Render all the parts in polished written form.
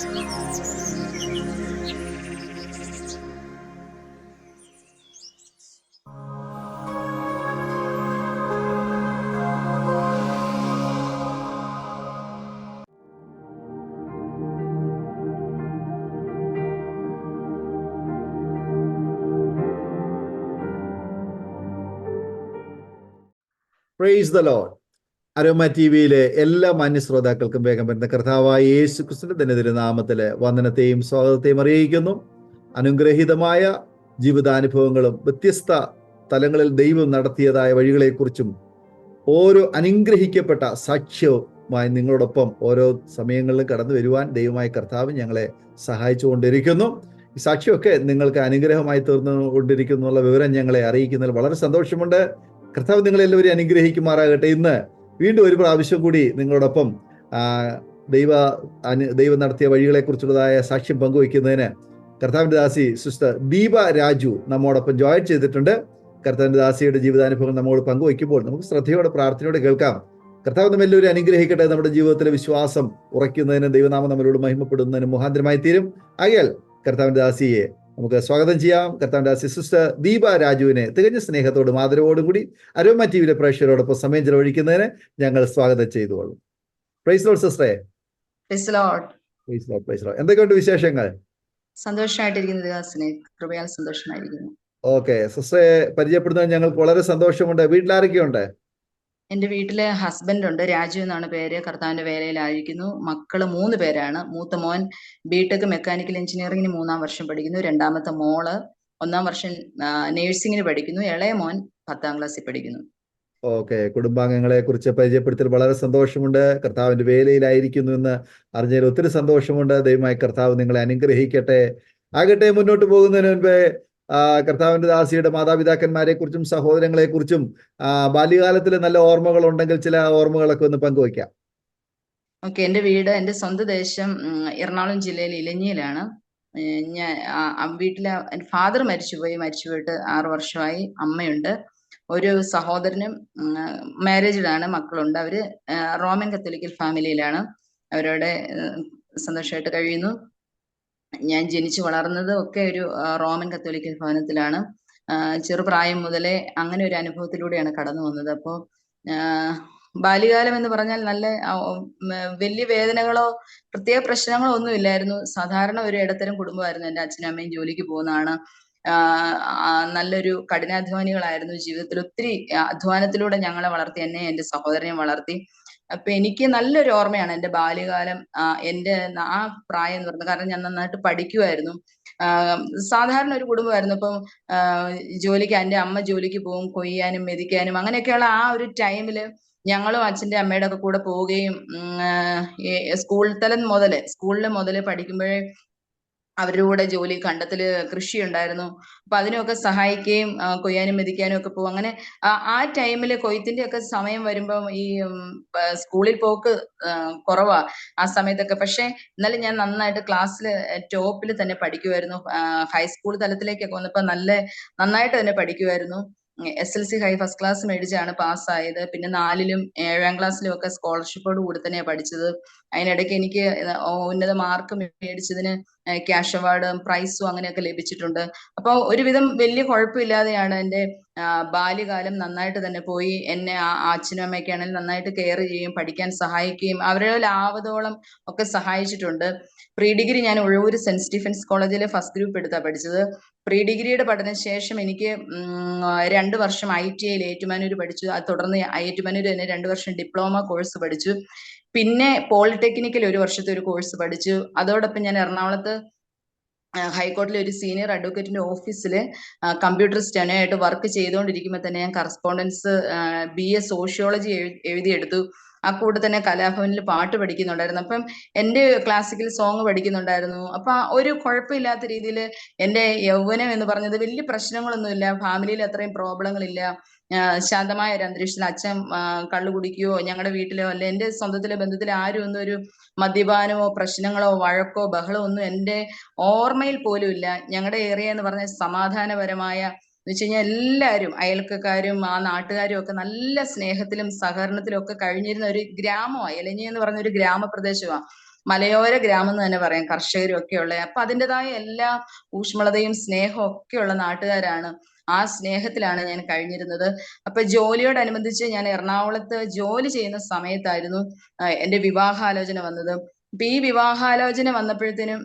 Praise the Lord. Aroma T വിയിലെ എല്ലാ മാന്യ ശ്രോതാക്കൾക്കും വേഗം വരുന്ന കർത്താവായ യേശു ക്രിസ്തുവിന്റെ തിരുനാമത്തിലെ വന്ദനത്തെയും സ്വാഗതത്തെയും അറിയിക്കുന്നു. അനുഗ്രഹീതമായ ജീവിതാനുഭവങ്ങളും വ്യത്യസ്ത തലങ്ങളിൽ ദൈവം നടത്തിയതായ വഴികളെക്കുറിച്ചും ഓരോ അനുഗ്രഹിക്കപ്പെട്ട സാക്ഷ്യവുമായി നിങ്ങളോടൊപ്പം ഓരോ സമയങ്ങളിലും കടന്നു വരുവാൻ ദൈവമായ കർത്താവ് ഞങ്ങളെ സഹായിച്ചുകൊണ്ടിരിക്കുന്നു. ഈ സാക്ഷ്യമൊക്കെ നിങ്ങൾക്ക് അനുഗ്രഹമായി തീർന്നുകൊണ്ടിരിക്കുന്നു എന്നുള്ള വിവരം ഞങ്ങളെ അറിയിക്കുന്നതിൽ വളരെ സന്തോഷമുണ്ട്. കർത്താവ് നിങ്ങളെല്ലാവരും അനുഗ്രഹിക്കുമാറാകട്ടെ. ഇന്ന് വീണ്ടും ഒരു പ്രാവശ്യം കൂടി നിങ്ങളോടൊപ്പം ദൈവം നടത്തിയ വഴികളെക്കുറിച്ചുള്ളതായ സാക്ഷ്യം പങ്കുവയ്ക്കുന്നതിന് കർത്താവിന്റെ ദാസി സിസ്റ്റർ ദീപ രാജു നമ്മോടൊപ്പം ജോയിൻ ചെയ്തിട്ടുണ്ട്. കർത്താവിന്റെ ദാസിയുടെ ജീവിതാനുഭവങ്ങൾ നമ്മോട് പങ്കുവയ്ക്കുമ്പോൾ നമുക്ക് ശ്രദ്ധയോടെ പ്രാർത്ഥനയോടെ കേൾക്കാം. കർത്താവ് നമ്മെല്ലാവരും അനുഗ്രഹിക്കട്ടെ. നമ്മുടെ ജീവിതത്തിലെ വിശ്വാസം ഉറയ്ക്കുന്നതിന് ദൈവനാമം നമ്മളോട് മഹിമപ്പെടുന്നതിന് മുഖാന്തരമായി തീരും. ആകയാൽ കർത്താവിന്റെ ദാസിയെ നമുക്ക് സ്വാഗതം ചെയ്യാം. കർത്താവിന്റെ ദാസി സിസ്റ്റർ ദീപ രാജുവിനെ തികഞ്ഞ സ്നേഹത്തോടും ആദരവോടും കൂടി അരോമ ടി വിയിലെ പ്രേക്ഷകരോടൊപ്പം സമയം ചെലവഴിക്കുന്നതിന് ഞങ്ങൾ സ്വാഗതം ചെയ്തുകൊള്ളും. പ്രൈസ് ലോർഡ് സിസ്റ്ററെ. Praise lord. Praise lord. Praise lord. എന്തൊക്കെയുണ്ട് വിശേഷങ്ങൾ? സന്തോഷമായിട്ടിരിക്കുന്നു ദാസനെ, കൃപയാൽ സന്തോഷമായിരിക്കുന്നു. ഓക്കെ, സിസ്റ്ററെ പരിചയപ്പെടുന്നത് ഞങ്ങൾക്ക് വളരെ സന്തോഷമുണ്ട്. വീട്ടിലാരൊക്കെയുണ്ട്? എന്റെ വീട്ടില് ഹസ്ബൻഡ് ഉണ്ട്, രാജു എന്നാണ് പേര്. കർത്താവിന്റെ വേലയിലായിരിക്കുന്നു. മക്കള് 3 പേരാണ്. മൂത്ത മോൻ ബിടെക് മെക്കാനിക്കൽ എഞ്ചിനീയറിംഗിന് 3-ാം വർഷം പഠിക്കുന്നു. രണ്ടാമത്തെ മോള് 1-ാം വർഷം നേഴ്സിംഗിന് പഠിക്കുന്നു. ഇളയ മോൻ 10-ാം ക്ലാസ്സിൽ പഠിക്കുന്നു. ഓക്കെ, കുടുംബാംഗങ്ങളെ കുറിച്ച് പരിചയപ്പെടുത്തൽ വളരെ സന്തോഷമുണ്ട്. കർത്താവിന്റെ വേലയിലായിരിക്കുന്നു എന്ന് അറിഞ്ഞതിൽ ഒത്തിരി സന്തോഷമുണ്ട്. ദൈവമായി കർത്താവ് നിങ്ങളെ അനുഗ്രഹിക്കട്ടെ. ആകട്ടെ, മുന്നോട്ട് പോകുന്നതിന് മുൻപേ കർത്താവിന്റെ ദാസിയുടെ മാതാപിതാക്കന്മാരെ കുറിച്ചും സഹോദരങ്ങളെ കുറിച്ചും ബാല്യകാലത്തിലെ നല്ല ഓർമ്മകൾ ഉണ്ടെങ്കിൽ ചില ഓർമ്മകളൊക്കെ ഒന്ന് പങ്കുവയ്ക്കാം. ഓക്കെ, എന്റെ വീട്, എന്റെ സ്വന്തം ദേശം എറണാകുളം ജില്ലയിൽ ഇലഞ്ഞിയിലാണ്. ഞാൻ വീട്ടിലെ എന്റെ ഫാദർ മരിച്ചുപോയിട്ട് 6 വർഷമായി. അമ്മയുണ്ട്. ഒരു സഹോദരനും മാരേജിലാണ്, മക്കളുണ്ട്. അവര് റോമൻ കത്തോലിക്കൽ ഫാമിലിയിലാണ്. അവരോടെ സന്തോഷമായിട്ട് കഴിയുന്നു. ഞാൻ ജനിച്ചു വളർന്നത് ഒക്കെ ഒരു റോമൻ കത്തോലിക്കൽ ഭവനത്തിലാണ്. ചെറുപ്രായം മുതലേ അങ്ങനെ ഒരു അനുഭവത്തിലൂടെയാണ് കടന്നു വന്നത്. അപ്പോൾ ബാല്യകാലം എന്ന് പറഞ്ഞാൽ നല്ല വലിയ വേദനകളോ പ്രത്യേക പ്രശ്നങ്ങളോ ഒന്നും ഇല്ലായിരുന്നു. സാധാരണ ഒരു ഇടത്തരം കുടുംബമായിരുന്നു. എൻ്റെ അച്ഛനും അമ്മയും ജോലിക്ക് പോകുന്നതാണ്. നല്ലൊരു കഠിനാധ്വാനികളായിരുന്നു. ജീവിതത്തിൽ ഒത്തിരി അധ്വാനത്തിലൂടെ ഞങ്ങളെ വളർത്തി, എന്നെ എൻ്റെ സഹോദരനെ വളർത്തി. അപ്പൊ എനിക്ക് നല്ലൊരു ഓർമ്മയാണ് എൻ്റെ ബാല്യകാലം. എൻ്റെ ആ പ്രായം എന്ന് പറയുന്നത്, കാരണം ഞാൻ നന്നായിട്ട് പഠിക്കുമായിരുന്നു. സാധാരണ ഒരു കുടുംബമായിരുന്നു. അപ്പം ജോലിക്ക് എൻ്റെ അമ്മ ജോലിക്ക് പോകും, കൊയ്യാനും മെതിക്കാനും അങ്ങനെയൊക്കെയുള്ള ആ ഒരു ടൈമില് ഞങ്ങളും അച്ഛൻ്റെ അമ്മയുടെ ഒക്കെ കൂടെ പോവുകയും സ്കൂളിൽ മുതല് പഠിക്കുമ്പോഴേ അവരുടെ കൂടെ ജോലി, കണ്ടത്തില് കൃഷി ഉണ്ടായിരുന്നു. അപ്പൊ അതിനൊക്കെ സഹായിക്കുകയും കൊയ്യാനും മെതിക്കാനും ഒക്കെ പോകും. അങ്ങനെ ആ ടൈമില് കൊയ്ത്തിന്റെ ഒക്കെ സമയം വരുമ്പം ഈ സ്കൂളിൽ പോക്ക് കുറവാ ആ സമയത്തൊക്കെ. പക്ഷെ എന്നാലും ഞാൻ നന്നായിട്ട് ക്ലാസ്സില് ടോപ്പിൽ തന്നെ പഠിക്കുമായിരുന്നു. ഹൈസ്കൂൾ തലത്തിലേക്കൊക്കെ വന്നപ്പോ നന്നായിട്ട് തന്നെ പഠിക്കുമായിരുന്നു. SLC ഹൈ ഫസ്റ്റ് ക്ലാസ് മേടിച്ചാണ് പാസ്സായത്. പിന്നെ 4-ലും 7-ാം ക്ലാസ്സിലും ഒക്കെ സ്കോളർഷിപ്പോട് കൂടി തന്നെയാണ് പഠിച്ചത്. അതിനിടയ്ക്ക് എനിക്ക് ഉന്നത മാർക്ക് മേടിച്ചതിന് ക്യാഷ് അവാർഡും പ്രൈസും അങ്ങനെയൊക്കെ ലഭിച്ചിട്ടുണ്ട്. അപ്പോൾ ഒരുവിധം വലിയ കുഴപ്പമില്ലാതെയാണ് എൻ്റെ ബാല്യകാലം നന്നായിട്ട് തന്നെ പോയി. എന്നെ അച്ഛനും അമ്മയൊക്കെ ആണെങ്കിൽ നന്നായിട്ട് കെയർ ചെയ്യുകയും പഠിക്കാൻ സഹായിക്കുകയും അവരുടെ ആവതോളം ഒക്കെ സഹായിച്ചിട്ടുണ്ട്. പ്രീ ഡിഗ്രി ഞാൻ ഉഴവൂർ സെന്റ് സ്റ്റീഫൻസ് കോളേജിലെ ഫസ്റ്റ് ഗ്രൂപ്പ് എടുത്താണ് പഠിച്ചത്. പ്രീ ഡിഗ്രിയുടെ പഠനശേഷം എനിക്ക് 2 വർഷം ITIയിൽ ഏറ്റുമാനൂർ പഠിച്ചു. തുടർന്ന് ഏറ്റുമാനൂർ തന്നെ 2 വർഷം ഡിപ്ലോമ കോഴ്സ് പഠിച്ചു. പിന്നെ പോളിടെക്നിക്കൽ 1 വർഷത്തെ ഒരു കോഴ്സ് പഠിച്ചു. അതോടൊപ്പം ഞാൻ എറണാകുളത്ത് ഹൈക്കോടതിയിലെ ഒരു സീനിയർ അഡ്വക്കേറ്റിന്റെ ഓഫീസിൽ കമ്പ്യൂട്ടർ സ്റ്റെനോ ആയിട്ട് വർക്ക് ചെയ്തുകൊണ്ടിരിക്കുമ്പോൾ തന്നെ ഞാൻ കറസ്പോണ്ടൻസ് BA സോഷ്യോളജി എഴുതിയെടുത്തു. ആ കൂടെ തന്നെ കലാഭവനിൽ പാട്ട് പഠിക്കുന്നുണ്ടായിരുന്നു. അപ്പം എൻ്റെ ക്ലാസിക്കൽ സോങ് പഠിക്കുന്നുണ്ടായിരുന്നു. അപ്പൊ ഒരു കുഴപ്പമില്ലാത്ത രീതിയിൽ എൻ്റെ യൗവനം എന്ന് പറഞ്ഞത് വലിയ പ്രശ്നങ്ങളൊന്നുമില്ല. ഫാമിലിയിൽ അത്രയും പ്രോബ്ലങ്ങളില്ല. ശാന്തമായ ഒരു അന്തരീക്ഷത്തിൽ അച്ഛൻ കള്ളു കുടിക്കുകയോ ഞങ്ങളുടെ വീട്ടിലോ അല്ലെ എൻ്റെ സ്വന്തത്തിലെ ബന്ധത്തിലെ ആരും ഒന്നും ഒരു മദ്യപാനമോ പ്രശ്നങ്ങളോ വഴക്കോ ബഹളോ ഒന്നും എൻ്റെ ഓർമ്മയിൽ പോലും ഇല്ല. ഞങ്ങളുടെ ഏരിയ എന്ന് പറഞ്ഞ സമാധാനപരമായ എന്ന് വെച്ച് കഴിഞ്ഞാൽ എല്ലാവരും അയൽക്കാരും ആ നാട്ടുകാരും ഒക്കെ നല്ല സ്നേഹത്തിലും സഹകരണത്തിലും ഒക്കെ കഴിഞ്ഞിരുന്ന ഒരു ഗ്രാമമാണ്. ഇലഞ്ഞി എന്ന് പറഞ്ഞ ഒരു ഗ്രാമപ്രദേശമാണ്. മലയോര ഗ്രാമം എന്ന് തന്നെ പറയാം, കർഷകരും ഒക്കെ ഉള്ള. അപ്പൊ അതിൻ്റെതായ എല്ലാ ഊഷ്മളതയും സ്നേഹവും ഒക്കെയുള്ള നാട്ടുകാരാണ്. ആ സ്നേഹത്തിലാണ് ഞാൻ കഴിഞ്ഞിരുന്നത്. അപ്പൊ ജോലിയോടനുബന്ധിച്ച് ഞാൻ എറണാകുളത്ത് ജോലി ചെയ്യുന്ന സമയത്തായിരുന്നു എന്റെ വിവാഹാലോചന വന്നത്. അപ്പൊ ഈ വിവാഹാലോചന വന്നപ്പോഴത്തേനും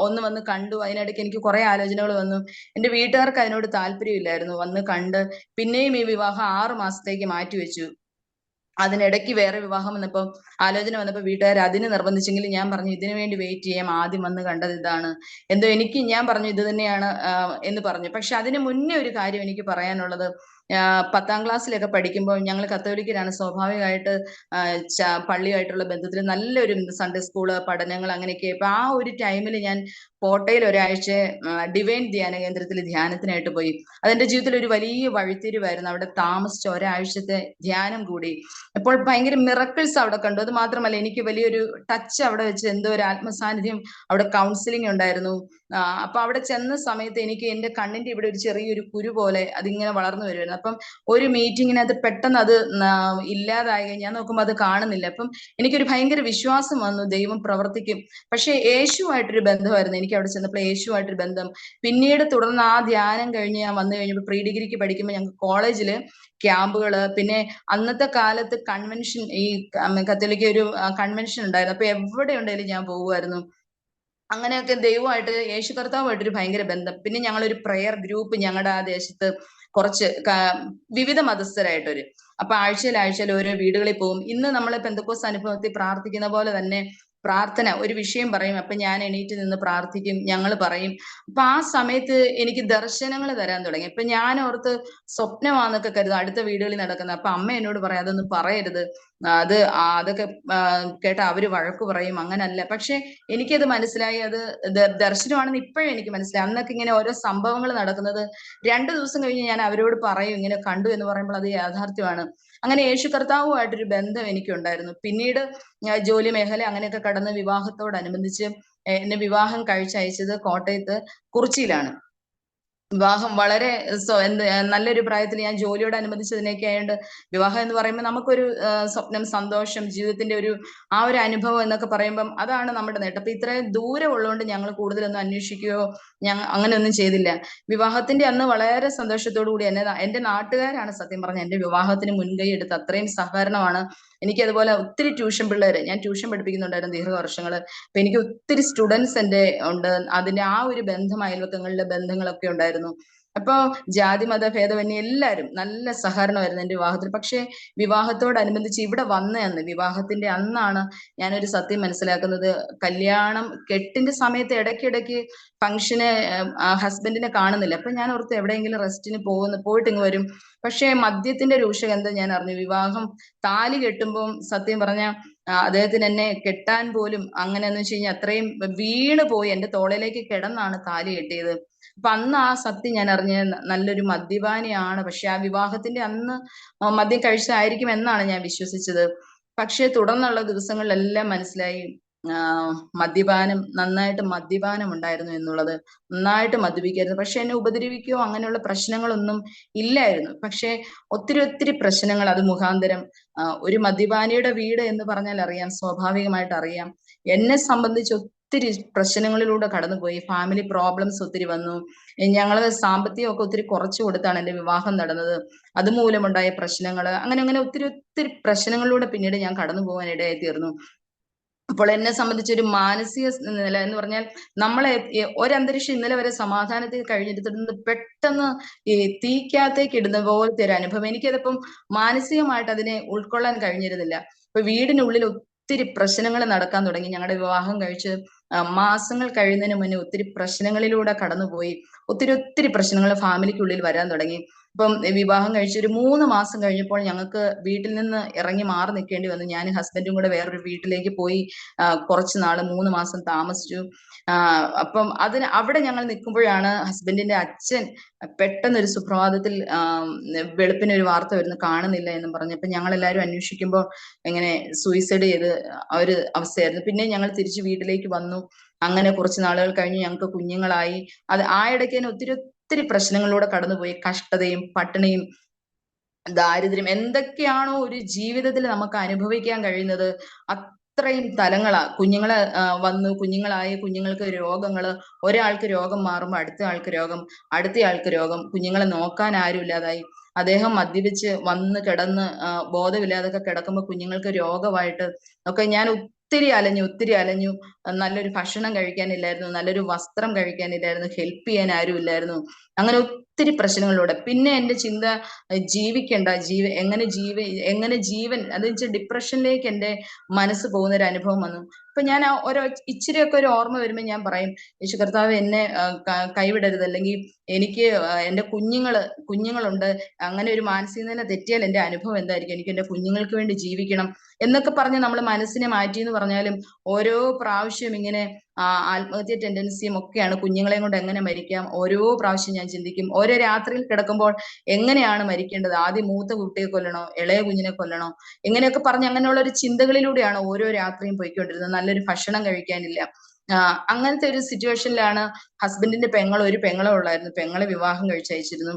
ഒന്ന് വന്ന് കണ്ടു. അതിനിടയ്ക്ക് എനിക്ക് കുറെ ആലോചനകൾ വന്നു. എന്റെ വീട്ടുകാർക്ക് അതിനോട് താല്പര്യമില്ലായിരുന്നു. വന്ന് കണ്ട് പിന്നെയും ഈ വിവാഹം 6 മാസത്തേക്ക് മാറ്റിവെച്ചു. അതിനിടയ്ക്ക് വേറെ വിവാഹം വന്നപ്പോൾ, ആലോചന വന്നപ്പോൾ വീട്ടുകാർ അതിന് നിർബന്ധിച്ചെങ്കിലും ഞാൻ പറഞ്ഞു ഇതിനു വേണ്ടി വെയിറ്റ് ചെയ്യാം, ആദ്യം വന്ന് കണ്ടത് ഇതാണ്. എന്തോ ഞാൻ പറഞ്ഞു ഇത് തന്നെയാണ് എന്ന് പറഞ്ഞു. പക്ഷെ അതിന് മുന്നേ ഒരു കാര്യം എനിക്ക് പറയാനുള്ളത്, 10ാം ക്ലാസ്സിലൊക്കെ പഠിക്കുമ്പോൾ ഞങ്ങൾ കത്തോലിക്കരാണ്. സ്വാഭാവികമായിട്ട് പള്ളിയായിട്ടുള്ള ബന്ധത്തിൽ നല്ലൊരു സൺഡേ സ്കൂള് പഠനങ്ങൾ അങ്ങനെയൊക്കെ. അപ്പൊ ആ ഒരു ടൈമിൽ ഞാൻ കോട്ടയിൽ ഒരാഴ്ച ഡിവൈൻ ധ്യാന കേന്ദ്രത്തിൽ ധ്യാനത്തിനായിട്ട് പോയി. അതെന്റെ ജീവിതത്തിൽ ഒരു വലിയ വഴിത്തിരിവായിരുന്നു. അവിടെ താമസിച്ച ഒരാഴ്ചത്തെ ധ്യാനം കൂടി. അപ്പോൾ ഭയങ്കര മിറക്കിൾസ് അവിടെ കണ്ടു. അത് മാത്രമല്ല, എനിക്ക് വലിയൊരു ടച്ച് അവിടെ വെച്ച് എന്തോ ഒരു ആത്മസാന്നിധ്യം, അവിടെ കൗൺസിലിംഗ് ഉണ്ടായിരുന്നു. അപ്പൊ അവിടെ ചെന്ന സമയത്ത് എനിക്ക് എന്റെ കണ്ണിന്റെ ഇവിടെ ഒരു ചെറിയൊരു കുരു പോലെ അതിങ്ങനെ വളർന്നു വരുമായിരുന്നു. അപ്പം ഒരു മീറ്റിങ്ങിനകത്ത് പെട്ടെന്ന് അത് ഇല്ലാതായി. ഞാൻ നോക്കുമ്പോൾ അത് കാണുന്നില്ല. അപ്പം എനിക്കൊരു ഭയങ്കര വിശ്വാസം വന്നു, ദൈവം പ്രവർത്തിക്കും. പക്ഷെ യേശുവായിട്ടൊരു ബന്ധമായിരുന്നു എനിക്ക് അവിടെ ചെന്നപ്പോൾ, യേശുവായിട്ടൊരു ബന്ധം. പിന്നീട് തുടർന്ന് ആ ധ്യാനം കഴിഞ്ഞ് ഞാൻ വന്നു കഴിഞ്ഞപ്പോൾ പ്രീ ഡിഗ്രിക്ക് പഠിക്കുമ്പോൾ ഞങ്ങൾക്ക് കോളേജില് ക്യാമ്പുകള്, പിന്നെ അന്നത്തെ കാലത്ത് കൺവെൻഷൻ, ഈ കത്തോലിക്ക ഒരു കൺവെൻഷൻ ഉണ്ടായിരുന്നു. അപ്പൊ എവിടെ ഉണ്ടെങ്കിലും ഞാൻ പോകുമായിരുന്നു. അങ്ങനെയൊക്കെ ദൈവമായിട്ട്, യേശു കർത്താവുമായിട്ടൊരു ഭയങ്കര ബന്ധം. പിന്നെ ഞങ്ങളൊരു പ്രെയർ ഗ്രൂപ്പ് ഞങ്ങളുടെ ആ ദേശത്ത് കുറച്ച് വിവിധ മതസ്ഥരായിട്ടൊരു, അപ്പൊ ആഴ്ചയിൽ ഓരോ വീടുകളിൽ പോകും. ഇന്ന് നമ്മൾ പെന്തക്കോസ്ത് അനുഭവത്തിൽ പ്രാർത്ഥിക്കുന്ന പോലെ തന്നെ പ്രാർത്ഥന, ഒരു വിഷയം പറയും, അപ്പൊ ഞാൻ എണീറ്റ് നിന്ന് പ്രാർത്ഥിക്കും, ഞങ്ങൾ പറയും. അപ്പൊ ആ സമയത്ത് എനിക്ക് ദർശനങ്ങൾ തരാൻ തുടങ്ങി. അപ്പൊ ഞാൻ ഓർത്ത് സ്വപ്നമാന്നൊക്കെ കരുതും അടുത്ത വീടുകളിൽ നടക്കുന്നത്. അപ്പൊ അമ്മ എന്നോട് പറയാം അതൊന്നും പറയരുത്, അതൊക്കെ കേട്ടാ അവര് വഴക്ക് പറയും, അങ്ങനല്ല. പക്ഷെ എനിക്കത് മനസ്സിലായി, അത് ദർശനമാണെന്ന് ഇപ്പോഴും എനിക്ക് മനസ്സിലായി. അന്നൊക്കെ ഇങ്ങനെ ഓരോ സംഭവങ്ങൾ നടക്കുന്നത് 2 ദിവസം കഴിഞ്ഞ് ഞാൻ അവരോട് പറയും ഇങ്ങനെ കണ്ടു എന്ന് പറയുമ്പോൾ അത് യാഥാർത്ഥ്യമാണ്. അങ്ങനെ യേശു കർത്താവുമായിട്ടൊരു ബന്ധം എനിക്കുണ്ടായിരുന്നു. പിന്നീട് ജോലി മേഖല അങ്ങനെയൊക്കെ കടന്ന് വിവാഹത്തോടനുബന്ധിച്ച് എന്നെ വിവാഹം കഴിച്ചയച്ചത് കോട്ടയത്ത് കുറിച്ചിയിലാണ്. വിവാഹം വളരെ നല്ലൊരു പ്രായത്തിൽ, ഞാൻ ജോലിയോടനുബന്ധിച്ചതിനൊക്കെ ആയതുകൊണ്ട് വിവാഹം എന്ന് പറയുമ്പോൾ നമുക്കൊരു സ്വപ്നം, സന്തോഷം, ജീവിതത്തിന്റെ ഒരു അനുഭവം എന്നൊക്കെ പറയുമ്പം അതാണ് നമ്മുടെ നേട്ടം. അപ്പൊ ഇത്രയും ദൂരം ഉള്ളതുകൊണ്ട് ഞങ്ങൾ കൂടുതലൊന്നും അന്വേഷിക്കുകയോ അങ്ങനെയൊന്നും ചെയ്തില്ല. വിവാഹത്തിന്റെ അന്ന് വളരെ സന്തോഷത്തോടു കൂടി എന്റെ നാട്ടുകാരാണ് സത്യം പറഞ്ഞ എന്റെ വിവാഹത്തിന് മുൻകൈ എടുത്ത്. അത്രയും സഹകരണമാണ്. എനിക്ക് അതുപോലെ ഒത്തിരി ട്യൂഷൻ പിള്ളേര്, ഞാൻ ട്യൂഷൻ പഠിപ്പിക്കുന്നുണ്ടായിരുന്നു ദീർഘവർഷങ്ങള്. അപ്പൊ എനിക്ക് ഒത്തിരി സ്റ്റുഡൻസ് എന്റെ ഉണ്ട്. അതിന്റെ ആ ഒരു ബന്ധം, അയൽവക്കങ്ങളിലെ ബന്ധങ്ങളൊക്കെ ഉണ്ടായിരുന്നു. അപ്പൊ ജാതി മത ഭേദമന്യേ എല്ലാവരും നല്ല സഹകരണമായിരുന്നു എന്റെ വിവാഹത്തിൽ. പക്ഷെ വിവാഹത്തോടനുബന്ധിച്ച് ഇവിടെ വന്ന അന്ന്, വിവാഹത്തിന്റെ അന്നാണ് ഞാനൊരു സത്യം മനസ്സിലാക്കുന്നത്. കല്യാണം കെട്ടിന്റെ സമയത്ത് ഇടയ്ക്കിടയ്ക്ക് ഫംഗ്ഷന് ഹസ്ബൻഡിനെ കാണുന്നില്ല. അപ്പൊ ഞാൻ ഓർത്ത് എവിടെയെങ്കിലും റെസ്റ്റിന് പോയിട്ട് ഇങ്ങ് വരും. പക്ഷെ മദ്യത്തിന്റെ രൂക്ഷഗന്ധം ഞാൻ അറിഞ്ഞു. വിവാഹം താലി കെട്ടുമ്പോൾ സത്യം പറഞ്ഞ അദ്ദേഹത്തിന് എന്നെ കെട്ടാൻ പോലും, അങ്ങനെയെന്ന് വെച്ച് കഴിഞ്ഞാൽ അത്രയും വീണ് പോയി എന്റെ തോളിലേക്ക് കിടന്നാണ് താലി കെട്ടിയത്. അപ്പൊ അന്ന് ആ സത്യം ഞാൻ അറിഞ്ഞ, നല്ലൊരു മദ്യപാനിയാണ്. പക്ഷെ ആ വിവാഹത്തിന്റെ അന്ന് മദ്യം കഴിച്ചതായിരിക്കും എന്നാണ് ഞാൻ വിശ്വസിച്ചത്. പക്ഷെ തുടർന്നുള്ള ദിവസങ്ങളിലെല്ലാം മനസ്സിലായി നന്നായിട്ട് മദ്യപാനം ഉണ്ടായിരുന്നു എന്നുള്ളത്. നന്നായിട്ട് മദ്യപിക്കായിരുന്നു. പക്ഷെ എന്നെ ഉപദ്രവിക്കുകയോ അങ്ങനെയുള്ള പ്രശ്നങ്ങളൊന്നും ഇല്ലായിരുന്നു. പക്ഷെ ഒത്തിരി പ്രശ്നങ്ങൾ അത് മുഖാന്തരം, ഒരു മദ്യപാനിയുടെ വീട് എന്ന് പറഞ്ഞാൽ അറിയാം, സ്വാഭാവികമായിട്ട് അറിയാം. എന്നെ സംബന്ധിച്ച് ഒത്തിരി പ്രശ്നങ്ങളിലൂടെ കടന്നുപോയി. ഫാമിലി പ്രോബ്ലംസ് ഒത്തിരി വന്നു. ഞങ്ങള് സാമ്പത്തികമൊക്കെ ഒത്തിരി കുറച്ചു കൊടുത്താണ് എന്റെ വിവാഹം നടന്നത്. അതുമൂലമുണ്ടായ പ്രശ്നങ്ങള്, അങ്ങനെ ഒത്തിരി പ്രശ്നങ്ങളിലൂടെ പിന്നീട് ഞാൻ കടന്നു പോകാൻ ഇടയായി തീർന്നു. അപ്പോൾ എന്നെ സംബന്ധിച്ച് ഒരു മാനസിക നില എന്ന് പറഞ്ഞാൽ, നമ്മളെ ഒരന്തരീക്ഷം ഇന്നലെ വരെ സമാധാനത്തിൽ കഴിഞ്ഞിരുന്നത് പെട്ടെന്ന് ഈ തീക്കകത്തേക്ക് ഇടുന്ന പോലത്തെ ഒരു അനുഭവം. എനിക്കതിപ്പം മാനസികമായിട്ട് അതിനെ ഉൾക്കൊള്ളാൻ കഴിഞ്ഞിരുന്നില്ല. ഇപ്പൊ വീടിനുള്ളിൽ ഒത്തിരി പ്രശ്നങ്ങൾ നടക്കാൻ തുടങ്ങി. ഞങ്ങളുടെ വിവാഹം കഴിച്ച് മാസങ്ങൾ കഴിയുന്നതിന് മുന്നേ ഒത്തിരി പ്രശ്നങ്ങളിലൂടെ കടന്നുപോയി. ഒത്തിരി പ്രശ്നങ്ങൾ ഫാമിലിക്കുള്ളിൽ വരാൻ തുടങ്ങി. ഇപ്പം വിവാഹം കഴിച്ച് ഒരു 3 മാസം കഴിഞ്ഞപ്പോൾ ഞങ്ങൾക്ക് വീട്ടിൽ നിന്ന് ഇറങ്ങി മാറി നിൽക്കേണ്ടി വന്നു. ഞാനും ഹസ്ബൻഡും കൂടെ വേറൊരു വീട്ടിലേക്ക് പോയി കുറച്ച് നാള് 3 മാസം താമസിച്ചു. അപ്പം അവിടെ ഞങ്ങൾ നിൽക്കുമ്പോഴാണ് ഹസ്ബൻഡിന്റെ അച്ഛൻ പെട്ടെന്ന് ഒരു സുപ്രഭാതത്തിൽ വെളുപ്പിന് ഒരു വാർത്ത വരുന്നു, കാണുന്നില്ല എന്നും പറഞ്ഞു. അപ്പൊ ഞങ്ങൾ എല്ലാവരും അന്വേഷിക്കുമ്പോൾ ഇങ്ങനെ സൂയിസൈഡ് ചെയ്ത് ആ ഒരു അവസ്ഥയായിരുന്നു. പിന്നെ ഞങ്ങൾ തിരിച്ച് വീട്ടിലേക്ക് വന്നു. അങ്ങനെ കുറച്ച് നാളുകൾ കഴിഞ്ഞ് ഞങ്ങൾക്ക് കുഞ്ഞുങ്ങളായി. ആ ഇടയ്ക്ക് തന്നെ ഒത്തിരി പ്രശ്നങ്ങളിലൂടെ കടന്നുപോയി. കഷ്ടതയും പട്ടിണിയും ദാരിദ്ര്യം എന്തൊക്കെയാണോ ഒരു ജീവിതത്തിൽ നമുക്ക് അനുഭവിക്കാൻ കഴിയുന്നത് അത്രയും തലങ്ങളാ കുഞ്ഞുങ്ങളെ വന്നു, കുഞ്ഞുങ്ങളായി, കുഞ്ഞുങ്ങൾക്ക് രോഗങ്ങള്, ഒരാൾക്ക് രോഗം മാറുമ്പോൾ അടുത്ത ആൾക്ക് രോഗം, അടുത്ത ആൾക്ക് രോഗം, കുഞ്ഞുങ്ങളെ നോക്കാൻ ആരും ഇല്ലാതായി. അദ്ദേഹം മദ്യപിച്ച് വന്ന് കിടന്ന് ബോധമില്ലാതൊക്കെ കിടക്കുമ്പോൾ കുഞ്ഞുങ്ങൾക്ക് രോഗമായിട്ട് ഒക്കെ ഞാൻ ഒത്തിരി അലഞ്ഞു. നല്ലൊരു ഭക്ഷണം കഴിക്കാനില്ലായിരുന്നു, നല്ലൊരു വസ്ത്രം കഴിക്കാനില്ലായിരുന്നു, ഹെൽപ്പ് ചെയ്യാൻ ആരും ഇല്ലായിരുന്നു. അങ്ങനെ ഒത്തിരി പ്രശ്നങ്ങളിലൂടെ പിന്നെ എന്റെ ചിന്ത ജീവിക്കണ്ട, എങ്ങനെ ജീവൻ അത് വെച്ചാൽ ഡിപ്രഷനിലേക്ക് എന്റെ മനസ്സ് പോകുന്ന ഒരു അനുഭവം വന്നു. അപ്പൊ ഞാൻ ഓരോ ഇച്ചിരിയൊക്കെ ഒരു ഓർമ്മ വരുമ്പോൾ ഞാൻ പറയും, യേശു കർത്താവ് എന്നെ കൈവിടരുത്, അല്ലെങ്കിൽ എനിക്ക് എന്റെ കുഞ്ഞുങ്ങളുണ്ട്, അങ്ങനെ ഒരു മാനസിക നില തെറ്റിയാൽ എന്റെ അനുഭവം എന്തായിരിക്കും, എനിക്ക് എന്റെ കുഞ്ഞുങ്ങൾക്ക് വേണ്ടി ജീവിക്കണം എന്നൊക്കെ പറഞ്ഞ് നമ്മൾ മനസ്സിനെ മാറ്റി എന്ന് പറഞ്ഞാലും ഓരോ പ്രാവശ്യം ഇങ്ങനെ ആത്മഹത്യ ടെൻഡൻസിയും ഒക്കെയാണ്. കുഞ്ഞുങ്ങളെയും കൊണ്ട് എങ്ങനെ മരിക്കാം, ഓരോ പ്രാവശ്യം ഞാൻ ചിന്തിക്കും. ഓരോ രാത്രിയിൽ കിടക്കുമ്പോൾ എങ്ങനെയാണ് മരിക്കേണ്ടത്, ആദ്യം മൂത്ത കുട്ടിയെ കൊല്ലണോ, ഇളയ കുഞ്ഞിനെ കൊല്ലണോ, ഇങ്ങനെയൊക്കെ പറഞ്ഞ് അങ്ങനെയുള്ള ഒരു ചിന്തകളിലൂടെയാണ് ഓരോ രാത്രിയും പോയിക്കൊണ്ടിരുന്നത്. നല്ലൊരു ഭക്ഷണം കഴിക്കാനില്ല. അങ്ങനത്തെ ഒരു സിറ്റുവേഷനിലാണ് ഹസ്ബൻഡിന്റെ ഒരു പെങ്ങളെ ഉള്ളായിരുന്നു. പെങ്ങളെ വിവാഹം കഴിച്ചയച്ചിരുന്നു.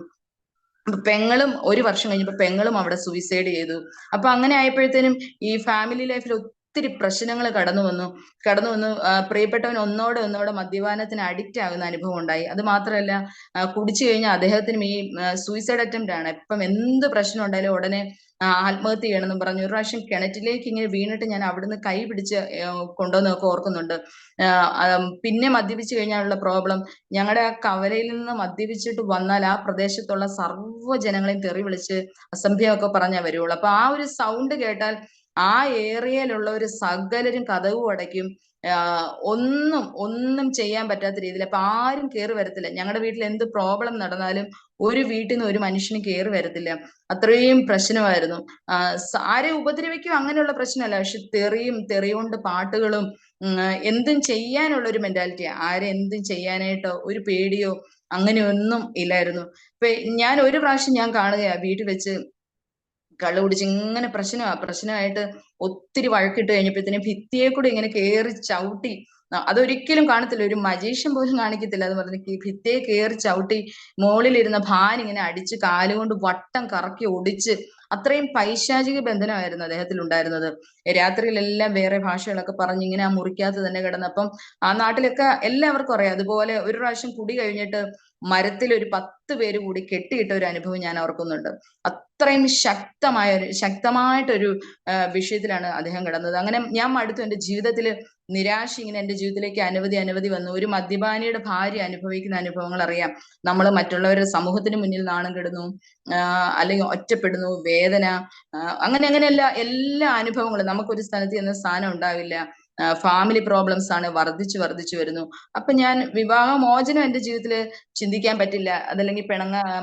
പെങ്ങളും 1 വർഷം കഴിഞ്ഞപ്പോ പെങ്ങളും അവിടെ സൂയിസൈഡ് ചെയ്തു. അപ്പൊ അങ്ങനെ ആയപ്പോഴത്തേനും ഈ ഫാമിലി ലൈഫിൽ ഒത്തിരി പ്രശ്നങ്ങൾ കടന്നു വന്നു. പ്രിയപ്പെട്ടവൻ ഒന്നോടെ മദ്യപാനത്തിന് അഡിക്റ്റ് ആകുന്ന അനുഭവം ഉണ്ടായി. അത് മാത്രമല്ല, കുടിച്ചു കഴിഞ്ഞാൽ അദ്ദേഹത്തിനും ഈ സൂയിസൈഡ് അറ്റംപ്റ്റ് ആണ്. ഇപ്പം എന്ത് പ്രശ്നം ഉണ്ടായാലും ഉടനെ ആത്മഹത്യ ചെയ്യണമെന്നും പറഞ്ഞു. ഒരു പ്രാവശ്യം കിണറ്റിലേക്ക് ഇങ്ങനെ വീണിട്ട് ഞാൻ അവിടുന്ന് കൈ പിടിച്ച് കൊണ്ടുവന്നൊക്കെ ഓർക്കുന്നുണ്ട്. പിന്നെ മദ്യപിച്ചു കഴിഞ്ഞാലുള്ള പ്രോബ്ലം, ഞങ്ങളുടെ ആ കവലയിൽ നിന്ന് മദ്യപിച്ചിട്ട് വന്നാൽ ആ പ്രദേശത്തുള്ള സർവ്വ ജനങ്ങളെയും തെറി വിളിച്ച് അസഭ്യമൊക്കെ പറഞ്ഞാ വരുവുള്ളൂ. അപ്പൊ ആ ഒരു സൗണ്ട് കേട്ടാൽ ആ ഏരിയയിലുള്ള ഒരു സകലരും കതവും അടയ്ക്കും. ഒന്നും ചെയ്യാൻ പറ്റാത്ത രീതിയിൽ. അപ്പൊ ആരും കേറി വരത്തില്ല. ഞങ്ങളുടെ വീട്ടിൽ എന്ത് പ്രോബ്ലം നടന്നാലും ഒരു വീട്ടിൽ നിന്ന് ഒരു മനുഷ്യനും കേറി വരത്തില്ല. അത്രയും പ്രശ്നമായിരുന്നു. ആരെ ഉപദ്രവിക്കും അങ്ങനെയുള്ള പ്രശ്നമല്ല, പക്ഷെ തെറി കൊണ്ട് പാട്ടുകളും എന്തും ചെയ്യാനുള്ള ഒരു മെന്റാലിറ്റി. ആരെ എന്തും ചെയ്യാനായിട്ടോ ഒരു പേടിയോ അങ്ങനെയൊന്നും ഇല്ലായിരുന്നു. ഇപ്പൊ ഞാൻ ഒരു പ്രാവശ്യം ഞാൻ കാണുകയാ, വീട്ടിൽ വെച്ച് കള്ളു കുടിച്ച് ഇങ്ങനെ പ്രശ്നമായിട്ട് ഒത്തിരി വഴക്കിട്ട് കഴിഞ്ഞപ്പോഴത്തേനും ഭിത്തിയെ കൂടി ഇങ്ങനെ കേറി ചവിട്ടി. അതൊരിക്കലും കാണത്തില്ല, ഒരു മജീഷ്യൻ പോലും കാണിക്കത്തില്ല. അത് പറഞ്ഞ് ഭിത്തിയെ കേറി ചവിട്ടി മോളിലിരുന്ന ഫാൻ ഇങ്ങനെ അടിച്ച് കാലുകൊണ്ട് വട്ടം കറക്കി ഒടിച്ച്, അത്രയും പൈശാചിക ബന്ധനമായിരുന്നു അദ്ദേഹത്തിൽ ഉണ്ടായിരുന്നത്. രാത്രിയിലെല്ലാം വേറെ ഭാഷകളൊക്കെ പറഞ്ഞ് ഇങ്ങനെ ആ മുറിക്കകത്ത് തന്നെ കിടന്നപ്പം ആ നാട്ടിലൊക്കെ എല്ലാവർക്കും അറിയാം. അതുപോലെ ഒരു പ്രാവശ്യം കുടി കഴിഞ്ഞിട്ട് മരത്തിൽ ഒരു 10 പേര് കൂടി കെട്ടിയിട്ട ഒരു അനുഭവം ഞാൻ ഓർക്കുന്നുണ്ട്. അത്രയും ശക്തമായിട്ടൊരു വിഷയത്തിലാണ് അദ്ദേഹം കിടന്നത്. അങ്ങനെ ഞാൻ മടുത്തു. എന്റെ ജീവിതത്തിൽ നിരാശ ഇങ്ങനെ എന്റെ ജീവിതത്തിലേക്ക് അനവധി വന്നു. ഒരു മദ്യപാനിയുടെ ഭാര്യ അനുഭവിക്കുന്ന അനുഭവങ്ങൾ അറിയാം. നമ്മൾ മറ്റുള്ളവരുടെ സമൂഹത്തിന് മുന്നിൽ നാണം കെടുന്നു, അല്ലെങ്കിൽ ഒറ്റപ്പെടുന്നു, വേദന, അങ്ങനെയല്ല എല്ലാ അനുഭവങ്ങളും. നമുക്കൊരു സ്ഥലത്ത് ചെന്ന സ്ഥാനം ഉണ്ടാവില്ല. ഫാമിലി പ്രോബ്ലംസ് ആണ് വർദ്ധിച്ചു വരുന്നു. അപ്പൊ ഞാൻ വിവാഹമോചനം എന്റെ ജീവിതത്തിൽ ചിന്തിക്കാൻ പറ്റില്ല, അതല്ലെങ്കിൽ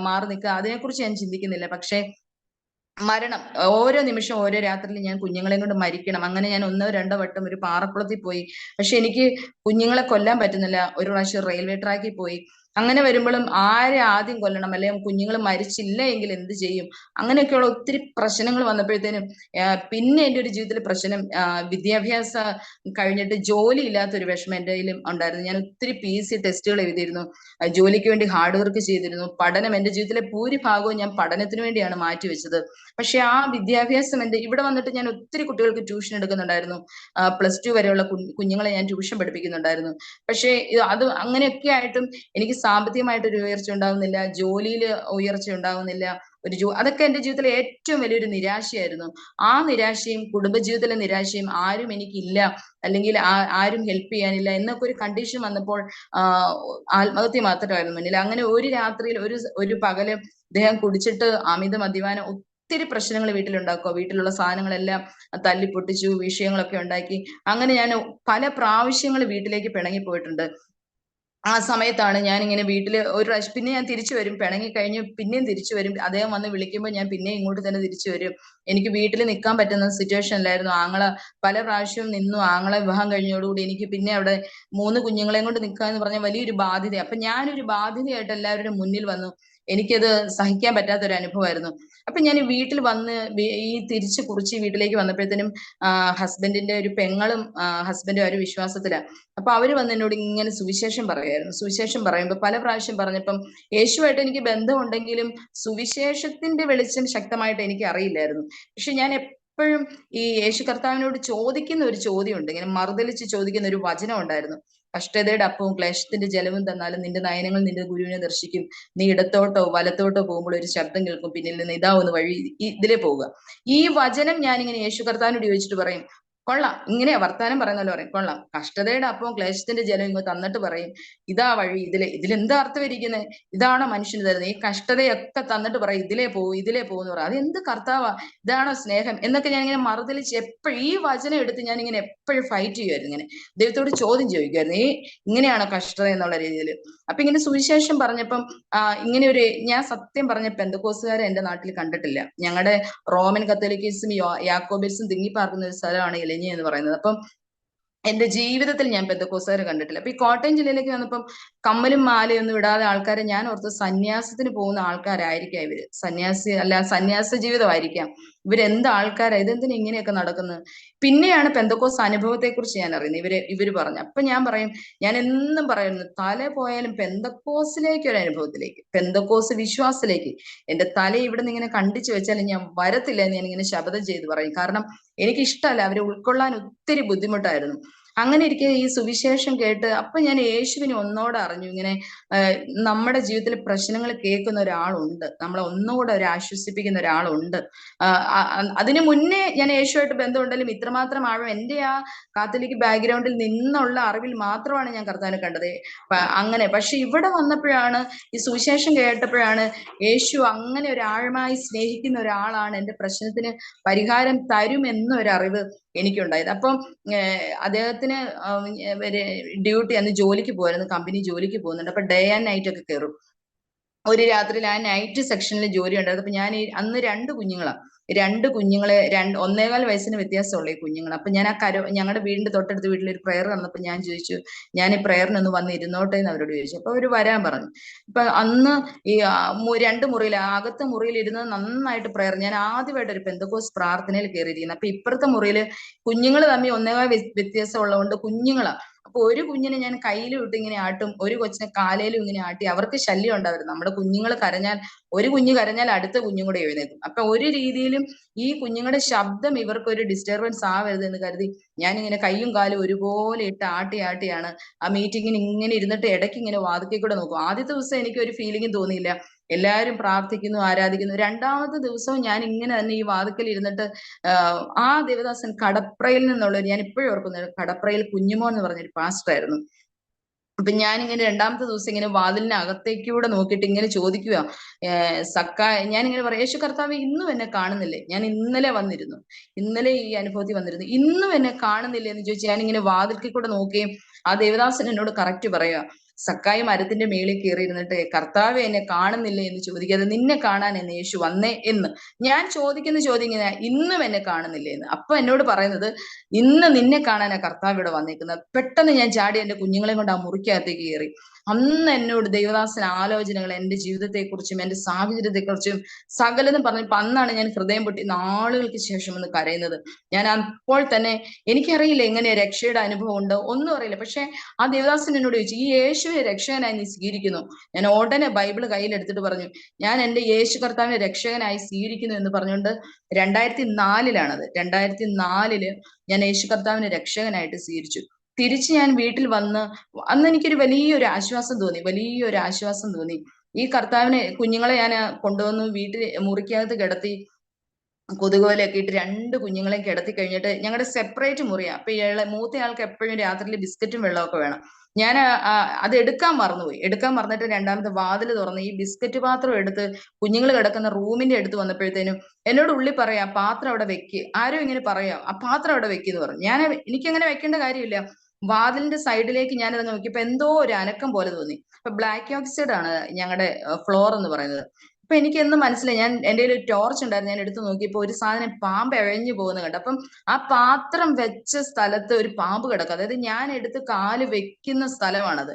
മാറി നിൽക്കുക, അതിനെക്കുറിച്ച് ഞാൻ ചിന്തിക്കുന്നില്ല. പക്ഷെ മരണം, ഓരോ നിമിഷം ഓരോ രാത്രിയിൽ ഞാൻ കുഞ്ഞുങ്ങളെയും കൊണ്ട് മരിക്കണം. അങ്ങനെ ഞാൻ 1-2 വട്ടം ഒരു പാറക്കുളത്തിൽ പോയി. പക്ഷെ എനിക്ക് കുഞ്ഞുങ്ങളെ കൊല്ലാൻ പറ്റുന്നില്ല. ഒരു പ്രാവശ്യം റെയിൽവേ ട്രാക്കിൽ പോയി. അങ്ങനെ വരുമ്പോഴും ആരെ ആദ്യം കൊല്ലണം, അല്ലെങ്കിൽ കുഞ്ഞുങ്ങൾ മരിച്ചില്ല എങ്കിൽ എന്ത് ചെയ്യും, അങ്ങനെയൊക്കെയുള്ള ഒത്തിരി പ്രശ്നങ്ങൾ വന്നപ്പോഴത്തേനും പിന്നെ എന്റെ ഒരു ജീവിതത്തിലെ പ്രശ്നം, വിദ്യാഭ്യാസം കഴിഞ്ഞിട്ട് ജോലി ഇല്ലാത്തൊരു വിഷമം എന്റെ കയ്യിലും ഉണ്ടായിരുന്നു. ഞാൻ ഒത്തിരി PC ടെസ്റ്റുകൾ എഴുതിയിരുന്നു, ജോലിക്ക് വേണ്ടി ഹാർഡ് വർക്ക് ചെയ്തിരുന്നു. പഠനം, എന്റെ ജീവിതത്തിലെ ഭൂരിഭാഗവും ഞാൻ പഠനത്തിന് വേണ്ടിയാണ് മാറ്റിവെച്ചത്. പക്ഷെ ആ വിദ്യാഭ്യാസം ഇവിടെ വന്നിട്ട് ഞാൻ ഒത്തിരി കുട്ടികൾക്ക് ട്യൂഷൻ എടുക്കുന്നുണ്ടായിരുന്നു. +2 വരെയുള്ള കുഞ്ഞുങ്ങളെ ഞാൻ ട്യൂഷൻ പഠിപ്പിക്കുന്നുണ്ടായിരുന്നു. പക്ഷെ അത് അങ്ങനെയൊക്കെ ആയിട്ടും എനിക്ക് സാമ്പത്തികമായിട്ടൊരു ഉയർച്ച ഉണ്ടാവുന്നില്ല, ജോലിയിൽ ഉയർച്ച ഉണ്ടാവുന്നില്ല. അതൊക്കെ എന്റെ ജീവിതത്തിലെ ഏറ്റവും വലിയൊരു നിരാശയായിരുന്നു. ആ നിരാശയും കുടുംബജീവിതത്തിലെ നിരാശയും, ആരും എനിക്കില്ല, അല്ലെങ്കിൽ ആരും ഹെൽപ്പ് ചെയ്യാനില്ല എന്നൊക്കെ ഒരു കണ്ടീഷൻ വന്നപ്പോൾ ആത്മഹത്യ മാത്രമായിരുന്നു മുന്നിൽ. അങ്ങനെ ഒരു രാത്രിയിൽ ഒരു പകല് അദ്ദേഹം കുടിച്ചിട്ട് അമിത മദ്യപാനം ഒത്തിരി പ്രശ്നങ്ങൾ വീട്ടിലുണ്ടാക്കുക. വീട്ടിലുള്ള സാധനങ്ങളെല്ലാം തല്ലിപ്പൊട്ടിച്ചു, വിഷയങ്ങളൊക്കെ ഉണ്ടാക്കി. അങ്ങനെ ഞാൻ പല പ്രാവശ്യങ്ങൾ വീട്ടിലേക്ക് പിണങ്ങി പോയിട്ടുണ്ട്. ആ സമയത്താണ് ഞാനിങ്ങനെ വീട്ടില് ഒരു പ്രാവശ്യം, പിന്നെ ഞാൻ തിരിച്ചു വരും, പിണങ്ങി കഴിഞ്ഞ് പിന്നെയും തിരിച്ചു വരും. അദ്ദേഹം വന്ന് വിളിക്കുമ്പോൾ ഞാൻ പിന്നെയും ഇങ്ങോട്ട് തന്നെ തിരിച്ചു വരും. എനിക്ക് വീട്ടിൽ നിൽക്കാൻ പറ്റുന്ന സിറ്റുവേഷൻ അല്ലായിരുന്നു. ആങ്ങള പല പ്രാവശ്യവും നിന്നു. ആങ്ങള വിവാഹം കഴിഞ്ഞോടുകൂടി എനിക്ക് പിന്നെ അവിടെ 3 കുഞ്ഞുങ്ങളെയും കൊണ്ട് നിൽക്കുക എന്ന് പറഞ്ഞാൽ വലിയൊരു ബാധ്യത. അപ്പൊ ഞാനൊരു ബാധ്യതയായിട്ട് എല്ലാവരുടെ മുന്നിൽ വന്നു. എനിക്കത് സഹിക്കാൻ പറ്റാത്തൊരു അനുഭവമായിരുന്നു. അപ്പൊ ഞാൻ വീട്ടിൽ വന്ന് ഈ തിരിച്ച് കുറിച്ച് വീട്ടിലേക്ക് വന്നപ്പോഴത്തേനും ഹസ്ബൻഡിന്റെ ഒരു പെങ്ങളും ഹസ്ബൻഡും ഒരു വിശ്വാസത്തിലാണ്. അപ്പൊ അവര് വന്ന് എന്നോട് ഇങ്ങനെ സുവിശേഷം പറയായിരുന്നു. സുവിശേഷം പറയുമ്പോൾ പല പ്രാവശ്യം പറഞ്ഞപ്പം യേശുവായിട്ട് എനിക്ക് ബന്ധമുണ്ടെങ്കിലും സുവിശേഷത്തിന്റെ വെളിച്ചം ശക്തമായിട്ട് എനിക്ക് അറിയില്ലായിരുന്നു. പക്ഷെ ഞാൻ എപ്പോഴും ഈ യേശു കർത്താവിനോട് ചോദിക്കുന്ന ഒരു ചോദ്യമുണ്ട്, ഇങ്ങനെ മറുതലിച്ച് ചോദിക്കുന്ന ഒരു വചനം ഉണ്ടായിരുന്നു. കഷ്ടതയുടെ അപ്പവും ക്ലേശത്തിന്റെ ജലവും തന്നാലും നിന്റെ നയനങ്ങൾ നിന്റെ ഗുരുവിനെ ദർശിക്കും. നീ ഇടത്തോട്ടോ വലത്തോട്ടോ പോകുമ്പോൾ ഒരു ശബ്ദം കേൾക്കും, പിന്നിൽ നിന്ന് ഇതാ ഒന്ന് വഴി, ഇതിലേ പോവുക. ഈ വചനം ഞാനിങ്ങനെ യേശു കർത്താവിനോട് ചോദിച്ചിട്ട് പറയും, കൊള്ളാം, ഇങ്ങനെയാ വർത്താനം പറയുന്നല്ലോ പറയും, കൊള്ളാം, കഷ്ടതയുടെ അപ്പവും ക്ലേശത്തിന്റെ ജലം ഇങ്ങ് തന്നിട്ട് പറയും ഇതാ വഴി, ഇതിലെന്താ അർത്ഥം ഇരിക്കുന്നത്? ഇതാണോ മനുഷ്യന് തരുന്നത്? ഈ കഷ്ടതയൊക്കെ തന്നിട്ട് പറയും ഇതിലേ പോകുമെന്ന് പറയും. അതെന്ത് കർത്താവാ, ഇതാണോ സ്നേഹം എന്നൊക്കെ ഞാൻ ഇങ്ങനെ മറുതലിച്ച് എപ്പോഴും ഈ വചനം എടുത്ത് ഞാൻ ഇങ്ങനെ എപ്പോഴും ഫൈറ്റ് ചെയ്യുമായിരുന്നു. ഇങ്ങനെ ദൈവത്തോട് ചോദ്യം ചോദിക്കുമായിരുന്നു, ഇങ്ങനെയാണോ കഷ്ടത എന്നുള്ള രീതിയിൽ. അപ്പൊ ഇങ്ങനെ സുവിശേഷം പറഞ്ഞപ്പം ഇങ്ങനെ ഒരു, ഞാൻ സത്യം പറഞ്ഞ പെന്തക്കോസുകാരെ എന്റെ നാട്ടിൽ കണ്ടിട്ടില്ല. ഞങ്ങളുടെ റോമൻ കത്തോലിക്കൽസും യാക്കോബൈറ്റ്സും തിങ്ങിപ്പാർക്കുന്ന ഒരു സ്ഥലമാണ് ഇലഞ്ഞി എന്ന് പറയുന്നത്. അപ്പം എന്റെ ജീവിതത്തിൽ ഞാൻ പെന്തക്കോസുകാരെ കണ്ടിട്ടില്ല. അപ്പൊ ഈ കോട്ടയം ജില്ലയിലേക്ക് വന്നപ്പം കമ്മലും മാലയൊന്നും ഇടാതെ ആൾക്കാരെ ഞാൻ ഓർത്ത് സന്യാസത്തിന് പോകുന്ന ആൾക്കാരായിരിക്കാം ഇവര്, സന്യാസ ജീവിതമായിരിക്കാം ഇവരെന്ത് ആൾക്കാരാ, ഇതെന്തിനാ ഇങ്ങനെയൊക്കെ നടക്കുന്നത്. പിന്നെയാണ് പെന്തക്കോസ് അനുഭവത്തെ കുറിച്ച് ഞാൻ അറിയുന്നത്, ഇവര് പറഞ്ഞു. അപ്പൊ ഞാൻ പറയും, ഞാൻ എന്നും പറയുന്നു, തല പോയാലും പെന്തക്കോസിലേക്ക് ഒരു അനുഭവത്തിലേക്ക്, പെന്തക്കോസ് വിശ്വാസത്തിലേക്ക് എന്റെ തല ഇവിടുന്ന് ഇങ്ങനെ കണ്ടിച്ചു വെച്ചാലും ഞാൻ വരത്തില്ല എന്ന് ഞാൻ ഇങ്ങനെ ശപഥം ചെയ്ത് പറയും. കാരണം എനിക്ക് ഇഷ്ടമല്ല, അവരെ ഉൾക്കൊള്ളാൻ ഒത്തിരി ബുദ്ധിമുട്ടായിരുന്നു. അങ്ങനെ ഇരിക്കെ ഈ സുവിശേഷം കേട്ട് അപ്പൊ ഞാൻ യേശുവിനെ ഒന്നോടെ അറിഞ്ഞു. ഇങ്ങനെ നമ്മുടെ ജീവിതത്തിലെ പ്രശ്നങ്ങൾ കേൾക്കുന്ന ഒരാളുണ്ട്, നമ്മളെ ഒന്നുകൂടെ ഒരു ആശ്വസിപ്പിക്കുന്ന ഒരാളുണ്ട്. അതിനു മുന്നേ ഞാൻ യേശുവായിട്ട് ബന്ധമുണ്ടെങ്കിലും ഇത്രമാത്രം ആഴം എന്റെ ആ കാത്തലിക് ബാക്ക്ഗ്രൗണ്ടിൽ നിന്നുള്ള അറിവിൽ മാത്രമാണ് ഞാൻ കർത്താവിനെ കണ്ടത്. അങ്ങനെ പക്ഷെ ഇവിടെ വന്നപ്പോഴാണ്, ഈ സുവിശേഷം കേട്ടപ്പോഴാണ് യേശു അങ്ങനെ ഒരു ആഴമായി സ്നേഹിക്കുന്ന ഒരാളാണ്, എന്റെ പ്രശ്നത്തിന് പരിഹാരം തരുമെന്നൊരറിവ് എനിക്കുണ്ടായത്. അപ്പം അദ്ദേഹത്തിന് ഡ്യൂട്ടി, അന്ന് ജോലിക്ക് പോയിരുന്നു, കമ്പനി ജോലിക്ക് പോകുന്നുണ്ട്. അപ്പൊ ഡേ ആൻഡ് നൈറ്റ് ഒക്കെ കയറും. ഒരു രാത്രിയിൽ ആ നൈറ്റ് സെക്ഷനിൽ ജോലി ഉണ്ടായിരുന്നു. അപ്പൊ ഞാൻ അന്ന് രണ്ട് കുഞ്ഞുങ്ങളെ 1.25 വയസ്സിന് വ്യത്യാസമുള്ള ഈ കുഞ്ഞുങ്ങൾ. അപ്പൊ ഞാൻ ഞങ്ങളുടെ വീടിന്റെ തൊട്ടടുത്ത് വീട്ടിൽ ഒരു പ്രയർ വന്നപ്പോൾ ഞാൻ ചോദിച്ചു, ഞാൻ ഈ പ്രയറിനൊന്ന് വന്ന് ഇരുന്നോട്ടെ എന്ന് അവരോട് ചോദിച്ചു. അപ്പൊ അവര് വരാൻ പറഞ്ഞു. അപ്പൊ അന്ന് ഈ 2 മുറിയിൽ, അകത്തെ മുറിയിൽ ഇരുന്ന് നന്നായിട്ട് പ്രയർ, ഞാൻ ആദ്യമായിട്ട് ഒരു പെന്തക്കോസ് പ്രാർത്ഥനയിൽ കയറിയിരിക്കുന്നത്. അപ്പൊ ഇപ്പുറത്തെ മുറിയിൽ കുഞ്ഞുങ്ങൾ തമ്മിൽ 1.25 വ്യത്യാസം ഉള്ളതുകൊണ്ട് കുഞ്ഞുങ്ങളാ. അപ്പൊ ഒരു കുഞ്ഞിനെ ഞാൻ കയ്യിലും ഇട്ട് ഇങ്ങനെ ആട്ടും, ഒരു കൊച്ചിനെ കാലേലും ഇങ്ങനെ ആട്ടി. അവർക്ക് ശല്യം ഉണ്ടാവരുത്, നമ്മുടെ കുഞ്ഞുങ്ങൾ കരഞ്ഞാൽ, ഒരു കുഞ്ഞ് കരഞ്ഞാൽ അടുത്ത കുഞ്ഞും കൂടെ എഴുന്നേക്കും. അപ്പൊ ഒരു രീതിയിലും ഈ കുഞ്ഞുങ്ങളുടെ ശബ്ദം ഇവർക്ക് ഒരു ഡിസ്റ്റർബൻസ് ആവരുത് എന്ന് കരുതി ഞാനിങ്ങനെ കയ്യും കാലും ഒരുപോലെ ഇട്ട് ആട്ടിയാണ് ആ മീറ്റിങ്ങിന് ഇങ്ങനെ ഇരുന്നിട്ട് ഇടയ്ക്ക് ഇങ്ങനെ വാതിക്കൽ കൂടെ നോക്കും. ആദ്യത്തെ ദിവസം എനിക്ക് ഒരു ഫീലിംഗും തോന്നിയില്ല, എല്ലാവരും പ്രാർത്ഥിക്കുന്നു ആരാധിക്കുന്നു. രണ്ടാമത്തെ ദിവസവും ഞാൻ ഇങ്ങനെ തന്നെ ഈ വാതിക്കൽ ഇരുന്നിട്ട് ആ ദേവദാസൻ കടപ്രയിൽ നിന്നുള്ളൊരു, ഞാൻ ഇപ്പോഴും ഓർക്കുന്നത്, കടപ്രയിൽ കുഞ്ഞുമോൻ എന്ന് പറഞ്ഞൊരു പാസ്റ്റർ ആയിരുന്നു. അപ്പൊ ഞാനിങ്ങനെ രണ്ടാമത്തെ ദിവസം ഇങ്ങനെ വാതിലിന് അകത്തേക്കൂടെ നോക്കിയിട്ട് ഇങ്ങനെ ചോദിക്കുക, ഞാനിങ്ങനെ പറയാം, യേശു കർത്താവ് ഇന്നും എന്നെ കാണുന്നില്ലേ? ഞാൻ ഇന്നലെ ഈ അനുഭവത്തിൽ വന്നിരുന്നു, ഇന്നും എന്നെ കാണുന്നില്ലേ എന്ന് ചോദിച്ചു ഞാനിങ്ങനെ വാതിൽക്കിൽ കൂടെ നോക്കുകയും ആ ദേവദാസൻ എന്നോട് കറക്റ്റ് പറയുക, സക്കായി മരത്തിന്റെ മേളിൽ കയറി ഇരുന്നിട്ട് കർത്താവ് എന്നെ കാണുന്നില്ലേ എന്ന് ചോദിക്കാതെ നിന്നെ കാണാൻ എന്ന് യേശു വന്നേ എന്ന്. ഞാൻ ചോദിക്കുന്ന ചോദ്യം ഇങ്ങനെ, ഇന്നും എന്നെ കാണുന്നില്ലേ എന്ന്. അപ്പൊ എന്നോട് പറയുന്നത്, ഇന്ന് നിന്നെ കാണാനാ കർത്താവ് ഇവിടെ വന്നേക്കുന്നത്. പെട്ടെന്ന് ഞാൻ ചാടി എന്റെ കുഞ്ഞുങ്ങളെ കൊണ്ട് ആ മുറിക്കകത്തേക്ക് കയറി. അന്ന് എന്നോട് ദൈവദാസൻ ആലോചനകൾ, എന്റെ ജീവിതത്തെക്കുറിച്ചും എന്റെ സാഹചര്യത്തെക്കുറിച്ചും സകലതും പറഞ്ഞപ്പോ അന്നാണ് ഞാൻ ഹൃദയം പൊട്ടി നാളുകൾക്ക് ശേഷം ഒന്ന് കരയുന്നത്. ഞാൻ അപ്പോൾ തന്നെ, എനിക്കറിയില്ല എങ്ങനെ രക്ഷയുടെ അനുഭവം ഉണ്ടോ, ഒന്നും അറിയില്ല. പക്ഷെ ആ ദേവദാസൻ എന്നോട് ചോദിച്ചു, ഈ യേശുവിനെ രക്ഷകനായി നീ സ്വീകരിക്കുന്നു? ഞാൻ ഉടനെ ബൈബിള് കയ്യിലെടുത്തിട്ട് പറഞ്ഞു, ഞാൻ എന്റെ യേശു കർത്താവിനെ രക്ഷകനായി സ്വീകരിക്കുന്നു എന്ന് പറഞ്ഞുകൊണ്ട് 2004 2004 ഞാൻ യേശു കർത്താവിനെ രക്ഷകനായിട്ട് സ്വീകരിച്ചു. തിരിച്ച് ഞാൻ വീട്ടിൽ വന്ന്, അന്ന് എനിക്കൊരു വലിയൊരു ആശ്വാസം തോന്നി. ഈ കുഞ്ഞുങ്ങളെ ഞാൻ കൊണ്ടുവന്നു വീട്ടിൽ മുറിക്കകത്ത് കിടത്തി, കൊതുകുവലയൊക്കെ ഇട്ട് 2 കുഞ്ഞുങ്ങളെയും കിടത്തി കഴിഞ്ഞിട്ട് ഞങ്ങളുടെ സെപ്പറേറ്റ് മുറിയാ. അപ്പൊ മൂത്തയാൾക്ക് എപ്പോഴും രാത്രിയിൽ ബിസ്ക്കറ്റും വെള്ളമൊക്കെ വേണം. ഞാൻ അത് എടുക്കാൻ മറന്നിട്ട് രണ്ടാമത്തെ വാതിൽ തുറന്ന് ഈ ബിസ്ക്കറ്റ് പാത്രം എടുത്ത് കുഞ്ഞുങ്ങൾ കിടക്കുന്ന റൂമിന്റെ അടുത്ത് വന്നപ്പോഴത്തേനും എന്നോട് ഉള്ളി പറയാ, പാത്രം അവിടെ വെക്ക്. ആരും ഇങ്ങനെ പറയാ, ആ പാത്രം അവിടെ വെക്കെന്ന് പറഞ്ഞു. എനിക്കങ്ങനെ വെക്കേണ്ട കാര്യമില്ല. വാതിലിന്റെ സൈഡിലേക്ക് ഞാനത് നോക്കിയപ്പോ എന്തോ ഒരു അനക്കം പോലെ തോന്നി. അപ്പൊ ബ്ലാക്ക് ഓക്സൈഡ് ആണ് ഞങ്ങളുടെ ഫ്ലോർ എന്ന് പറയുന്നത്. അപ്പൊ എനിക്ക് എന്ന് മനസ്സിലായി, ഞാൻ എന്റെ ഒരു ടോർച്ച് ഉണ്ടായിരുന്നു, ഞാൻ എടുത്തു നോക്കിയപ്പോ ഒരു സാധനം പാമ്പ് എഴഞ്ഞു പോകുന്ന കണ്ടു. അപ്പം ആ പാത്രം വെച്ച സ്ഥലത്ത് ഒരു പാമ്പ് കിടക്കും. അതായത് ഞാൻ എടുത്ത് കാല് വെക്കുന്ന സ്ഥലമാണത്.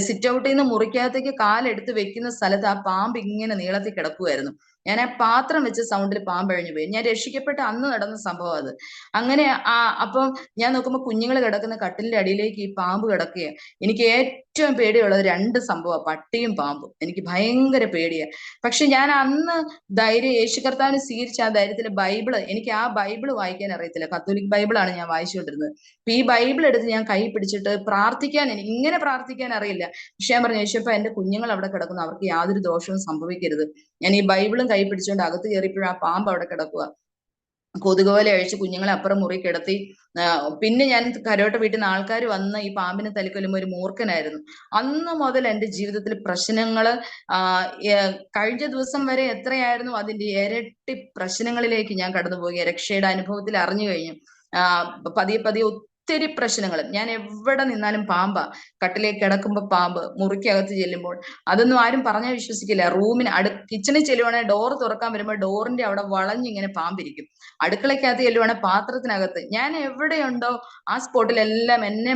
സിറ്റ് ഔട്ടിൽ നിന്ന് മുറിക്കകത്തേക്ക് കാലെടുത്ത് വെക്കുന്ന സ്ഥലത്ത് ആ പാമ്പ് ഇങ്ങനെ നീളത്തിൽ കിടക്കുമായിരുന്നു. ഞാൻ ആ പാത്രം വെച്ച സൗണ്ടിൽ പാമ്പഴഞ്ഞു പോയി. ഞാൻ രക്ഷിക്കപ്പെട്ട അന്ന് നടന്ന സംഭവം അത്. അങ്ങനെ അപ്പം ഞാൻ നോക്കുമ്പോൾ കുഞ്ഞുങ്ങൾ കിടക്കുന്ന കട്ടിലിന്റെ അടിയിലേക്ക് ഈ പാമ്പ് കിടക്കുകയാണ്. എനിക്ക് ഏറ്റവും പേടിയുള്ളത് 2 സംഭവം, പട്ടിയും പാമ്പും. എനിക്ക് ഭയങ്കര പേടിയാ. പക്ഷെ ഞാൻ അന്ന് ധൈര്യം യേശു കർത്താവിനെ സ്വീകരിച്ച ആ ധൈര്യത്തില് ബൈബിള്, എനിക്ക് ആ ബൈബിള് വായിക്കാൻ അറിയത്തില്ല. കത്തോലിക് ബൈബിളാണ് ഞാൻ വായിച്ചുകൊണ്ടിരുന്നത്. അപ്പൊ ഈ ബൈബിൾ എടുത്ത് ഞാൻ കൈ പിടിച്ചിട്ട് പ്രാർത്ഥിക്കാൻ, എനിക്ക് ഇങ്ങനെ പ്രാർത്ഥിക്കാൻ അറിയില്ല. പക്ഷെ ഞാൻ പറഞ്ഞു, യേശുപ്പ എന്റെ കുഞ്ഞുങ്ങൾ അവിടെ കിടക്കുന്നു, അവർക്ക് യാതൊരു ദോഷവും സംഭവിക്കരുത്. ഞാൻ ഈ ബൈബിളും കൈ പിടിച്ചുകൊണ്ട് അകത്ത് കയറിയപ്പോഴും ആ പാമ്പ് അവിടെ കിടക്കുക. കൊതുകുപോലെ അഴിച്ച് കുഞ്ഞുങ്ങളെ അപ്പുറം മുറി കിടത്തി. പിന്നെ ഞാൻ കരോട്ട വീട്ടിൽ നിന്ന് ആൾക്കാർ വന്ന് ഈ പാമ്പിനെ തല്ലിക്കൊല്ലുമ്പോൾ ഒരു മൂർഖനായിരുന്നു. അന്ന് മുതൽ എന്റെ ജീവിതത്തിൽ പ്രശ്നങ്ങള്, കഴിഞ്ഞ ദിവസം വരെ എത്രയായിരുന്നു അതിന്റെ ഇരട്ടി പ്രശ്നങ്ങളിലേക്ക് ഞാൻ കടന്നുപോയി. രക്ഷയുടെ അനുഭവത്തിൽ അറിഞ്ഞു കഴിഞ്ഞു. പതിയെ പതിയെ ഒത്തിരി പ്രശ്നങ്ങൾ. ഞാൻ എവിടെ നിന്നാലും പാമ്പാ. കട്ടിലേക്ക് കിടക്കുമ്പോ പാമ്പ്, മുറിക്കകത്ത് ചെല്ലുമ്പോൾ അതൊന്നും ആരും പറഞ്ഞാൽ വിശ്വസിക്കില്ല. കിച്ചണിൽ ചെല്ലുവാണെങ്കിൽ ഡോർ തുറക്കാൻ വരുമ്പോൾ ഡോറിന്റെ അവിടെ വളഞ്ഞിങ്ങനെ പാമ്പിരിക്കും. അടുക്കളയ്ക്കകത്ത് ചെല്ലുവാണെങ്കിൽ പാത്രത്തിനകത്ത്. ഞാൻ എവിടെയുണ്ടോ ആ സ്പോട്ടിലെല്ലാം എന്നെ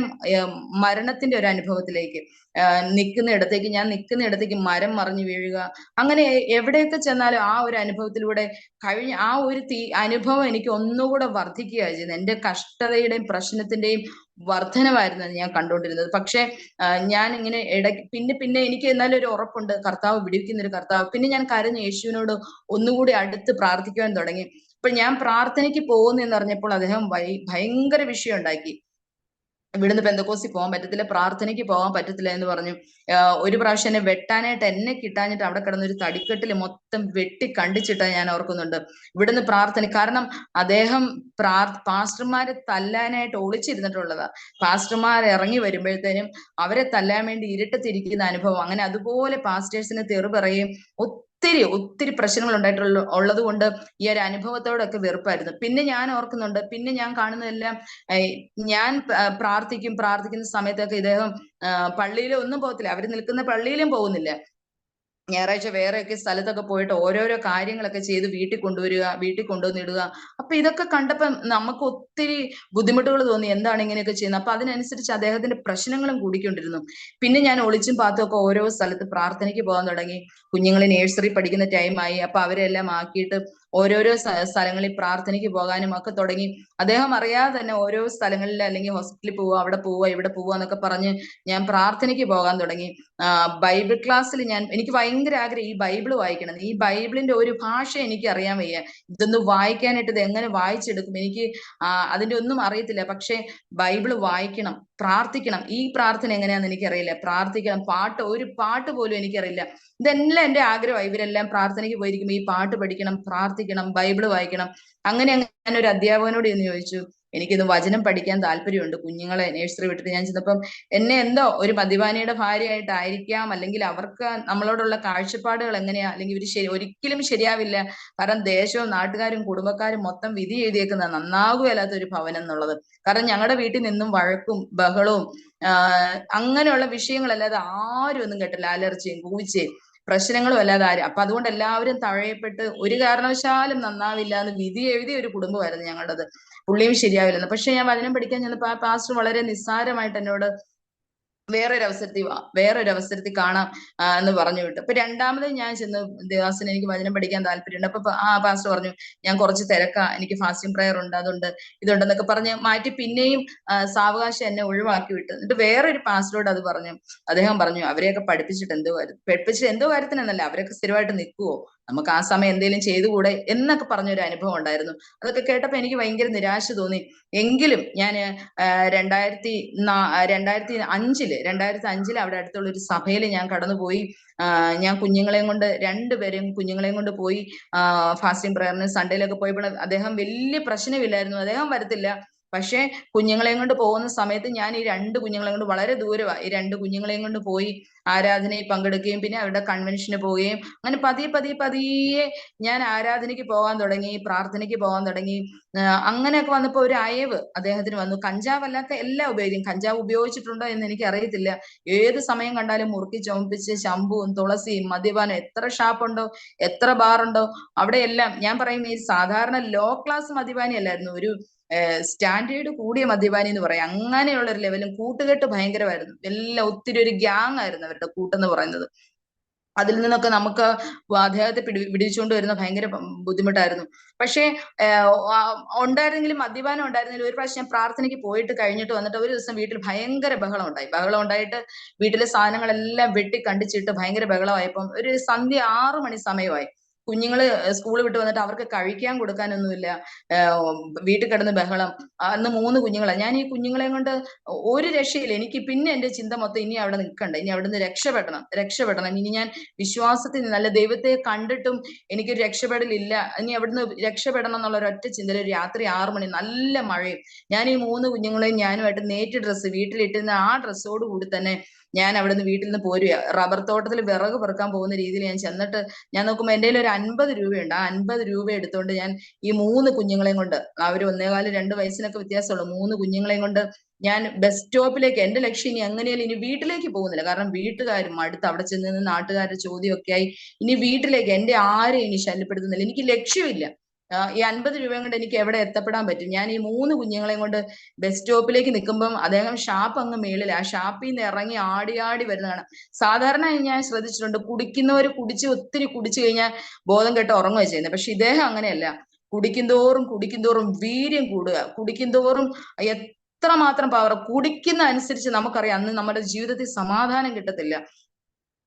മരണത്തിന്റെ ഒരു അനുഭവത്തിലേക്ക്, ഞാൻ നിൽക്കുന്ന ഇടത്തേക്ക് മരം മറിഞ്ഞു വീഴുക, അങ്ങനെ എവിടെയൊക്കെ ചെന്നാലും ആ ഒരു അനുഭവത്തിലൂടെ കഴിഞ്ഞ ആ ഒരു അനുഭവം എനിക്ക് ഒന്നുകൂടെ വർദ്ധിക്കുകയാണ് ചെയ്യുന്നത്. എന്റെ കഷ്ടതയുടെയും പ്രശ്നത്തിന്റെയും വർധനമായിരുന്നു ഞാൻ കണ്ടുകൊണ്ടിരുന്നത്. പക്ഷെ ഞാൻ ഇങ്ങനെ ഇടയ്ക്ക് പിന്നെ എനിക്ക് എന്നാലും ഒരു ഉറപ്പുണ്ട്, കർത്താവ് വിടുവിക്കുന്ന ഒരു കർത്താവ്. പിന്നെ ഞാൻ കരഞ്ഞ് യേശുവിനോട് ഒന്നുകൂടി അടുത്ത് പ്രാർത്ഥിക്കുവാൻ തുടങ്ങി. അപ്പൊ ഞാൻ പ്രാർത്ഥനയ്ക്ക് പോകുന്നു എന്ന് അറിഞ്ഞപ്പോൾ അദ്ദേഹം ഭയങ്കര വിഷയം ഉണ്ടാക്കി. ഇവിടുന്ന് പെന്തക്കോസ്തി പോകാൻ പറ്റത്തില്ല, പ്രാർത്ഥനയ്ക്ക് പോകാൻ പറ്റത്തില്ല എന്ന് പറഞ്ഞു. ഒരു പ്രാവശ്യം എന്നെ വെട്ടാനായിട്ട് എന്നെ കിട്ടാഞ്ഞിട്ട് അവിടെ കിടന്ന ഒരു തടിക്കെട്ടിൽ മൊത്തം വെട്ടി കണ്ടിച്ചിട്ടാ ഞാൻ ഓർക്കുന്നുണ്ട്. ഇവിടുന്ന് പ്രാർത്ഥന, കാരണം അദ്ദേഹം പാസ്റ്റർമാരെ തല്ലാനായിട്ട് ഒളിച്ചിരുന്നിട്ടുള്ളതാ. പാസ്റ്റർമാർ ഇറങ്ങി വരുമ്പോഴത്തേനും അവരെ തല്ലാൻ വേണ്ടി ഇരുട്ടത്തിരിക്കുന്ന അനുഭവം. അങ്ങനെ അതുപോലെ പാസ്റ്റേഴ്സിനെ തെറി പറയുകയും ഒത്തിരി പ്രശ്നങ്ങൾ ഉള്ളത് കൊണ്ട് ഈ ഒരു അനുഭവത്തോടൊക്കെ വെറുപ്പായിരുന്നു. പിന്നെ ഞാൻ ഓർക്കുന്നുണ്ട്, പിന്നെ ഞാൻ കാണുന്നതെല്ലാം, ഞാൻ പ്രാർത്ഥിക്കുന്ന സമയത്തൊക്കെ ഇദ്ദേഹം പള്ളിയിലും ഒന്നും പോകത്തില്ല. അവര് നിൽക്കുന്ന പള്ളിയിലും പോകുന്നില്ല. ഞായറാഴ്ച വേറെയൊക്കെ സ്ഥലത്തൊക്കെ പോയിട്ട് ഓരോരോ കാര്യങ്ങളൊക്കെ ചെയ്ത് വീട്ടിൽ കൊണ്ടുവരിക, വീട്ടിൽ കൊണ്ടുവന്നിടുക. അപ്പൊ ഇതൊക്കെ കണ്ടപ്പോ നമുക്ക് ഒത്തിരി ബുദ്ധിമുട്ടുകൾ തോന്നി, എന്താണ് ഇങ്ങനെയൊക്കെ ചെയ്യുന്നത്. അപ്പൊ അതിനനുസരിച്ച് അദ്ദേഹത്തിന്റെ പ്രശ്നങ്ങളും കൂടിക്കൊണ്ടിരുന്നു. പിന്നെ ഞാൻ ഒളിച്ചും പാത്തും ഒക്കെ ഓരോ സ്ഥലത്ത് പ്രാർത്ഥനയ്ക്ക് പോകാൻ തുടങ്ങി. കുഞ്ഞുങ്ങളെ നേഴ്സറി പഠിക്കുന്ന ടൈമായി. അപ്പൊ അവരെല്ലാം ആക്കിയിട്ട് ഓരോരോ സ്ഥലങ്ങളിൽ പ്രാർത്ഥനയ്ക്ക് പോകാനും ഒക്കെ തുടങ്ങി. അദ്ദേഹം അറിയാതെ തന്നെ ഓരോ സ്ഥലങ്ങളിൽ, അല്ലെങ്കിൽ ഹോസ്പിറ്റലിൽ പോവുക, അവിടെ പോവുക, ഇവിടെ പോവുക എന്നൊക്കെ പറഞ്ഞ് ഞാൻ പ്രാർത്ഥനയ്ക്ക് പോകാൻ തുടങ്ങി. ബൈബിൾ ക്ലാസ്സിൽ എനിക്ക് ഭയങ്കര ആഗ്രഹം ഈ ബൈബിൾ വായിക്കണം. ഈ ബൈബിളിന്റെ ഒരു ഭാഷ എനിക്ക് അറിയാൻ വയ്യ. ഇതൊന്ന് വായിക്കാനായിട്ട് ഇത് എങ്ങനെ വായിച്ചെടുക്കും, എനിക്ക് അതിന്റെ ഒന്നും അറിയത്തില്ല. പക്ഷെ ബൈബിൾ വായിക്കണം, പ്രാർത്ഥിക്കണം. ഈ പ്രാർത്ഥന എങ്ങനെയാന്ന് എനിക്കറിയില്ല. പ്രാർത്ഥിക്കണം, ഒരു പാട്ട് പോലും എനിക്കറിയില്ല. ഇതെല്ലാം എന്റെ ആഗ്രഹമായി. ഇവരെല്ലാം പ്രാർത്ഥനയ്ക്ക് പോയിരിക്കുമ്പോൾ ഈ പാട്ട് പഠിക്കണം, പ്രാർത്ഥിക്കണം, ബൈബിൾ വായിക്കണം. അങ്ങനെ ഞാൻ ഒരു അധ്യാപകനോട് എന്ന് ചോദിച്ചു, എനിക്കിത് വചനം പഠിക്കാൻ താല്പര്യമുണ്ട്. കുഞ്ഞുങ്ങളെ നേഴ്സറി വിട്ടിട്ട് ഞാൻ ചെന്നപ്പം എന്നെ എന്തോ ഒരു മദ്യപാനിയുടെ ഭാര്യയായിട്ടായിരിക്കാം, അല്ലെങ്കിൽ അവർക്ക് നമ്മളോടുള്ള കാഴ്ചപ്പാടുകൾ എങ്ങനെയാ, അല്ലെങ്കിൽ ഒരിക്കലും ശരിയാവില്ല. കാരണം ദേശവും നാട്ടുകാരും കുടുംബക്കാരും മൊത്തം വിധി എഴുതിയേക്കുന്ന നന്നാകുകയല്ലാത്ത ഒരു ഭവനം എന്നുള്ളത്. കാരണം ഞങ്ങളുടെ വീട്ടിൽ നിന്നും വഴക്കും ബഹളവും അങ്ങനെയുള്ള വിഷയങ്ങളല്ലാതെ ആരും ഒന്നും കേട്ടില്ല. അലർച്ചയും പൂച്ചയും പ്രശ്നങ്ങളും അല്ലാതെ ആരും. അപ്പൊ അതുകൊണ്ട് എല്ലാവരും തഴയപ്പെട്ട് ഒരു കാരണവശാലും നന്നാവില്ല എന്ന് വിധി എഴുതിയ ഒരു കുടുംബമായിരുന്നു ഞങ്ങളുടേത്. പുള്ളിയും ശരിയാവില്ലെന്ന്. പക്ഷെ ഞാൻ വചനം പഠിക്കാൻ ചെന്നപ്പോ ആ പാസ്റ്റർ വളരെ നിസ്സാരമായിട്ട് എന്നോട് വേറൊരു അവസരത്തിൽ കാണാം എന്ന് പറഞ്ഞു വിട്ടു. അപ്പൊ രണ്ടാമത് ഞാൻ ചെന്ന്, ദേവാസിന് എനിക്ക് വചനം പഠിക്കാൻ താല്പര്യമുണ്ട്. അപ്പൊ പാസ്റ്റർ പറഞ്ഞു, ഞാൻ കുറച്ച് തിരക്കാ, എനിക്ക് ഫാസ്റ്റിംഗ് പ്രയർ ഉണ്ട്, ഇതുണ്ടെന്നൊക്കെ പറഞ്ഞ് മാറ്റി പിന്നെയും സാവകാശം എന്നെ ഒഴിവാക്കി വിട്ടു. എന്നിട്ട് വേറൊരു പാസ്റ്ററോട് അത് പറഞ്ഞു. അദ്ദേഹം പറഞ്ഞു, അവരെയൊക്കെ പഠിപ്പിച്ചിട്ട് എന്തോ കാര്യത്തിനെന്നല്ല, അവരൊക്കെ സ്ഥിരമായിട്ട് നിൽക്കുവോ, നമുക്ക് ആ സമയം എന്തെങ്കിലും ചെയ്തുകൂടെ എന്നൊക്കെ പറഞ്ഞൊരു അനുഭവം ഉണ്ടായിരുന്നു. അതൊക്കെ കേട്ടപ്പോ എനിക്ക് ഭയങ്കര നിരാശ തോന്നി. എങ്കിലും ഞാൻ 2005 അവിടെ അടുത്തുള്ള ഒരു സഭയിൽ ഞാൻ കടന്നുപോയി. ഞാൻ രണ്ടുപേരും കുഞ്ഞുങ്ങളെയും കൊണ്ട് പോയി ഫാസ്റ്റിംഗ് പ്രയറിന്. സൺഡേയിലൊക്കെ പോയപ്പോൾ അദ്ദേഹം വലിയ പ്രശ്നമില്ലായിരുന്നു, അദ്ദേഹം വരത്തില്ല. പക്ഷെ കുഞ്ഞുങ്ങളെയും കൊണ്ട് പോകുന്ന സമയത്ത് ഞാൻ ഈ 2 കുഞ്ഞുങ്ങളെയും കൊണ്ട്, വളരെ ദൂരമാണ്, ഈ 2 കുഞ്ഞുങ്ങളെയും കൊണ്ട് പോയി ആരാധനയിൽ പങ്കെടുക്കുകയും പിന്നെ അവരുടെ കൺവെൻഷന് പോവുകയും അങ്ങനെ പതിയെ ഞാൻ ആരാധനയ്ക്ക് പോകാൻ തുടങ്ങി, പ്രാർത്ഥനയ്ക്ക് പോകാൻ തുടങ്ങി. അങ്ങനെയൊക്കെ വന്നപ്പോ ഒരു അയവ് അദ്ദേഹത്തിന് വന്നു. കഞ്ചാവല്ലാത്ത എല്ലാം ഉപയോഗിക്കും. കഞ്ചാവ് ഉപയോഗിച്ചിട്ടുണ്ടോ എന്ന് എനിക്ക് അറിയത്തില്ല. ഏത് സമയം കണ്ടാലും മുറുക്കി ചുമപ്പിച്ച് ശംഭുവും തുളസിയും മദ്യപാനം, എത്ര ഷാപ്പുണ്ടോ, എത്ര ബാറുണ്ടോ അവിടെ എല്ലാം. ഞാൻ പറയും, ഈ സാധാരണ ലോ ക്ലാസ് മദ്യപാനി അല്ലായിരുന്നു, ഒരു സ്റ്റാൻഡേർഡ് കൂടിയ മദ്യപാനി എന്ന് പറയാം. അങ്ങനെയുള്ള ഒരു ലെവലും കൂട്ടുകെട്ട് ഭയങ്കരമായിരുന്നു. എല്ലാം ഒത്തിരി ഒരു ഗ്യാങ് ആയിരുന്നു അവരുടെ കൂട്ടെന്ന് പറയുന്നത്. അതിൽ നിന്നൊക്കെ നമുക്ക് അദ്ദേഹത്തെ വിടിച്ചുകൊണ്ട് വരുന്ന ഭയങ്കര ബുദ്ധിമുട്ടായിരുന്നു. പക്ഷേ ഉണ്ടായിരുന്നെങ്കിലും, മദ്യപാനം ഉണ്ടായിരുന്നെങ്കിലും, ഒരു പ്രാവശ്യം ഞാൻ പ്രാർത്ഥനയ്ക്ക് പോയിട്ട് കഴിഞ്ഞിട്ട് വന്നിട്ട് ഒരു ദിവസം വീട്ടിൽ ഭയങ്കര ബഹളം ഉണ്ടായി. ബഹളം ഉണ്ടായിട്ട് വീട്ടിലെ സാധനങ്ങളെല്ലാം വെട്ടി കണ്ടിച്ചിട്ട് ഭയങ്കര ബഹളമായപ്പം ഒരു സന്ധ്യ 6 മണി സമയമായി. കുഞ്ഞുങ്ങള് സ്കൂൾ വിട്ട് വന്നിട്ട് അവർക്ക് കഴിക്കാൻ കൊടുക്കാനൊന്നുമില്ല. വീട്ടിൽ കിടന്ന് ബഹളം. അന്ന് 3 കുഞ്ഞുങ്ങളാ. ഞാൻ ഈ കുഞ്ഞുങ്ങളെയും കൊണ്ട് ഒരു രക്ഷയില്ല. എനിക്ക് പിന്നെ എന്റെ ചിന്ത മൊത്തം ഇനി അവിടെ നിൽക്കണ്ട, ഇനി അവിടുന്ന് രക്ഷപ്പെടണം, രക്ഷപ്പെടണം. ഇനി ഞാൻ വിശ്വാസത്തിൽ നല്ല ദൈവത്തെ കണ്ടിട്ടും എനിക്കൊരു രക്ഷപ്പെടലില്ല, ഇനി അവിടുന്ന് രക്ഷപ്പെടണം എന്നുള്ള ഒരൊറ്റ ചിന്തയിൽ ഒരു രാത്രി 6 മണി നല്ല മഴയും, ഞാൻ ഈ 3 കുഞ്ഞുങ്ങളെയും ഞാനുമായിട്ട് നേറ്റ് ഡ്രസ്സ് വീട്ടിലിട്ടിരുന്ന ആ ഡ്രസ്സോട് കൂടി തന്നെ ഞാൻ അവിടുന്ന് വീട്ടിൽ നിന്ന് പോരുക. റബ്ബർ തോട്ടത്തിൽ വിറക് പെറുക്കാൻ പോകുന്ന രീതിയിൽ ഞാൻ ചെന്നിട്ട് ഞാൻ നോക്കുമ്പോൾ എൻ്റെ ഒരു 50 രൂപയുണ്ട്. ആ 50 രൂപ എടുത്തുകൊണ്ട് ഞാൻ ഈ 3 കുഞ്ഞുങ്ങളെയും കൊണ്ട്, അവർ 1.25 വയസ്സിനൊക്കെ വ്യത്യാസമുള്ള 3 കുഞ്ഞുങ്ങളെയും കൊണ്ട് ഞാൻ ബസ് സ്റ്റോപ്പിലേക്ക്, എന്റെ ലക്ഷ്യം ഇനി എങ്ങനെയാലും ഇനി വീട്ടിലേക്ക് പോകുന്നില്ല. കാരണം വീട്ടുകാരും അടുത്ത് അവിടെ ചെന്ന് നിന്ന് നാട്ടുകാരുടെ ചോദ്യമൊക്കെ ആയി. ഇനി വീട്ടിലേക്ക് എന്റെ ആരെയും ഇനി ശല്യപ്പെടുത്തുന്നില്ല, എനിക്ക് ലക്ഷ്യമില്ല. ഈ 50 രൂപയും കൊണ്ട് എനിക്ക് എവിടെ എത്തപ്പെടാൻ പറ്റും? ഞാൻ ഈ 3 കുഞ്ഞുങ്ങളെയും കൊണ്ട് ബസ് സ്റ്റോപ്പിലേക്ക് നിൽക്കുമ്പം അദ്ദേഹം ഷാപ്പ് അങ്ങ് മേളിൽ, ആ ഷാപ്പിൽ നിന്ന് ഇറങ്ങി ആടി ആടി വരുന്നതാണ്. സാധാരണ ഞാൻ ശ്രദ്ധിച്ചിട്ടുണ്ട്, കുടിക്കുന്നവർ ഒത്തിരി കുടിച്ചു കഴിഞ്ഞാൽ ബോധം കെട്ട് ഉറങ്ങുക ചെയ്യുന്നത്. പക്ഷെ ഇദ്ദേഹം അങ്ങനെയല്ല. കുടിക്കുന്തോറും വീര്യം കൂടുക, കുടിക്കുന്തോറും എത്രമാത്രം പവർ. കുടിക്കുന്ന അനുസരിച്ച് നമുക്കറിയാം അന്ന് നമ്മുടെ ജീവിതത്തിൽ സമാധാനം കിട്ടത്തില്ല.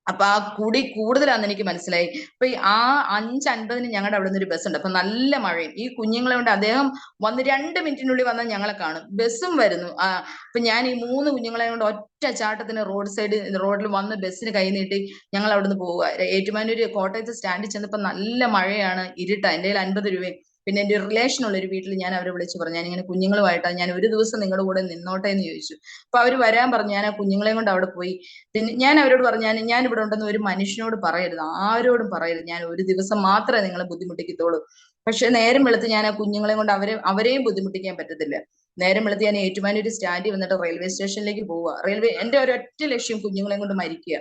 അപ്പൊ ആ കുടി കൂടുതലാന്ന് എനിക്ക് മനസ്സിലായി. അപ്പൊ ആ 5:50 ഞങ്ങളുടെ അവിടെ നിന്ന് ഒരു ബസ് ഉണ്ട്. അപ്പൊ നല്ല മഴയും, ഈ കുഞ്ഞുങ്ങളെ കൊണ്ട് അദ്ദേഹം വന്ന് 2 മിനിറ്റിനുള്ളിൽ വന്നാൽ ഞങ്ങളെ കാണും, ബസ്സും വരുന്നു. അപ്പൊ ഞാൻ ഈ 3 കുഞ്ഞുങ്ങളെ കൊണ്ട് ഒറ്റ ചാട്ടത്തിന് റോഡിൽ വന്ന് ബസ്സിന് കൈ നീട്ടി ഞങ്ങൾ അവിടുന്ന് പോവുക. ഏറ്റുമാനൂര് കോട്ടയത്ത് സ്റ്റാൻഡിൽ ചെന്നപ്പോ നല്ല മഴയാണ്, ഇരുട്ടാ. എൻ്റെ കയ്യിൽ 50 രൂപയും പിന്നെ എൻ്റെ റിലേഷൻ ഉള്ള ഒരു വീട്ടിൽ ഞാൻ അവരെ വിളിച്ചു പറഞ്ഞു, ഞാനിങ്ങനെ കുഞ്ഞുങ്ങളുമായിട്ടാണ്, ഞാൻ ഒരു ദിവസം നിങ്ങളുടെ കൂടെ നിന്നോട്ടെ എന്ന് ചോദിച്ചു. അപ്പൊ അവര് വരാൻ പറഞ്ഞു. ഞാൻ ആ കുഞ്ഞുങ്ങളെയും കൊണ്ട് അവിടെ പോയി. പിന്നെ ഞാൻ അവരോട് പറഞ്ഞു, ഞാൻ ഇവിടെ ഉണ്ടെന്ന് ഒരു മനുഷ്യനോട് പറയരുത്, ആരോടും പറയരുത്, ഞാൻ ഒരു ദിവസം മാത്രമേ നിങ്ങളെ ബുദ്ധിമുട്ടിക്കത്തുള്ളൂ. പക്ഷെ നേരം വെളുത്ത് ഞാൻ ആ കുഞ്ഞുങ്ങളെ കൊണ്ട് അവരെയും ബുദ്ധിമുട്ടിക്കാൻ പറ്റത്തില്ല. നേരം വെളുത്ത് ഞാൻ ഏറ്റുമാനൂർ സ്റ്റാൻഡിൽ വന്നിട്ട് റെയിൽവേ സ്റ്റേഷനിലേക്ക് പോവുക. എന്റെ ഒരൊറ്റ ലക്ഷ്യം കുഞ്ഞുങ്ങളെയും കൊണ്ട് മരിക്കുക.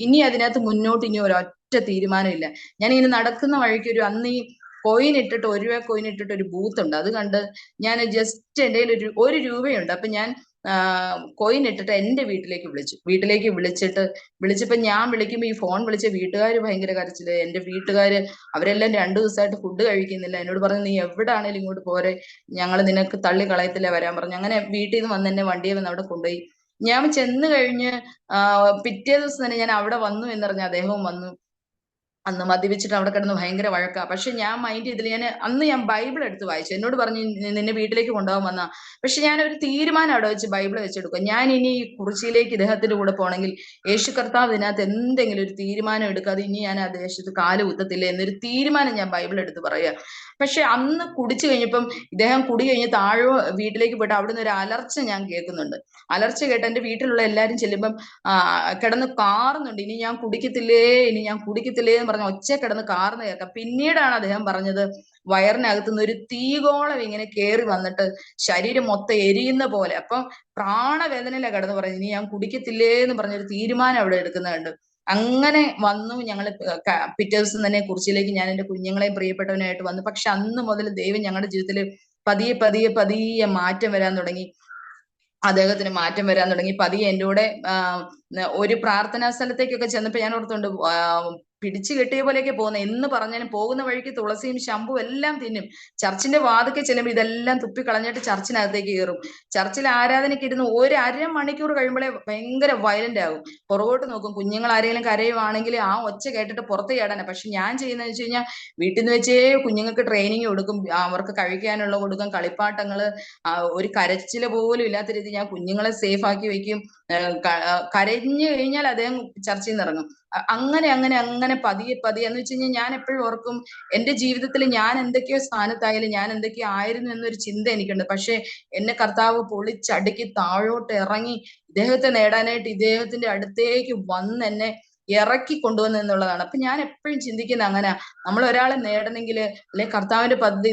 ഇനി അതിനകത്ത് മുന്നോട്ട് ഇനി ഒരൊറ്റ തീരുമാനമില്ല. ഞാൻ ഇങ്ങനെ നടക്കുന്ന വഴിക്ക് അന്ന് ഈ കോയിൻ ഇട്ടിട്ട്, 1 രൂപ കോയിൻ ഇട്ടിട്ട് ഒരു ബൂത്ത് ഉണ്ട്. അത് കണ്ട് ഞാൻ ജസ്റ്റ് എൻ്റെ കയ്യിൽ ഒരു രൂപയുണ്ട്. അപ്പൊ ഞാൻ കോയിൻ ഇട്ടിട്ട് എന്റെ വീട്ടിലേക്ക് വിളിച്ചപ്പോ ഞാൻ വിളിക്കുമ്പോ ഈ ഫോൺ വിളിച്ച വീട്ടുകാർ ഭയങ്കര കരച്ചില്. എന്റെ വീട്ടുകാര് അവരെല്ലാം 2 ദിവസമായിട്ട് ഫുഡ് കഴിക്കുന്നില്ല. എന്നോട് പറഞ്ഞു, നീ എവിടാണേലും ഇങ്ങോട്ട് പോരെ, ഞങ്ങൾ നിനക്ക് തള്ളി കളയത്തില്ല, വരാൻ പറഞ്ഞു. അങ്ങനെ വീട്ടിൽ നിന്ന് വന്ന് എന്നെ വണ്ടിയെ വന്ന് അവിടെ കൊണ്ടുപോയി. ഞാൻ ചെന്ന് കഴിഞ്ഞ് പിറ്റേ ദിവസം തന്നെ ഞാൻ അവിടെ വന്നു എന്നറിഞ്ഞ അദ്ദേഹവും വന്നു. അന്ന് മദ്യപിച്ചിട്ട് അവിടെ കിടന്ന് ഭയങ്കര വഴക്കാ. പക്ഷെ ഞാൻ മൈൻഡ് ചെയ്തില്ല. അന്ന് ഞാൻ ബൈബിൾ എടുത്ത് വായിച്ചു. എന്നോട് പറഞ്ഞു, നിന്നെ വീട്ടിലേക്ക് കൊണ്ടുപോകാൻ വന്നാ. പക്ഷെ ഞാൻ ഒരു തീരുമാനം അവിടെ വെച്ച് ബൈബിൾ വെച്ചെടുക്കുക, ഞാൻ ഇനി ഈ കുറിച്ചിയിലേക്ക് ഇദ്ദേഹത്തിന്റെ കൂടെ പോകണമെങ്കിൽ യേശു കർത്താവ് ഇതിനകത്ത് എന്തെങ്കിലും ഒരു തീരുമാനം എടുക്കാതെ ഇനി ഞാൻ ആ ദേശത്ത് കാല് കുത്തത്തില്ല എന്നൊരു തീരുമാനം ഞാൻ ബൈബിൾ എടുത്ത് പറയുക. പക്ഷെ അന്ന് കുടിച്ചു കഴിഞ്ഞപ്പം ഇദ്ദേഹം കുടി കഴിഞ്ഞ് വീട്ടിലേക്ക് പോയിട്ട് അവിടുന്ന് ഒരു അലർച്ച ഞാൻ കേൾക്കുന്നുണ്ട്. അലർച്ച കേട്ട് എന്റെ വീട്ടിലുള്ള എല്ലാരും ചെല്ലുമ്പം കിടന്ന് കാറുന്നുണ്ട്. ഇനി ഞാൻ കുടിക്കത്തില്ലേ എന്ന് പറഞ്ഞ ഒച്ച കിടന്ന് കാർന്ന് കേൾക്കാം. പിന്നീടാണ് അദ്ദേഹം പറഞ്ഞത്, വയറിനകത്തുനിന്ന് ഒരു തീഗോളം ഇങ്ങനെ കേറി വന്നിട്ട് ശരീരം മൊത്തം എരിയുന്ന പോലെ. അപ്പം പ്രാണവേദനയില കിടന്ന് പറഞ്ഞു, ഇനി ഞാൻ കുടിക്കത്തില്ലേ എന്ന് പറഞ്ഞൊരു തീരുമാനം അവിടെ എടുക്കുന്നുണ്ട്. അങ്ങനെ വന്നു. ഞങ്ങൾ പിറ്റേ ദിവസം തന്നെ കുറിച്ചിലേക്ക് ഞാൻ എന്റെ കുഞ്ഞുങ്ങളെയും പ്രിയപ്പെട്ടവനായിട്ട് വന്നു. പക്ഷെ അന്ന് മുതൽ ദൈവം ഞങ്ങളുടെ ജീവിതത്തിൽ പതിയെ മാറ്റം വരാൻ തുടങ്ങി. അദ്ദേഹത്തിന് മാറ്റം വരാൻ തുടങ്ങി. പതിയെ എൻ്റെ കൂടെ ഒരു പ്രാർത്ഥനാ സ്ഥലത്തേക്കൊക്കെ ചെന്നപ്പോ ഞാൻ ഓർത്തുണ്ട്, പിടിച്ചു കെട്ടിയ പോലെയൊക്കെ പോകുന്നത്. എന്ന് പറഞ്ഞാലും പോകുന്ന വഴിക്ക് തുളസിയും ശംഭുവും എല്ലാം തിന്നും. ചർച്ചിന്റെ വാതിക്കെ ചെല്ലുമ്പോൾ ഇതെല്ലാം തുപ്പിക്കളഞ്ഞിട്ട് ചർച്ചിനകത്തേക്ക് കയറും. ചർച്ചിൽ ആരാധനയ്ക്ക് ഇരുന്ന് ഒരു അരമണിക്കൂർ കഴിയുമ്പോഴേ ഭയങ്കര വയലന്റ് ആകും. പുറകോട്ട് നോക്കും, കുഞ്ഞുങ്ങൾ ആരെങ്കിലും കരയുവാണെങ്കിൽ ആ ഒച്ച കേട്ടിട്ട് പുറത്ത് ചാടാനാ. പക്ഷെ ഞാൻ ചെയ്യുന്നത് വെച്ച് കഴിഞ്ഞാൽ വീട്ടിൽ നിന്ന് വെച്ചേ കുഞ്ഞുങ്ങൾക്ക് ട്രെയിനിങ് കൊടുക്കും, അവർക്ക് കഴിക്കാനുള്ള കൊടുക്കും, കളിപ്പാട്ടങ്ങള്, ഒരു കരച്ചില് പോലും ഇല്ലാത്ത രീതി ഞാൻ കുഞ്ഞുങ്ങളെ സേഫ് ആക്കി വെക്കും. കരഞ്ഞു കഴിഞ്ഞാൽ അദ്ദേഹം ചർച്ചയിൽ നിന്ന് ഇറങ്ങും. അങ്ങനെ പതിയെ എന്ന് വെച്ച് കഴിഞ്ഞാൽ ഞാൻ എപ്പോഴും ഓർക്കും, എന്റെ ജീവിതത്തിൽ ഞാൻ എന്തൊക്കെയോ സ്ഥാനത്തായാലും ഞാൻ എന്തൊക്കെയോ ആയിരുന്നു എന്നൊരു ചിന്ത എനിക്കുണ്ട്. പക്ഷെ എന്നെ കർത്താവ് പൊളിച്ചടുക്കി താഴോട്ട് ഇറങ്ങി ഇദ്ദേഹത്തെ നേടാനായിട്ട് ഇദ്ദേഹത്തിന്റെ അടുത്തേക്ക് വന്ന് എന്നെ ഇറക്കി കൊണ്ടുവന്നു എന്നുള്ളതാണ്. അപ്പൊ ഞാൻ എപ്പോഴും ചിന്തിക്കുന്ന അങ്ങനെ, നമ്മൾ ഒരാളെ നേടണമെങ്കിൽ അല്ലെ കർത്താവിന്റെ പദ്ധതി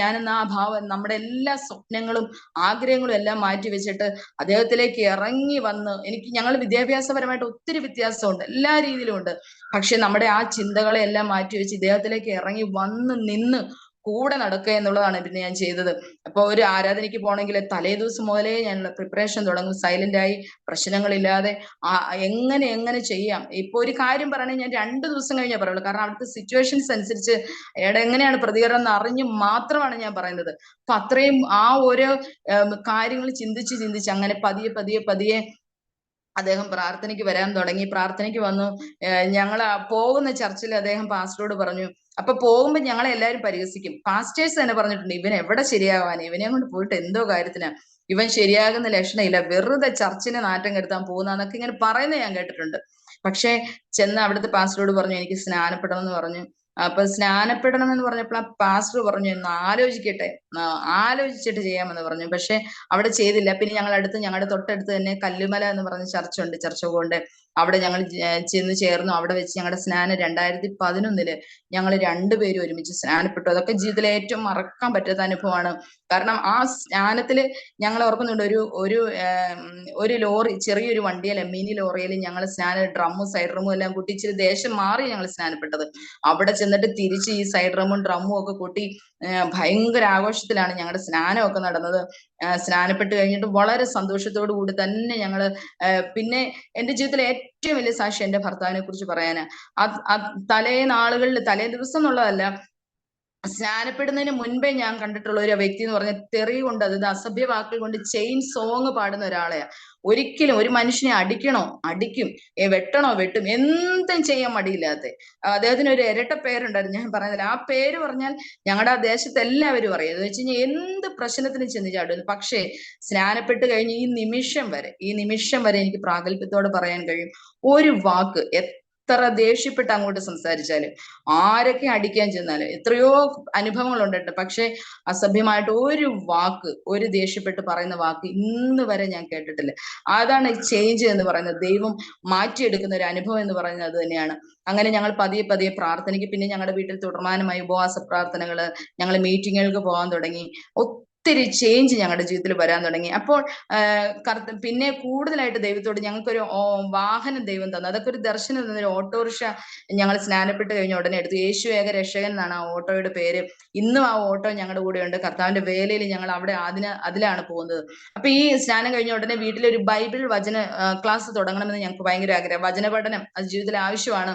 ഞാനെന്ന ആ ഭാവം, നമ്മുടെ എല്ലാ സ്വപ്നങ്ങളും ആഗ്രഹങ്ങളും എല്ലാം മാറ്റി വെച്ചിട്ട് അദ്ദേഹത്തിലേക്ക് ഇറങ്ങി വന്ന്, ഞങ്ങൾ വിദ്യാഭ്യാസപരമായിട്ട് ഒത്തിരി വ്യത്യാസമുണ്ട്, എല്ലാ രീതിയിലും ഉണ്ട്. പക്ഷെ നമ്മുടെ ആ ചിന്തകളെ എല്ലാം മാറ്റി വെച്ച് ഇദ്ദേഹത്തിലേക്ക് ഇറങ്ങി വന്ന് നിന്ന് കൂടെ നടക്കുക എന്നുള്ളതാണ് പിന്നെ ഞാൻ ചെയ്തത്. അപ്പൊ ഒരു ആരാധനയ്ക്ക് പോകണമെങ്കിൽ തലേ ദിവസം മുതലേ ഞാൻ പ്രിപ്പറേഷൻ തുടങ്ങും. സൈലന്റ് ആയി, പ്രശ്നങ്ങളില്ലാതെ എങ്ങനെ ചെയ്യാം. ഇപ്പൊ ഒരു കാര്യം പറയണെങ്കിൽ ഞാൻ 2 ദിവസം കഴിഞ്ഞേ പറയുള്ളൂ. കാരണം അവിടുത്തെ സിറ്റുവേഷൻസ് അനുസരിച്ച് അയാളുടെ എങ്ങനെയാണ് പ്രതികരണം എന്ന് അറിഞ്ഞ് മാത്രമാണ് ഞാൻ പറയുന്നത്. അപ്പൊ അത്രയും ആ ഓരോ കാര്യങ്ങൾ ചിന്തിച്ച് അങ്ങനെ പതിയെ അദ്ദേഹം പ്രാർത്ഥനയ്ക്ക് വരാൻ തുടങ്ങി. പ്രാർത്ഥനയ്ക്ക് വന്നു. ഞങ്ങൾ പോകുന്ന ചർച്ചിൽ അദ്ദേഹം പാസ്റ്ററോട് പറഞ്ഞു. അപ്പൊ പോകുമ്പോ ഞങ്ങളെ എല്ലാവരും പരിഹസിക്കും. പാസ്റ്റേഴ്സ് തന്നെ പറഞ്ഞിട്ടുണ്ട്, ഇവൻ എവിടെ ശരിയാവാൻ, ഇവനെ കൊണ്ട് പോയിട്ട് എന്തോ കാര്യത്തിനാ, ഇവൻ ശരിയാകുന്ന ലക്ഷണമില്ല, വെറുതെ ചർച്ചിനെ നാറ്റം കെടുത്താൻ പോകുന്നതൊക്കെ ഇങ്ങനെ പറയുന്നത് ഞാൻ കേട്ടിട്ടുണ്ട്. പക്ഷെ ചെന്ന് അവിടുത്തെ പാസ്റ്ററോട് പറഞ്ഞു എനിക്ക് സ്നാനപ്പെടണം എന്ന് പറഞ്ഞു. അപ്പൊ സ്നാനപ്പെടണം എന്ന് പറഞ്ഞപ്പോൾ ആ പാസ്റ്റർ പറഞ്ഞു എന്ന് ആലോചിക്കട്ടെ, ആലോചിച്ചിട്ട് ചെയ്യാമെന്ന് പറഞ്ഞു. പക്ഷെ അവിടെ ചെയ്തില്ല. പിന്നെ ഞങ്ങളുടെ തൊട്ടടുത്ത് തന്നെ കല്ലുമല എന്ന് പറഞ്ഞ ചർച്ചുണ്ട്, ചർച്ച കൊണ്ട് അവിടെ ഞങ്ങൾ ചെന്ന് ചേർന്നു. അവിടെ വെച്ച് ഞങ്ങളുടെ സ്നാനം 2011 ഞങ്ങൾ രണ്ടുപേരും ഒരുമിച്ച് സ്നാനപ്പെട്ടു. അതൊക്കെ ജീവിതത്തിലെ ഏറ്റവും മറക്കാൻ പറ്റാത്ത അനുഭവമാണ്. കാരണം ആ സ്നാനത്തില് ഞങ്ങൾ ഓർക്കുന്നുണ്ട്, ഒരു ലോറി, ചെറിയൊരു വണ്ടിയിലെ മിനി ലോറിയിൽ ഞങ്ങൾ ഡ്രമ്മും സൈഡ് റൂമും എല്ലാം കൂട്ടി ഇച്ചിരി ദേശം മാറി ഞങ്ങൾ സ്നാനപ്പെട്ടത്. അവിടെ ചെന്നിട്ട് തിരിച്ച് ഈ സൈഡ് റൂമും ഡ്രമ്മും ഒക്കെ കൂട്ടി ഭയങ്കര ആഘോഷത്തിലാണ് ഞങ്ങളുടെ സ്നാനമൊക്കെ നടന്നത്. സ്നാനപ്പെട്ട് കഴിഞ്ഞിട്ട് വളരെ സന്തോഷത്തോടു കൂടി തന്നെ ഞങ്ങള് പിന്നെ എന്റെ ജീവിതത്തിലെ ഏറ്റവും വലിയ സാക്ഷി എന്റെ ഭർത്താവിനെ കുറിച്ച് പറയാന്, തലേ ദിവസം എന്നുള്ളതല്ല, സ്നാനപ്പെടുന്നതിന് മുൻപേ ഞാൻ കണ്ടിട്ടുള്ള ഒരു വ്യക്തി എന്ന് പറഞ്ഞ തെറി കൊണ്ട്, അതായത് അസഭ്യ വാക്കുകൾ കൊണ്ട് ചെയിൻ സോങ് പാടുന്ന ഒരാളെയാ. ഒരിക്കലും ഒരു മനുഷ്യനെ അടിക്കും, വെട്ടണോ വെട്ടും, എന്തും ചെയ്യാൻ മടിയില്ലാത്ത അദ്ദേഹത്തിന് ഒരു ഇരട്ട പേരുണ്ടായിരുന്നു, ഞാൻ പറയുന്നില്ല. ആ പേര് പറഞ്ഞാൽ ഞങ്ങളുടെ ആ ദേശത്ത് എല്ലാവരും അറിയാം. എന്ന് വെച്ച് കഴിഞ്ഞാൽ എന്ത് പ്രശ്നത്തിനും ചെന്ന് ചാടുന്നു. പക്ഷേ സ്നാനപ്പെട്ട് കഴിഞ്ഞ് ഈ നിമിഷം വരെ എനിക്ക് പ്രാഗൽഭ്യത്തോടെ പറയാൻ കഴിയും, ഒരു വാക്ക് എത്ര ദേഷ്യപ്പെട്ട് അങ്ങോട്ട് സംസാരിച്ചാലും, ആരൊക്കെ അടിക്കാൻ ചെന്നാലും, എത്രയോ അനുഭവങ്ങൾ ഉണ്ടിട്ട്, പക്ഷെ അസഭ്യമായിട്ട് ഒരു ദേഷ്യപ്പെട്ട് പറയുന്ന വാക്ക് ഇന്ന് വരെ ഞാൻ കേട്ടിട്ടില്ല. അതാണ് ചേഞ്ച് എന്ന് പറയുന്നത്. ദൈവം മാറ്റിയെടുക്കുന്ന ഒരു അനുഭവം എന്ന് പറയുന്നത് അത് തന്നെയാണ്. അങ്ങനെ ഞങ്ങൾ പതിയെ പ്രാർത്ഥനയ്ക്ക്, പിന്നെ ഞങ്ങളുടെ വീട്ടിൽ തുടർമാനമായി ഉപവാസ പ്രാർത്ഥനകള്, ഞങ്ങൾ മീറ്റിങ്ങുകൾക്ക് പോകാൻ തുടങ്ങി. ഒത്തിരി ചേഞ്ച് ഞങ്ങളുടെ ജീവിതത്തിൽ വരാൻ തുടങ്ങി. അപ്പോൾ പിന്നെ കൂടുതലായിട്ട് ദൈവത്തോട് ഞങ്ങൾക്കൊരു വാഹനം ദൈവം തന്നു. അതൊക്കെ ഒരു ദർശനം തന്നൊരു ഓട്ടോറിക്ഷ ഞങ്ങൾ സ്നാനപ്പെട്ട് കഴിഞ്ഞ ഉടനെ എടുത്തു. യേശു ഏക രക്ഷകൻ എന്നാണ് ആ ഓട്ടോയുടെ പേര്. ഇന്നും ആ ഓട്ടോ ഞങ്ങളുടെ കൂടെ ഉണ്ട്. കർത്താവിന്റെ വേലയിൽ ഞങ്ങൾ അവിടെ അതിലാണ് പോകുന്നത്. അപ്പൊ ഈ സ്നാനം കഴിഞ്ഞ ഉടനെ വീട്ടിലൊരു ബൈബിൾ വചന ക്ലാസ് തുടങ്ങണമെന്ന് ഞങ്ങൾക്ക് ഭയങ്കര ആഗ്രഹം. വചന പഠനം അത് ജീവിതത്തിൽ ആവശ്യമാണ്.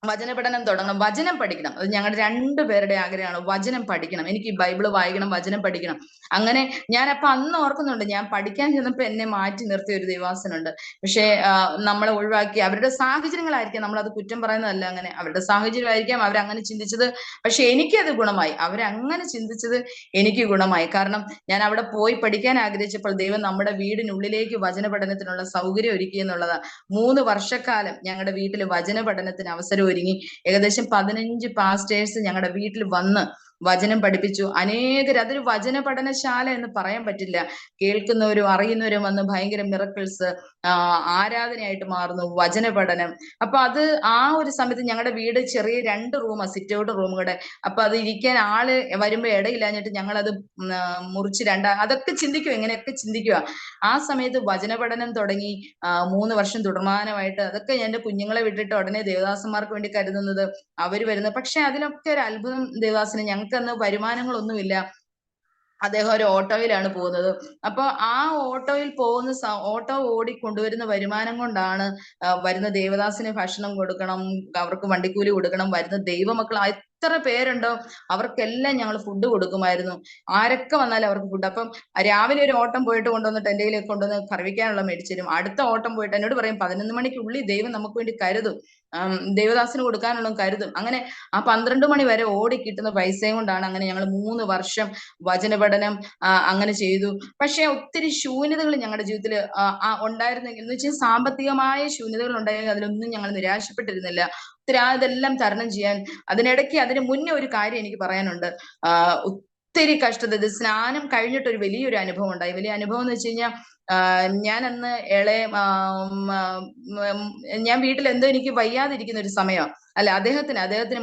വചന പഠനം തുടങ്ങണം, വചനം പഠിക്കണം. അത് ഞങ്ങളുടെ രണ്ടുപേരുടെ ആഗ്രഹമാണ്. വചനം പഠിക്കണം, എനിക്ക് ഈ ബൈബിള് വായിക്കണം, വചനം പഠിക്കണം. അങ്ങനെ ഞാനപ്പൊ അന്ന് ഓർക്കുന്നുണ്ട്, ഞാൻ പഠിക്കാൻ ചെന്നപ്പോ എന്നെ മാറ്റി നിർത്തിയ ഒരു ദൈവാസനുണ്ട്. പക്ഷെ നമ്മളെ ഒഴിവാക്കി, അവരുടെ സാഹചര്യങ്ങളായിരിക്കാം, നമ്മളത് കുറ്റം പറയുന്നതല്ല. അങ്ങനെ അവരുടെ സാഹചര്യമായിരിക്കാം അവരങ്ങനെ ചിന്തിച്ചത്. പക്ഷെ എനിക്കത് ഗുണമായി. അവരങ്ങനെ ചിന്തിച്ചത് എനിക്ക് ഗുണമായി. കാരണം ഞാൻ അവിടെ പോയി പഠിക്കാൻ ആഗ്രഹിച്ചപ്പോൾ ദൈവം നമ്മുടെ വീടിനുള്ളിലേക്ക് വചന പഠനത്തിനുള്ള സൗകര്യം ഒരുക്കി എന്നുള്ളതാ. 3 വർഷക്കാലം ഞങ്ങളുടെ വീട്ടിൽ വചന പഠനത്തിന് അവസരം ഒരുങ്ങി. ഏകദേശം 15 പാസ്റ്റേഴ്സ് ഞങ്ങളുടെ വീട്ടിൽ വന്ന് വചനം പഠിപ്പിച്ചു. അനേകർ, അതൊരു വചന പഠനശാല എന്ന് പറയാൻ പറ്റില്ല. കേൾക്കുന്നവരും അറിയുന്നവരും വന്ന് ഭയങ്കര മിറക്കിൾസ്, ആരാധനയായിട്ട് മാറുന്നു, വചന പഠനം. അപ്പൊ അത് ആ ഒരു സമയത്ത് ഞങ്ങളുടെ വീട് ചെറിയ 2 റൂമാ, സിറ്റ് ഔട്ട് റൂമുകളുടെ. അപ്പൊ അത് ഇരിക്കാൻ ആള് വരുമ്പോ ഇടയില്ലാഞ്ഞിട്ട് ഞങ്ങളത് മുറിച്ച് അതൊക്കെ ചിന്തിക്കുക, ഇങ്ങനെയൊക്കെ ചിന്തിക്കുക. ആ സമയത്ത് വചന പഠനം തുടങ്ങി. 3 വർഷം തുടർമാനമായിട്ട് അതൊക്കെ എന്റെ കുഞ്ഞുങ്ങളെ വിട്ടിട്ട് ഉടനെ ദേവദാസന്മാർക്ക് വേണ്ടി കരുതുന്നത്, അവര് വരുന്നത്. പക്ഷെ അതിലൊക്കെ ഒരു അത്ഭുതം ദേവദാസന്, ഞങ്ങൾക്കന്ന് വരുമാനങ്ങളൊന്നുമില്ല. അദ്ദേഹം ഒരു ഓട്ടോയിലാണ് പോകുന്നത്. അപ്പൊ ആ ഓട്ടോയിൽ പോകുന്ന ഓട്ടോ ഓടിക്കൊണ്ടുവരുന്ന വരുമാനം കൊണ്ടാണ് വരുന്ന ദേവദാസിന് ഭക്ഷണം കൊടുക്കണം, അവർക്ക് വണ്ടിക്കൂലി കൊടുക്കണം. വരുന്ന ദൈവമക്കൾ എത്ര പേരുണ്ടോ അവർക്കെല്ലാം ഞങ്ങൾ ഫുഡ് കൊടുക്കുമായിരുന്നു. ആരൊക്കെ വന്നാലും അവർക്ക് ഫുഡ്. അപ്പം രാവിലെ ഒരു ഓട്ടം പോയിട്ട് കൊണ്ടുവന്നിട്ട് എന്റെ കയ്യിലേക്ക് കൊണ്ടുവന്ന് കറിവയ്ക്കാനുള്ള മേടിച്ചു. അടുത്ത ഓട്ടം പോയിട്ട് എന്നോട് പറയും 11 മണിക്കുള്ളിൽ ദൈവം നമുക്ക് വേണ്ടി കരുതും, ദേവദാസിന് കൊടുക്കാനുള്ള കരുതും. അങ്ങനെ ആ 12 മണി വരെ ഓടി കിട്ടുന്ന പൈസയും കൊണ്ടാണ് അങ്ങനെ ഞങ്ങൾ 3 വർഷം വചന പഠനം അങ്ങനെ ചെയ്തു. പക്ഷെ ഒത്തിരി ശൂന്യതകൾ ഞങ്ങളുടെ ജീവിതത്തിൽ ഉണ്ടായിരുന്നെങ്കിൽ, എന്ന് വെച്ചാൽ സാമ്പത്തികമായ ശൂന്യതകൾ ഉണ്ടായെങ്കിൽ അതിലൊന്നും ഞങ്ങൾ നിരാശപ്പെട്ടിരുന്നില്ല. ഒത്തിരി ഇതെല്ലാം തരണം ചെയ്യാൻ. അതിന് മുന്നേ ഒരു കാര്യം എനിക്ക് പറയാനുണ്ട്. ഒത്തിരി കഷ്ടത, ഇത് സ്നാനം കഴിഞ്ഞിട്ട് ഒരു വലിയൊരു അനുഭവം ഉണ്ടായി. വലിയ അനുഭവം എന്ന് വെച്ച് കഴിഞ്ഞാൽ, ഞാൻ അന്ന് ഞാൻ വീട്ടിൽ എന്തോ എനിക്ക് വയ്യാതിരിക്കുന്ന ഒരു സമയം, അല്ല അദ്ദേഹത്തിന്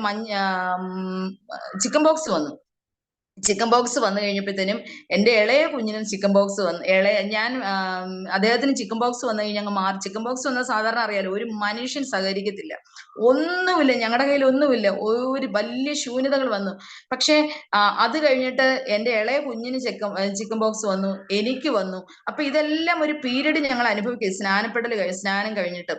ചിക്കൻ ബോക്സ് വന്നു. ചിക്കൻ ബോക്സ് വന്നു കഴിഞ്ഞപ്പോഴത്തേനും എൻ്റെ ഇളയ കുഞ്ഞിനും ചിക്കൻ ബോക്സ് വന്നു. അദ്ദേഹത്തിന് ചിക്കൻ ബോക്സ് വന്നു കഴിഞ്ഞാൽ അങ്ങ് മാറി. ചിക്കൻ ബോക്സ് വന്നാൽ സാധാരണ അറിയാലോ, ഒരു മനുഷ്യൻ സഹകരിക്കത്തില്ല, ഒന്നുമില്ല, ഞങ്ങളുടെ കയ്യിൽ ഒന്നുമില്ല, ഒരു വലിയ ശൂന്യതകൾ വന്നു. പക്ഷേ അത് കഴിഞ്ഞിട്ട് എൻ്റെ ഇളയ കുഞ്ഞിന് ചിക്കൻ ബോക്സ് വന്നു, എനിക്ക് വന്നു. അപ്പൊ ഇതെല്ലാം ഒരു പീരീഡ് ഞങ്ങൾ അനുഭവിക്കുക, സ്നാനം കഴിഞ്ഞിട്ട്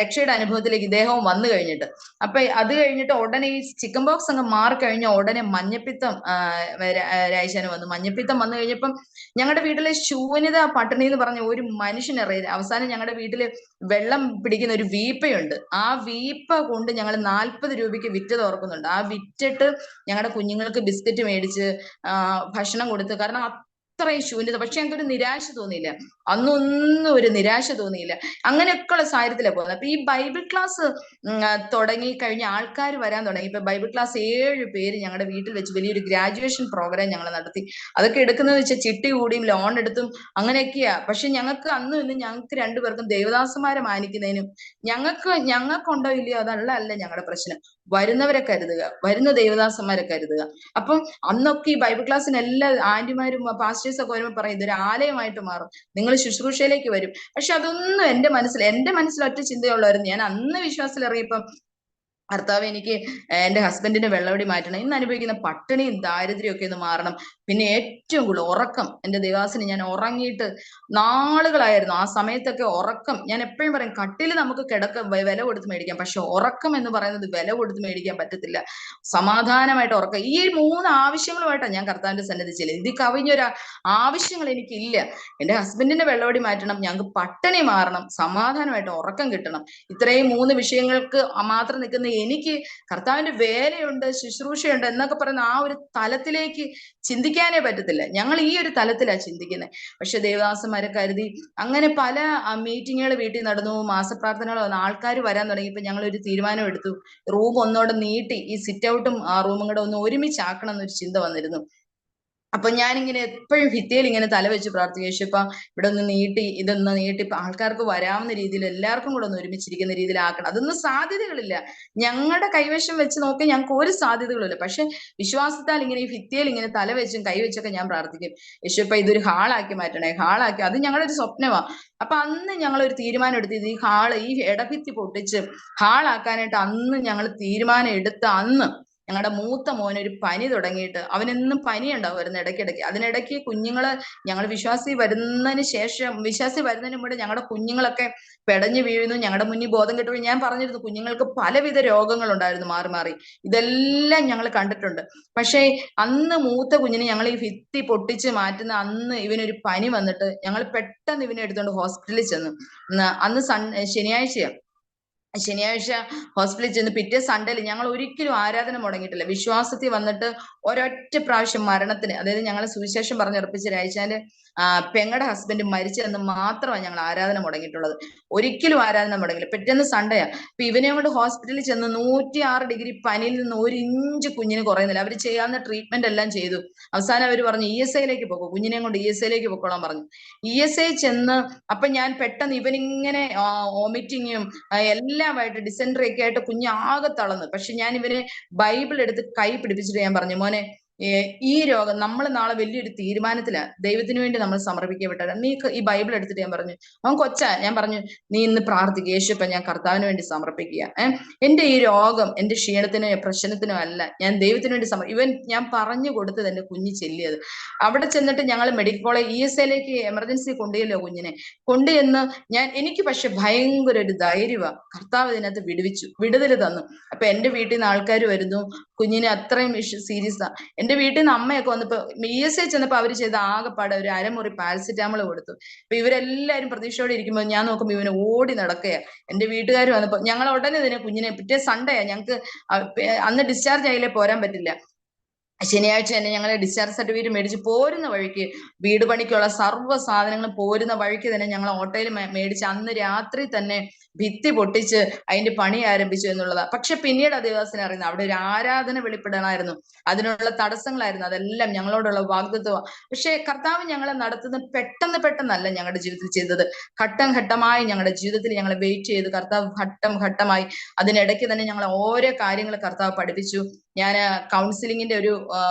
രക്ഷയുടെ അനുഭവത്തിലേക്ക് ഇദ്ദേഹവും വന്നു കഴിഞ്ഞിട്ട്. അപ്പൊ അത് കഴിഞ്ഞിട്ട് ഉടനെ ഈ ചിക്കൻ ബോക്സ് അങ്ങ് മാറിക്കഴിഞ്ഞ ഉടനെ മഞ്ഞപ്പിത്തം രാജശാന് വന്നു. മഞ്ഞപ്പിത്തം വന്നു കഴിഞ്ഞപ്പം ഞങ്ങളുടെ വീട്ടിലെ ശൂന്യത, പട്ടിണി എന്ന് പറഞ്ഞ ഒരു മനുഷ്യനറിയില്ല. അവസാനം ഞങ്ങളുടെ വീട്ടില് വെള്ളം പിടിക്കുന്ന ഒരു വീപ്പയുണ്ട്. ആ വീപ്പ കൊണ്ട് ഞങ്ങൾ 40 രൂപയ്ക്ക് വിറ്റത് ഓർക്കുന്നുണ്ട്. ആ വിറ്റിട്ട് ഞങ്ങളുടെ കുഞ്ഞുങ്ങൾക്ക് ബിസ്ക്കറ്റ് മേടിച്ച് ഭക്ഷണം കൊടുത്ത്. കാരണം അത്രയും ശൂന്യത. പക്ഷെ ഞങ്ങൾക്കൊരു നിരാശ തോന്നിയില്ല, അന്നൊന്നും ഒരു നിരാശ തോന്നിയില്ല. അങ്ങനെയൊക്കെയുള്ള സാഹചര്യത്തിലാണ് പോകുന്നത്. അപ്പൊ ഈ ബൈബിൾ ക്ലാസ് തുടങ്ങി കഴിഞ്ഞ ആൾക്കാർ വരാൻ തുടങ്ങി. ഇപ്പൊ ബൈബിൾ ക്ലാസ് 7 പേര് ഞങ്ങളുടെ വീട്ടിൽ വെച്ച് വലിയൊരു ഗ്രാജുവേഷൻ പ്രോഗ്രാം ഞങ്ങൾ നടത്തി. അതൊക്കെ എടുക്കുന്നത് വെച്ചാൽ ചിട്ടി കൂടിയും ലോൺ എടുത്തും അങ്ങനെയൊക്കെയാ. പക്ഷെ ഞങ്ങൾക്ക് അന്നും ഇന്നും ഞങ്ങൾക്ക് രണ്ടുപേർക്കും ദേവദാസന്മാരെ മാനിക്കുന്നതിനും ഞങ്ങൾക്കുണ്ടോ ഇല്ലയോ അതല്ല ഞങ്ങളുടെ പ്രശ്നം. വരുന്നവരെ കരുതുക, വരുന്ന ദേവദാസന്മാരെ കരുതുക. അപ്പം അന്നൊക്കെ ഈ ബൈബിൾ ക്ലാസ്സിന് എല്ലാ ആന്റിമാരും പാസ്റ്റേഴ്സ് ഒക്കെ വരുമ്പോൾ പറയും ഇതൊരു ആലയമായിട്ട് മാറും, നിങ്ങൾ ശുശ്രൂഷയിലേക്ക് വരും. പക്ഷെ അതൊന്നും എന്റെ മനസ്സിൽ ഒറ്റ ചിന്തയുള്ളായിരുന്നു. ഞാൻ അന്ന് വിശ്വാസത്തിൽ ഇറങ്ങിയപ്പം ഭർത്താവ് എനിക്ക് എൻ്റെ ഹസ്ബൻഡിന്റെ വെള്ളവടി മാറ്റണം, ഇന്ന് അനുഭവിക്കുന്ന പട്ടിണിയും ദാരിദ്ര്യവും ഒക്കെ ഒന്ന് മാറണം. പിന്നെ ഏറ്റവും കൂടുതൽ ഉറക്കം, എൻ്റെ ദേവാസിന് ഞാൻ ഉറങ്ങിയിട്ട് നാളുകളായിരുന്നു. ആ സമയത്തൊക്കെ ഉറക്കം, ഞാൻ എപ്പോഴും പറയും കട്ടിൽ നമുക്ക് വില കൊടുത്ത് മേടിക്കാം, പക്ഷെ ഉറക്കം എന്ന് പറയുന്നത് വില കൊടുത്ത് മേടിക്കാൻ പറ്റത്തില്ല. സമാധാനമായിട്ട് ഉറക്കം. ഈ 3 ആവശ്യങ്ങളുമായിട്ടാണ് ഞാൻ കർത്താവിന്റെ സന്നിധി ചെല്ലുന്നത്. ഇത് കവിഞ്ഞൊരു ആവശ്യങ്ങൾ എനിക്കില്ല. എൻ്റെ ഹസ്ബൻഡിന്റെ വെള്ളവടി മാറ്റണം, ഞങ്ങൾക്ക് പട്ടിണി മാറണം, സമാധാനമായിട്ട് ഉറക്കം കിട്ടണം. ഇത്രയും 3 വിഷയങ്ങൾക്ക് മാത്രം നിൽക്കുന്ന എനിക്ക് കർത്താവിന്റെ വേലയുണ്ട്, ശുശ്രൂഷയുണ്ട് എന്നൊക്കെ പറയുന്ന ആ ഒരു തലത്തിലേക്ക് ചിന്തിക്കാനേ പറ്റത്തില്ല. ഞങ്ങൾ ഈ ഒരു തലത്തിലാണ് ചിന്തിക്കുന്നത്. പക്ഷെ ദേവദാസന്മാരെ കരുതി അങ്ങനെ പല മീറ്റിങ്ങുകൾ വീട്ടിൽ നടന്നു, മാസപ്രാർത്ഥനകൾ വന്നു, ആൾക്കാർ വരാൻ തുടങ്ങിയപ്പോൾ ഞങ്ങൾ ഒരു തീരുമാനം എടുത്തു. റൂം ഒന്നോടെ നീട്ടി ഈ സിറ്റ് ഔട്ടും ആ റൂമും കൂടെ ഒന്ന് ഒരുമിച്ചാക്കണം എന്നൊരു ചിന്ത വന്നിരുന്നു. അപ്പൊ ഞാനിങ്ങനെ എപ്പോഴും ഭിത്തിയിൽ ഇങ്ങനെ തല വെച്ച് പ്രാർത്ഥിക്കും, യേശുപ്പാ ഇവിടെ ഒന്ന് നീട്ടി, ഇതൊന്ന് നീട്ടി ആൾക്കാർക്ക് വരാവുന്ന രീതിയിൽ എല്ലാവർക്കും കൂടെ ഒന്ന് ഒരുമിച്ചിരിക്കുന്ന രീതിയിൽ ആക്കണം. അതൊന്നും സാധ്യതകളില്ല, ഞങ്ങളുടെ കൈവശം വെച്ച് നോക്കി ഞങ്ങൾക്ക് ഒരു സാധ്യതകളില്ല. പക്ഷെ വിശ്വാസത്താൽ ഇങ്ങനെ ഈ ഭിത്തിയിൽ ഇങ്ങനെ തല വെച്ചും കൈവച്ചൊക്കെ ഞാൻ പ്രാർത്ഥിക്കും, യേശുപ്പാ ഇതൊരു ഹാളാക്കി മാറ്റണേ, ഹാളാക്കി. അത് ഞങ്ങളുടെ ഒരു സ്വപ്നമാണ്. അപ്പൊ അന്ന് ഞങ്ങൾ ഒരു തീരുമാനം എടുത്തത് ഈ ഇടഭിത്തി പൊട്ടിച്ച് ഹാളാക്കാനായിട്ട് അന്ന് ഞങ്ങൾ തീരുമാനം എടുത്ത അന്ന് ഞങ്ങളുടെ മൂത്ത മോനൊരു പനി തുടങ്ങിയിട്ട്, അവനെന്നും പനി ഉണ്ടാവുമായിരുന്നു ഇടയ്ക്കിടയ്ക്ക്. അതിനിടയ്ക്ക് കുഞ്ഞുങ്ങള്, ഞങ്ങൾ വിശ്വാസി വരുന്നതിന് മുമ്പ് ഞങ്ങളുടെ കുഞ്ഞുങ്ങളൊക്കെ പെടഞ്ഞു വീഴുന്നു, ഞങ്ങളുടെ മുന്നിൽ ബോധം കെട്ടുപോയി. ഞാൻ പറഞ്ഞിരുന്നു കുഞ്ഞുങ്ങൾക്ക് പലവിധ രോഗങ്ങൾ ഉണ്ടായിരുന്നു മാറി മാറി, ഇതെല്ലാം ഞങ്ങൾ കണ്ടിട്ടുണ്ട്. പക്ഷേ അന്ന് മൂത്ത കുഞ്ഞിന് ഞങ്ങൾ ഈ ഭിത്തി പൊട്ടിച്ച് മാറ്റുന്ന അന്ന് ഇവനൊരു പനി വന്നിട്ട് ഞങ്ങൾ പെട്ടെന്ന് ഇവനെ എടുത്തുകൊണ്ട് ഹോസ്പിറ്റലിൽ ചെന്നു. അന്ന് ശനിയാഴ്ച ഹോസ്പിറ്റലിൽ ചെന്ന് പിറ്റേ സൺഡേയിൽ ഞങ്ങൾ ഒരിക്കലും ആരാധന മുടങ്ങിയിട്ടില്ല. വിശ്വാസത്തിൽ വന്നിട്ട് ഒരൊറ്റ പ്രാവശ്യം മരണത്തിന്, അതായത് ഞങ്ങളെ സുവിശേഷം പറഞ്ഞുറപ്പിച്ച രാഴ്ചാല് പെങ്ങളുടെ ഹസ്ബൻഡ് മരിച്ചതെന്ന് മാത്രമാണ് ഞങ്ങൾ ആരാധന മുടങ്ങിയിട്ടുള്ളത്. ഒരിക്കലും ആരാധന മുടങ്ങില്ല. പിറ്റേന്ന് സൺഡേയാ. അപ്പൊ ഇവനെ കൊണ്ട് ഹോസ്പിറ്റലിൽ ചെന്ന് 106 ഡിഗ്രി പനിയിൽ നിന്ന് 1 ഇഞ്ച് കുഞ്ഞിന് കുറയുന്നില്ല. അവർ ചെയ്യാവുന്ന ട്രീറ്റ്മെന്റ് എല്ലാം ചെയ്തു. അവസാനം അവർ പറഞ്ഞു ESIയിലേക്ക് പോകും, കുഞ്ഞിനെ കൊണ്ട് ESIയിലേക്ക് പൊക്കോളാൻ പറഞ്ഞു. ESI ചെന്ന് അപ്പൊ ഞാൻ പെട്ടെന്ന് ഇവനിങ്ങനെ വോമിറ്റിങ്ങും എല്ലാമായിട്ട് ഡിസെൻട്രി ഒക്കെ ആയിട്ട് കുഞ്ഞ് ആകെ തളർന്നു. പക്ഷെ ഞാൻ ഇവനെ ബൈബിൾ എടുത്ത് കൈ പിടിപ്പിച്ചിട്ട് ഞാൻ പറഞ്ഞു, മോനെ ഈ രോഗം നമ്മൾ നാളെ വലിയൊരു തീരുമാനത്തിലാ, ദൈവത്തിന് വേണ്ടി നമ്മൾ സമർപ്പിക്കപ്പെട്ട നീ ഈ ബൈബിൾ എടുത്തിട്ട് ഞാൻ പറഞ്ഞു, അവൻ കൊച്ചാ, ഞാൻ പറഞ്ഞു നീ ഇന്ന് പ്രാർത്ഥിക്കുക, യേശുപ്പ ഞാൻ കർത്താവിന് വേണ്ടി സമർപ്പിക്കുക, എന്റെ ഈ രോഗം എന്റെ ക്ഷീണത്തിനോ പ്രശ്നത്തിനോ അല്ല, ഞാൻ ദൈവത്തിന് വേണ്ടി ഞാൻ പറഞ്ഞു കൊടുത്തത് എന്റെ കുഞ്ഞ് ചെല്ലിയത്. അവിടെ ചെന്നിട്ട് ഞങ്ങൾ മെഡിക്കൽ കോളേജ് ESIയിലേക്ക് എമർജൻസി കൊണ്ടുപോയല്ലോ കുഞ്ഞിനെ കൊണ്ടുചെന്ന് എനിക്ക് പക്ഷെ ഭയങ്കര ഒരു ധൈര്യമാണ്. കർത്താവ് ഇതിനകത്ത് വിടുതൽ തന്നു. അപ്പൊ എന്റെ വീട്ടിൽ നിന്ന് ആൾക്കാർ വരുന്നു, കുഞ്ഞിനെ അത്രയും സീരിയസ് ആ. എന്റെ വീട്ടിൽ നിന്ന് അമ്മയൊക്കെ വന്നപ്പോ ESI ചെന്നപ്പോ അവര് ചെയ്ത ആകെപ്പാടെ ഒരു അരമുറി പാരസിറ്റാമോൾ കൊടുത്തു. അപ്പൊ ഇവരെല്ലാരും പ്രതീക്ഷയോടെ ഇരിക്കുമ്പോൾ ഞാൻ നോക്കുമ്പോ ഇവന് ഓടി നടക്കുകയാ. എന്റെ വീട്ടുകാർ വന്നപ്പോ ഞങ്ങൾ ഉടനെ തന്നെ കുഞ്ഞിനെ, പിറ്റേ സൺഡേയാ, ഞങ്ങൾക്ക് അന്ന് ഡിസ്ചാർജ് ആയില്ലേ പോരാൻ പറ്റില്ല. ശനിയാഴ്ച തന്നെ ഞങ്ങൾ ഡിസ്ചാർജ് സർട്ടിഫിക്കറ്റ് മേടിച്ച് പോരുന്ന വഴിക്ക് വീട് പണിക്കുള്ള സർവ്വ സാധനങ്ങളും പോരുന്ന വഴിക്ക് തന്നെ ഞങ്ങൾ ഓട്ടോയിൽ മേടിച്ച് അന്ന് രാത്രി തന്നെ ഭിത്തി പൊട്ടിച്ച് അതിന്റെ പണി ആരംഭിച്ചു എന്നുള്ളതാ. പക്ഷെ പിന്നീട് ആ ദേവദാസനെ അറിയുന്നത് അവിടെ ഒരു ആരാധന വെളിപ്പെടണമായിരുന്നു, അതിനുള്ള തടസ്സങ്ങളായിരുന്നു, അതെല്ലാം ഞങ്ങളോടുള്ള വാഗ്ദത്വമാണ്. പക്ഷെ കർത്താവ് ഞങ്ങളെ നടത്തുന്നത് പെട്ടെന്നല്ല ഞങ്ങളുടെ ജീവിതത്തിൽ ചെയ്തത്, ഘട്ടം ഘട്ടമായി ഞങ്ങളുടെ ജീവിതത്തിൽ ഞങ്ങളെ വെയിറ്റ് ചെയ്ത് കർത്താവ് ഘട്ടം ഘട്ടമായി അതിനിടയ്ക്ക് തന്നെ ഞങ്ങളെ ഓരോ കാര്യങ്ങൾ കർത്താവ് പഠിപ്പിച്ചു. ഞാൻ കൗൺസിലിങ്ങിന്റെ ഒരു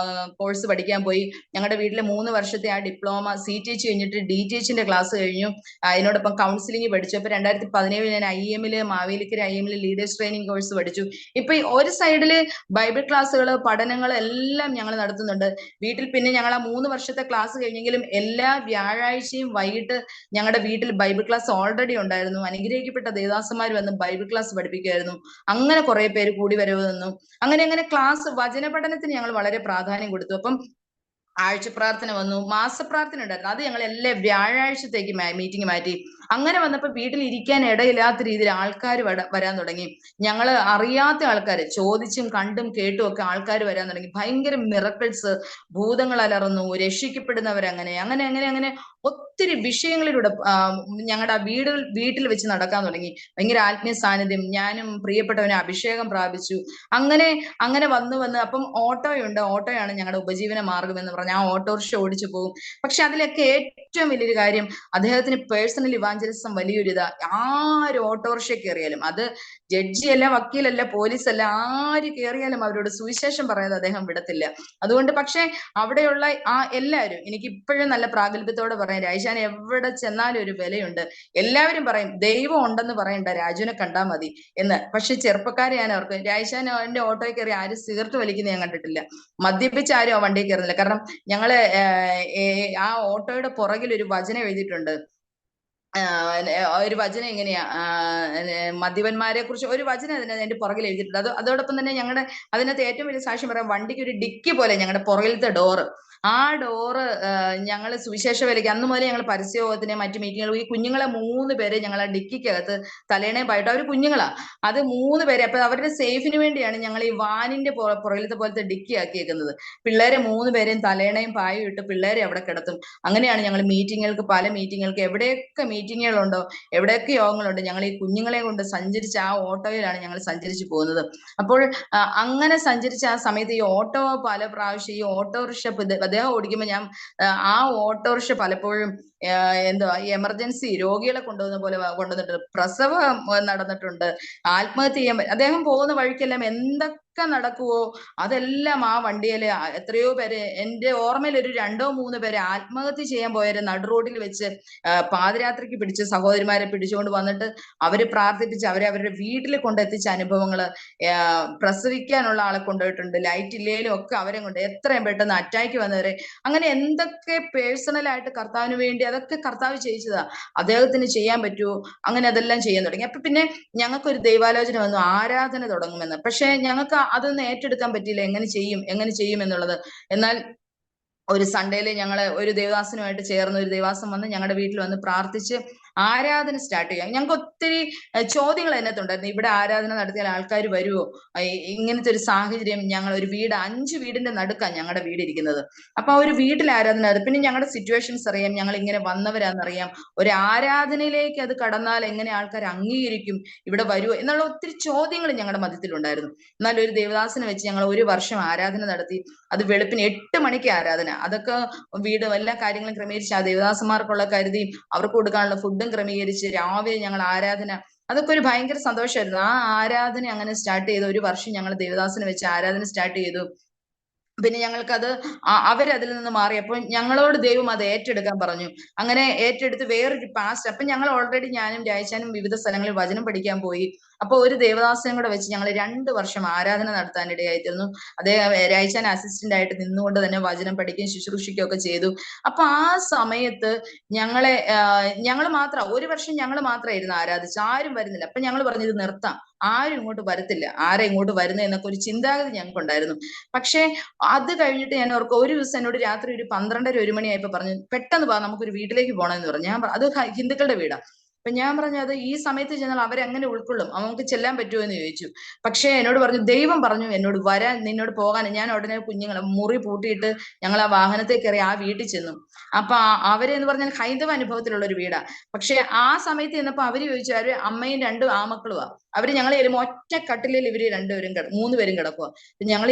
കോഴ്സ് പഠിക്കാൻ പോയി. ഞങ്ങളുടെ വീട്ടിലെ 3 വർഷത്തെ ആ ഡിപ്ലോമ CTH കഴിഞ്ഞിട്ട് DTHന്റെ ക്ലാസ് കഴിഞ്ഞു. അതിനോടൊപ്പം കൗൺസിലിംഗ് പഠിച്ചു. അപ്പൊ 2017 ഞാൻ IEM-ല് മാവേലിക്കര IEM-ല് ലീഡേഴ്സ് ട്രെയിനിങ് കോഴ്സ് പഠിച്ചു. ഇപ്പൊ ഈ ഒരു സൈഡില് ബൈബിൾ ക്ലാസ്സുകൾ, പഠനങ്ങൾ എല്ലാം ഞങ്ങൾ നടത്തുന്നുണ്ട്. വീട്ടിൽ പിന്നെ ഞങ്ങൾ ആ 3 വർഷത്തെ ക്ലാസ് കഴിഞ്ഞെങ്കിലും എല്ലാ വ്യാഴാഴ്ചയും വൈകിട്ട് ഞങ്ങളുടെ വീട്ടിൽ ബൈബിൾ ക്ലാസ് ഓൾറെഡി ഉണ്ടായിരുന്നു. അനുഗ്രഹിക്കപ്പെട്ട ദേവദാസന്മാർ വന്ന് ബൈബിൾ ക്ലാസ് പഠിപ്പിക്കുമായിരുന്നു. അങ്ങനെ കുറെ പേര് കൂടി വരവ് നിന്നു. അങ്ങനെ ക്ലാസ് വചന പഠനത്തിന് ഞങ്ങൾ വളരെ പ്രാധാന്യം കൊടുത്തു. അപ്പം ആഴ്ച പ്രാർത്ഥന വന്നു, മാസപ്രാർത്ഥന ഉണ്ടായിരുന്നു. അത് ഞങ്ങൾ എല്ലാ വ്യാഴാഴ്ചത്തേക്ക് മീറ്റിംഗ് മാറ്റി. അങ്ങനെ വന്നപ്പോൾ വീട്ടിൽ ഇരിക്കാൻ ഇടയില്ലാത്ത രീതിയിൽ ആൾക്കാർ വരാൻ തുടങ്ങി. ഞങ്ങൾ അറിയാത്ത ആൾക്കാർ, ചോദിച്ചും കണ്ടും കേട്ടും ഒക്കെ ആൾക്കാർ വരാൻ തുടങ്ങി. ഭയങ്കര മിറക്കിൾസ്, ഭൂതങ്ങൾ അലറുന്നു, രക്ഷിക്കപ്പെടുന്നവരങ്ങനെ അങ്ങനെ അങ്ങനെ അങ്ങനെ ഒത്തിരി വിഷയങ്ങളിലൂടെ ഞങ്ങളുടെ ആ വീട്ടിൽ വെച്ച് നടക്കാൻ തുടങ്ങി. ഭയങ്കര ആത്മീയ സാന്നിധ്യം, ഞാനും പ്രിയപ്പെട്ടവനെ അഭിഷേകം പ്രാപിച്ചു. അങ്ങനെ വന്ന് അപ്പം ഓട്ടോയാണ് ഞങ്ങളുടെ ഉപജീവന മാർഗം എന്ന് പറഞ്ഞാൽ ആ ഓട്ടോറിക്ഷ ഓടിച്ചു പോകും. പക്ഷെ അതിലൊക്കെ ഏറ്റവും വലിയൊരു കാര്യം, അദ്ദേഹത്തിന് പേഴ്സണൽ ഇവാഞ്ചലിസം വലിയൊരു ഇതാ. ആര് ഓട്ടോറിക്ഷ കയറിയാലും, അത് ജഡ്ജിയല്ല, വക്കീലല്ല, പോലീസല്ല, ആര് കയറിയാലും അവരോട് സുവിശേഷം പറയാതെ അദ്ദേഹം വിടത്തില്ല. അതുകൊണ്ട് പക്ഷെ അവിടെയുള്ള എല്ലാവരും, എനിക്ക് ഇപ്പോഴും നല്ല പ്രാഗൽഭ്യത്തോടെ പറയാം, രാജാൻ എവിടെ ചെന്നാലും ഒരു വിലയുണ്ട്. എല്ലാവരും പറയും ദൈവം ഉണ്ടെന്ന് പറയണ്ട, രാജുവിനെ കണ്ടാൽ മതി എന്ന്. പക്ഷെ ചെറുപ്പക്കാരെ ഞാൻ ഓർക്കും, രാജാൻ എന്റെ ഓട്ടോയിൽ കയറി ആരും സിഗരറ്റ് വലിക്കുന്നത് ഞാൻ കണ്ടിട്ടില്ല, മദ്യപിച്ച് ആരും ആ വണ്ടിയിൽ കയറുന്നില്ല. കാരണം ഞങ്ങള് ആ ഓട്ടോയുടെ പുറകിൽ ഒരു വചനം എഴുതിയിട്ടുണ്ട്. ഒരു വചനം എങ്ങനെയാ, മദ്യപന്മാരെ കുറിച്ച് ഒരു വചനം അതിന്റെ പുറകിൽ എഴുതിയിട്ടുണ്ട്. അതോടൊപ്പം തന്നെ ഞങ്ങളുടെ അതിനകത്ത് ഏറ്റവും വലിയ സാക്ഷ്യം പറയാം, വണ്ടിക്ക് ഒരു ഡിക്കി പോലെ ഞങ്ങളുടെ പുറകിലത്തെ ഡോറ്, ആ ഡോറ് ഞങ്ങൾ സുവിശേഷ വേലയ്ക്ക് അന്ന് മുതൽ ഞങ്ങൾ പരസ്യയോഗത്തിന് മറ്റു മീറ്റിങ്ങുകൾ, ഈ കുഞ്ഞുങ്ങളെ 3 പേരെ ഞങ്ങൾ ആ ഡിക്കിക്കകത്ത് തലേണയും പായിട്ട്, അവർ കുഞ്ഞുങ്ങളാ, അത് 3 പേരെ, അപ്പൊ അവരുടെ സേഫിന് വേണ്ടിയാണ് ഞങ്ങൾ ഈ വാനിന്റെ പുറകിലത്തെ പോലത്തെ ഡിക്കി ആക്കിയേക്കുന്നത്. പിള്ളേരെ 3 പേരെയും തലേണയും പായും ഇട്ട് പിള്ളേരെ അവിടെ കിടത്തും. അങ്ങനെയാണ് ഞങ്ങൾ മീറ്റിങ്ങുകൾക്ക്, പല മീറ്റിങ്ങുകൾക്ക്, എവിടെയൊക്കെ മീറ്റിങ്ങുകളുണ്ടോ, എവിടെയൊക്കെ യോഗങ്ങളുണ്ട്, ഞങ്ങൾ ഈ കുഞ്ഞുങ്ങളെ കൊണ്ട് സഞ്ചരിച്ച് ആ ഓട്ടോയിലാണ് ഞങ്ങൾ സഞ്ചരിച്ചു പോകുന്നത്. അപ്പോൾ അങ്ങനെ സഞ്ചരിച്ച ആ സമയത്ത് ഈ ഓട്ടോ പല പ്രാവശ്യം, ഈ ഓട്ടോറിക്ഷ അദ്ദേഹം ഓടിക്കുമ്പോൾ ഞാൻ ആ ഓട്ടോറിക്ഷ പലപ്പോഴും എന്തുവാ, ഈ എമർജൻസി രോഗികളെ കൊണ്ടുവന്ന പോലെ കൊണ്ടുവന്നിട്ടുണ്ട്, പ്രസവം നടന്നിട്ടുണ്ട്, ആത്മഹത്യ ചെയ്യാൻ അദ്ദേഹം പോകുന്ന വഴിക്കെല്ലാം എന്തൊക്കെ നടക്കുവോ അതെല്ലാം ആ വണ്ടിയില് എത്രയോ പേര്, എന്റെ ഓർമ്മയിൽ ഒരു 2-3 പേര് ആത്മഹത്യ ചെയ്യാൻ പോയവര് നടു റോഡിൽ വെച്ച് പാതിരാത്രിക്ക് പിടിച്ച് സഹോദരിമാരെ പിടിച്ചുകൊണ്ട് വന്നിട്ട് അവര് പ്രാർത്ഥിപ്പിച്ച് അവരെ അവരുടെ വീട്ടിൽ കൊണ്ടെത്തിച്ച അനുഭവങ്ങള്, പ്രസവിക്കാനുള്ള ആളെ കൊണ്ടുപോയിട്ടുണ്ട്, ലൈറ്റ് ഇല്ലേലും ഒക്കെ അവരെ കൊണ്ട് എത്രയും പെട്ടെന്ന് അറ്റാക്ക് വന്നവരെ, അങ്ങനെ എന്തൊക്കെ പേഴ്സണലായിട്ട് കർത്താവിന് വേണ്ടി അതൊക്കെ കർത്താവ് ചെയ്യിച്ചതാ. അദ്ദേഹത്തിന് ചെയ്യാൻ പറ്റുമോ, അങ്ങനെ അതെല്ലാം ചെയ്യാൻ തുടങ്ങി. അപ്പൊ പിന്നെ ഞങ്ങൾക്കൊരു ദൈവാലോചന വന്നു, ആരാധന തുടങ്ങുമെന്ന്. പക്ഷെ ഞങ്ങൾക്ക് അതൊന്നും ഏറ്റെടുക്കാൻ പറ്റിയില്ല, എങ്ങനെ ചെയ്യും എന്നുള്ളത്. എന്നാൽ ഒരു സൺഡേയില് ഞങ്ങള് ഒരു ദേവദാസനുമായിട്ട് ചേർന്ന് ഒരു ദേവദാസൻ വന്ന് ഞങ്ങളുടെ വീട്ടിൽ വന്ന് പ്രാർത്ഥിച്ച് ആരാധന സ്റ്റാർട്ട് ചെയ്യാം. ഞങ്ങൾക്ക് ഒത്തിരി ചോദ്യങ്ങൾ അതിനകത്തുണ്ടായിരുന്നു. ഇവിടെ ആരാധന നടത്തിയാൽ ആൾക്കാർ വരുമോ, ഇങ്ങനത്തെ ഒരു സാഹചര്യം, ഞങ്ങൾ ഒരു 5 വീടിന്റെ നടുക്കാണ് ഞങ്ങളുടെ വീട് ഇരിക്കുന്നത്. അപ്പൊ ഒരു വീട്ടിൽ ആരാധന, പിന്നെ ഞങ്ങളുടെ സിറ്റുവേഷൻസ് അറിയാം, ഞങ്ങൾ ഇങ്ങനെ വന്നവരാന്നറിയാം, ഒരു ആരാധനയിലേക്ക് അത് കടന്നാൽ എങ്ങനെ ആൾക്കാർ അംഗീകരിക്കും, ഇവിടെ വരുമോ എന്നുള്ള ഒത്തിരി ചോദ്യങ്ങൾ ഞങ്ങളുടെ മധ്യത്തിലുണ്ടായിരുന്നു. എന്നാൽ ഒരു ദേവദാസനെ വെച്ച് ഞങ്ങൾ 1 വർഷം ആരാധന നടത്തി. അത് വെളുപ്പിന് 8 മണിക്ക് ആരാധന, അതൊക്കെ വീട് എല്ലാ കാര്യങ്ങളും ക്രമീകരിച്ച് ആ ദേവദാസന്മാർക്കുള്ള കരുതി അവർക്ക് കൊടുക്കാനുള്ള ഫുഡും ക്രമീകരിച്ച് രാവിലെ ഞങ്ങൾ ആരാധന, അതൊക്കെ ഒരു ഭയങ്കര സന്തോഷമായിരുന്നു. ആ ആരാധന അങ്ങനെ സ്റ്റാർട്ട് ചെയ്തു. 1 വർഷം ഞങ്ങൾ ദേവദാസനെ വെച്ച് ആരാധന സ്റ്റാർട്ട് ചെയ്തു. പിന്നെ ഞങ്ങൾക്കത് അവരതിൽ നിന്ന് മാറിയപ്പോൾ ഞങ്ങളോട് ദൈവം അത് ഏറ്റെടുക്കാൻ പറഞ്ഞു. അങ്ങനെ ഏറ്റെടുത്ത് വേറൊരു പാസ്റ്റ്, അപ്പൊ ഞങ്ങൾ ഓൾറെഡി ഞാനും രാജാനും വിവിധ സ്ഥലങ്ങളിൽ വചനം പഠിക്കാൻ പോയി. അപ്പൊ ഒരു ദേവദാസനും കൂടെ വെച്ച് ഞങ്ങൾ 2 വർഷം ആരാധന നടത്താനിടയായിത്തീർന്നു. അദ്ദേഹം രാജാൻ അസിസ്റ്റന്റ് ആയിട്ട് നിന്നുകൊണ്ട് തന്നെ വചനം പഠിക്കുകയും ശുശ്രൂഷിക്കുകയും ഒക്കെ ചെയ്തു. അപ്പൊ ആ സമയത്ത് ഞങ്ങൾ മാത്രം 1 വർഷം ഞങ്ങൾ മാത്രമായിരുന്നു ആരാധിച്ച്, ആരും വരുന്നില്ല. അപ്പൊ ഞങ്ങൾ പറഞ്ഞു ഇത് നിർത്താം, ആരും ഇങ്ങോട്ട് വരത്തില്ല, ആരെ ഇങ്ങോട്ട് വരുന്നത് എന്നൊക്കെ ഒരു ചിന്താഗതി ഞങ്ങൾക്കുണ്ടായിരുന്നു. പക്ഷേ അത് കഴിഞ്ഞിട്ട് ഞാൻ ഓർക്കും, ഒരു ദിവസം എന്നോട് രാത്രി ഒരു 12:30-1 മണിയായപ്പോ പറഞ്ഞു, പെട്ടെന്ന് വാ നമുക്കൊരു വീട്ടിലേക്ക് പോകണമെന്ന് പറഞ്ഞു. അത് ഹിന്ദുക്കളുടെ വീടാ. അപ്പൊ ഞാൻ പറഞ്ഞു, അത് ഈ സമയത്ത് ചെന്നാൽ അവരെങ്ങനെ ഉൾക്കൊള്ളും, നമുക്ക് ചെല്ലാൻ പറ്റുമോ എന്ന് ചോദിച്ചു. പക്ഷെ എന്നോട് പറഞ്ഞു, ദൈവം പറഞ്ഞു എന്നോട് വരാൻ, നിന്നോട് പോകാൻ. ഞാൻ ഉടനെ കുഞ്ഞുങ്ങളെ മുറി പൂട്ടിയിട്ട് ഞങ്ങൾ ആ വാഹനത്തിൽ കയറി ആ വീട്ടിൽ ചെന്നു. അപ്പൊ അവരെന്ന് പറഞ്ഞാൽ ഹൈന്ദവ അനുഭവത്തിലുള്ള ഒരു വീടാ. പക്ഷെ ആ സമയത്ത് ചെന്നപ്പോ അവര് ചോദിച്ചു, അവര് അമ്മയും 2 ആമക്കളുമാ. അവര് ഞങ്ങൾ ചെല്ലുമ്പോൾ ഒറ്റ കട്ടിലിൽ ഇവര് 3 പേരും കിടക്കുക. ഞങ്ങൾ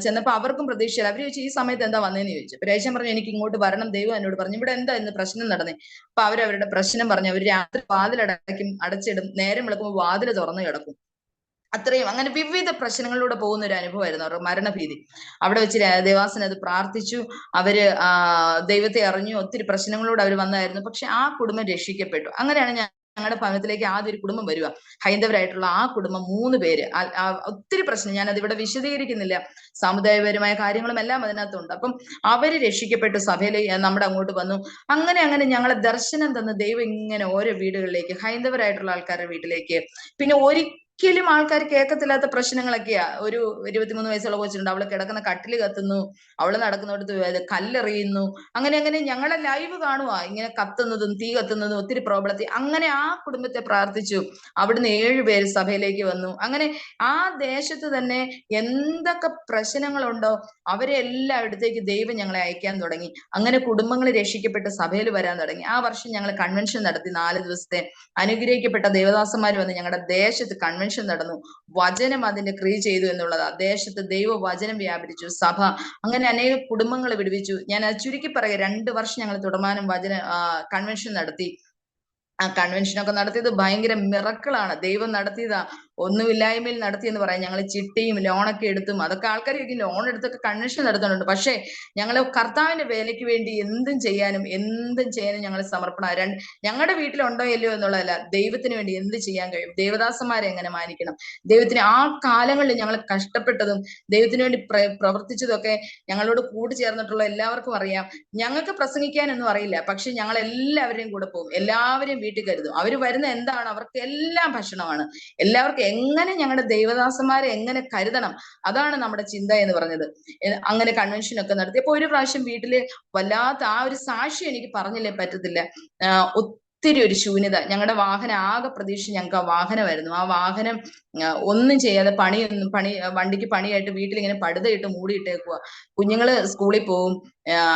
ചെന്നപ്പോ അവർക്കും പ്രതീക്ഷയില്ല. അവര് ചോദിച്ചു, ഈ സമയത്ത് എന്താ വന്നേന്ന് ചോദിച്ചു. അപ്പൊ രേശൻ പറഞ്ഞു, എനിക്ക് ഇങ്ങോട്ട് വരണം, ദൈവം എന്നോട് പറഞ്ഞു, ഇവിടെ എന്താ ഇന്ന് പ്രശ്നം നടന്നേ. അപ്പൊ അവരവരുടെ പ്രശ്നം പറഞ്ഞു. അവര് രാത്രി വാതിൽ അടച്ചിടും, നേരം വിളക്കുമ്പോൾ വാതിൽ തുറന്നു കിടക്കും. അത്രയും അങ്ങനെ വിവിധ പ്രശ്നങ്ങളിലൂടെ പോകുന്ന ഒരു അനുഭവമായിരുന്നു അവരുടെ മരണഭീതി. അവിടെ വെച്ച് ദേവാസന അത് പ്രാർത്ഥിച്ചു. അവര് ദൈവത്തെ അറിഞ്ഞു. ഒത്തിരി പ്രശ്നങ്ങളോട് അവർ വന്നായിരുന്നു. പക്ഷെ ആ കുടുംബം രക്ഷിക്കപ്പെട്ടു. അങ്ങനെയാണ് ഞങ്ങളുടെ ഭവനത്തിലേക്ക് ആദ്യം ഒരു കുടുംബം വരിക. ഹൈന്ദവരായിട്ടുള്ള ആ കുടുംബം 3 പേര്. ഒത്തിരി പ്രശ്നം ഞാൻ അതിവിടെ വിശദീകരിക്കുന്നില്ല. സാമുദായികപരമായ കാര്യങ്ങളും എല്ലാം അതിനകത്തുണ്ട്. അപ്പം അവര് രക്ഷിക്കപ്പെട്ടു, സഭയിൽ നമ്മുടെ അങ്ങോട്ട് വന്നു. അങ്ങനെ ഞങ്ങളെ ദർശനം തന്ന ദൈവം ഇങ്ങനെ ഓരോ വീടുകളിലേക്ക്, ഹൈന്ദവരായിട്ടുള്ള ആൾക്കാരുടെ വീട്ടിലേക്ക്, പിന്നെ ഒരിക്കലും ആൾക്കാർ കേൾക്കത്തില്ലാത്ത പ്രശ്നങ്ങളൊക്കെയാ. ഒരു 23 വയസ്സുള്ള കൊച്ചുണ്ട്, അവള് കിടക്കുന്ന കട്ടില് കത്തുന്നു, അവള് നടക്കുന്നിടത്ത് കല്ലെറിയുന്നു, അങ്ങനെ ഞങ്ങളെ ലൈവ് കാണുവാ, ഇങ്ങനെ കത്തുന്നതും തീ കത്തുന്നതും ഒത്തിരി പ്രോബ്ലത്തിൽ. അങ്ങനെ ആ കുടുംബത്തെ പ്രാർത്ഥിച്ചു. അവിടുന്ന് 7 പേര് സഭയിലേക്ക് വന്നു. അങ്ങനെ ആ ദേശത്ത് തന്നെ എന്തൊക്കെ പ്രശ്നങ്ങളുണ്ടോ അവരെ എല്ലായിടത്തേക്ക് ദൈവം ഞങ്ങളെ അയക്കാൻ തുടങ്ങി. അങ്ങനെ കുടുംബങ്ങൾ രക്ഷിക്കപ്പെട്ട് സഭയിൽ വരാൻ തുടങ്ങി. ആ വർഷം ഞങ്ങൾ കൺവെൻഷൻ നടത്തി. 4 ദിവസത്തെ അനുഗ്രഹിക്കപ്പെട്ട ദേവദാസന്മാർ വന്ന് ഞങ്ങളുടെ ദേശത്ത് കൺവെൻഷൻ നടന്നു. വചനം അതിന്റെ ക്രിയ ചെയ്തു എന്നുള്ളതാ. ദേശത്ത് ദൈവ വചനം വ്യാപരിച്ചു. സഭ അങ്ങനെ അനേക കുടുംബങ്ങൾ വിടുവിച്ചു. ഞാൻ അത് ചുരുക്കി പറയുക, 2 വർഷം ഞങ്ങൾ തുടർമാനം കൺവെൻഷൻ നടത്തി. ആ കൺവെൻഷനൊക്കെ നടത്തിയത് ഭയങ്കര മിറക്കിളാണ്. ദൈവം നടത്തിയതാ. ഒന്നുമില്ലായ്മയിൽ നടത്തിയെന്ന് പറയാം. ഞങ്ങൾ ചിട്ടിയും ലോണൊക്കെ എടുത്തും, അതൊക്കെ ആൾക്കാർ ചോദിക്കും ലോൺ എടുത്തൊക്കെ കൺവെൻഷൻ നടത്തുന്നുണ്ട്. പക്ഷേ ഞങ്ങൾ കർത്താവിന്റെ വേലയ്ക്ക് വേണ്ടി എന്തും ചെയ്യാനും ഞങ്ങൾ സമർപ്പണം. ഞങ്ങളുടെ വീട്ടിലുണ്ടോ ഇല്ലയോ എന്നുള്ളതല്ല, ദൈവത്തിന് വേണ്ടി എന്ത് ചെയ്യാൻ കഴിയും, ദേവദാസന്മാരെ എങ്ങനെ മാനിക്കണം, ദൈവത്തിന് ആ കാലങ്ങളിൽ ഞങ്ങൾ കഷ്ടപ്പെട്ടതും ദൈവത്തിന് വേണ്ടി പ്രവർത്തിച്ചതൊക്കെ ഞങ്ങളോട് കൂടി ചേർന്നിട്ടുള്ള എല്ലാവർക്കും അറിയാം. ഞങ്ങൾക്ക് പ്രസംഗിക്കാനൊന്നും അറിയില്ല, പക്ഷെ ഞങ്ങൾ എല്ലാവരെയും കൂടെ പോകും, എല്ലാവരെയും വീട്ടിൽ കരുതും. അവര് വരുന്ന എന്താണ്, അവർക്ക് എല്ലാം ഭക്ഷണമാണ്. എല്ലാവർക്കും എങ്ങനെ ഞങ്ങളുടെ ദൈവദാസന്മാരെ എങ്ങനെ കരുതണം, അതാണ് നമ്മുടെ ചിന്ത എന്ന് പറഞ്ഞത്. അങ്ങനെ കൺവെൻഷൻ ഒക്കെ നടത്തി. അപ്പൊ ഒരു പ്രാവശ്യം വീട്ടില് വല്ലാത്ത ആ ഒരു സാക്ഷി എനിക്ക് പറഞ്ഞില്ലേ പറ്റത്തില്ല. ഒത്തിരി ഒരു ശൂന്യത. ഞങ്ങളുടെ വാഹനം ആകെ പ്രതീക്ഷ ഞങ്ങൾക്ക് ആ വാഹനമായിരുന്നു. ആ വാഹനം ഒന്നും ചെയ്യാതെ വണ്ടിക്ക് പണിയായിട്ട് വീട്ടിൽ ഇങ്ങനെ പടുതയിട്ട് മൂടിയിട്ടേക്കുക. കുഞ്ഞുങ്ങള് സ്കൂളിൽ പോവും,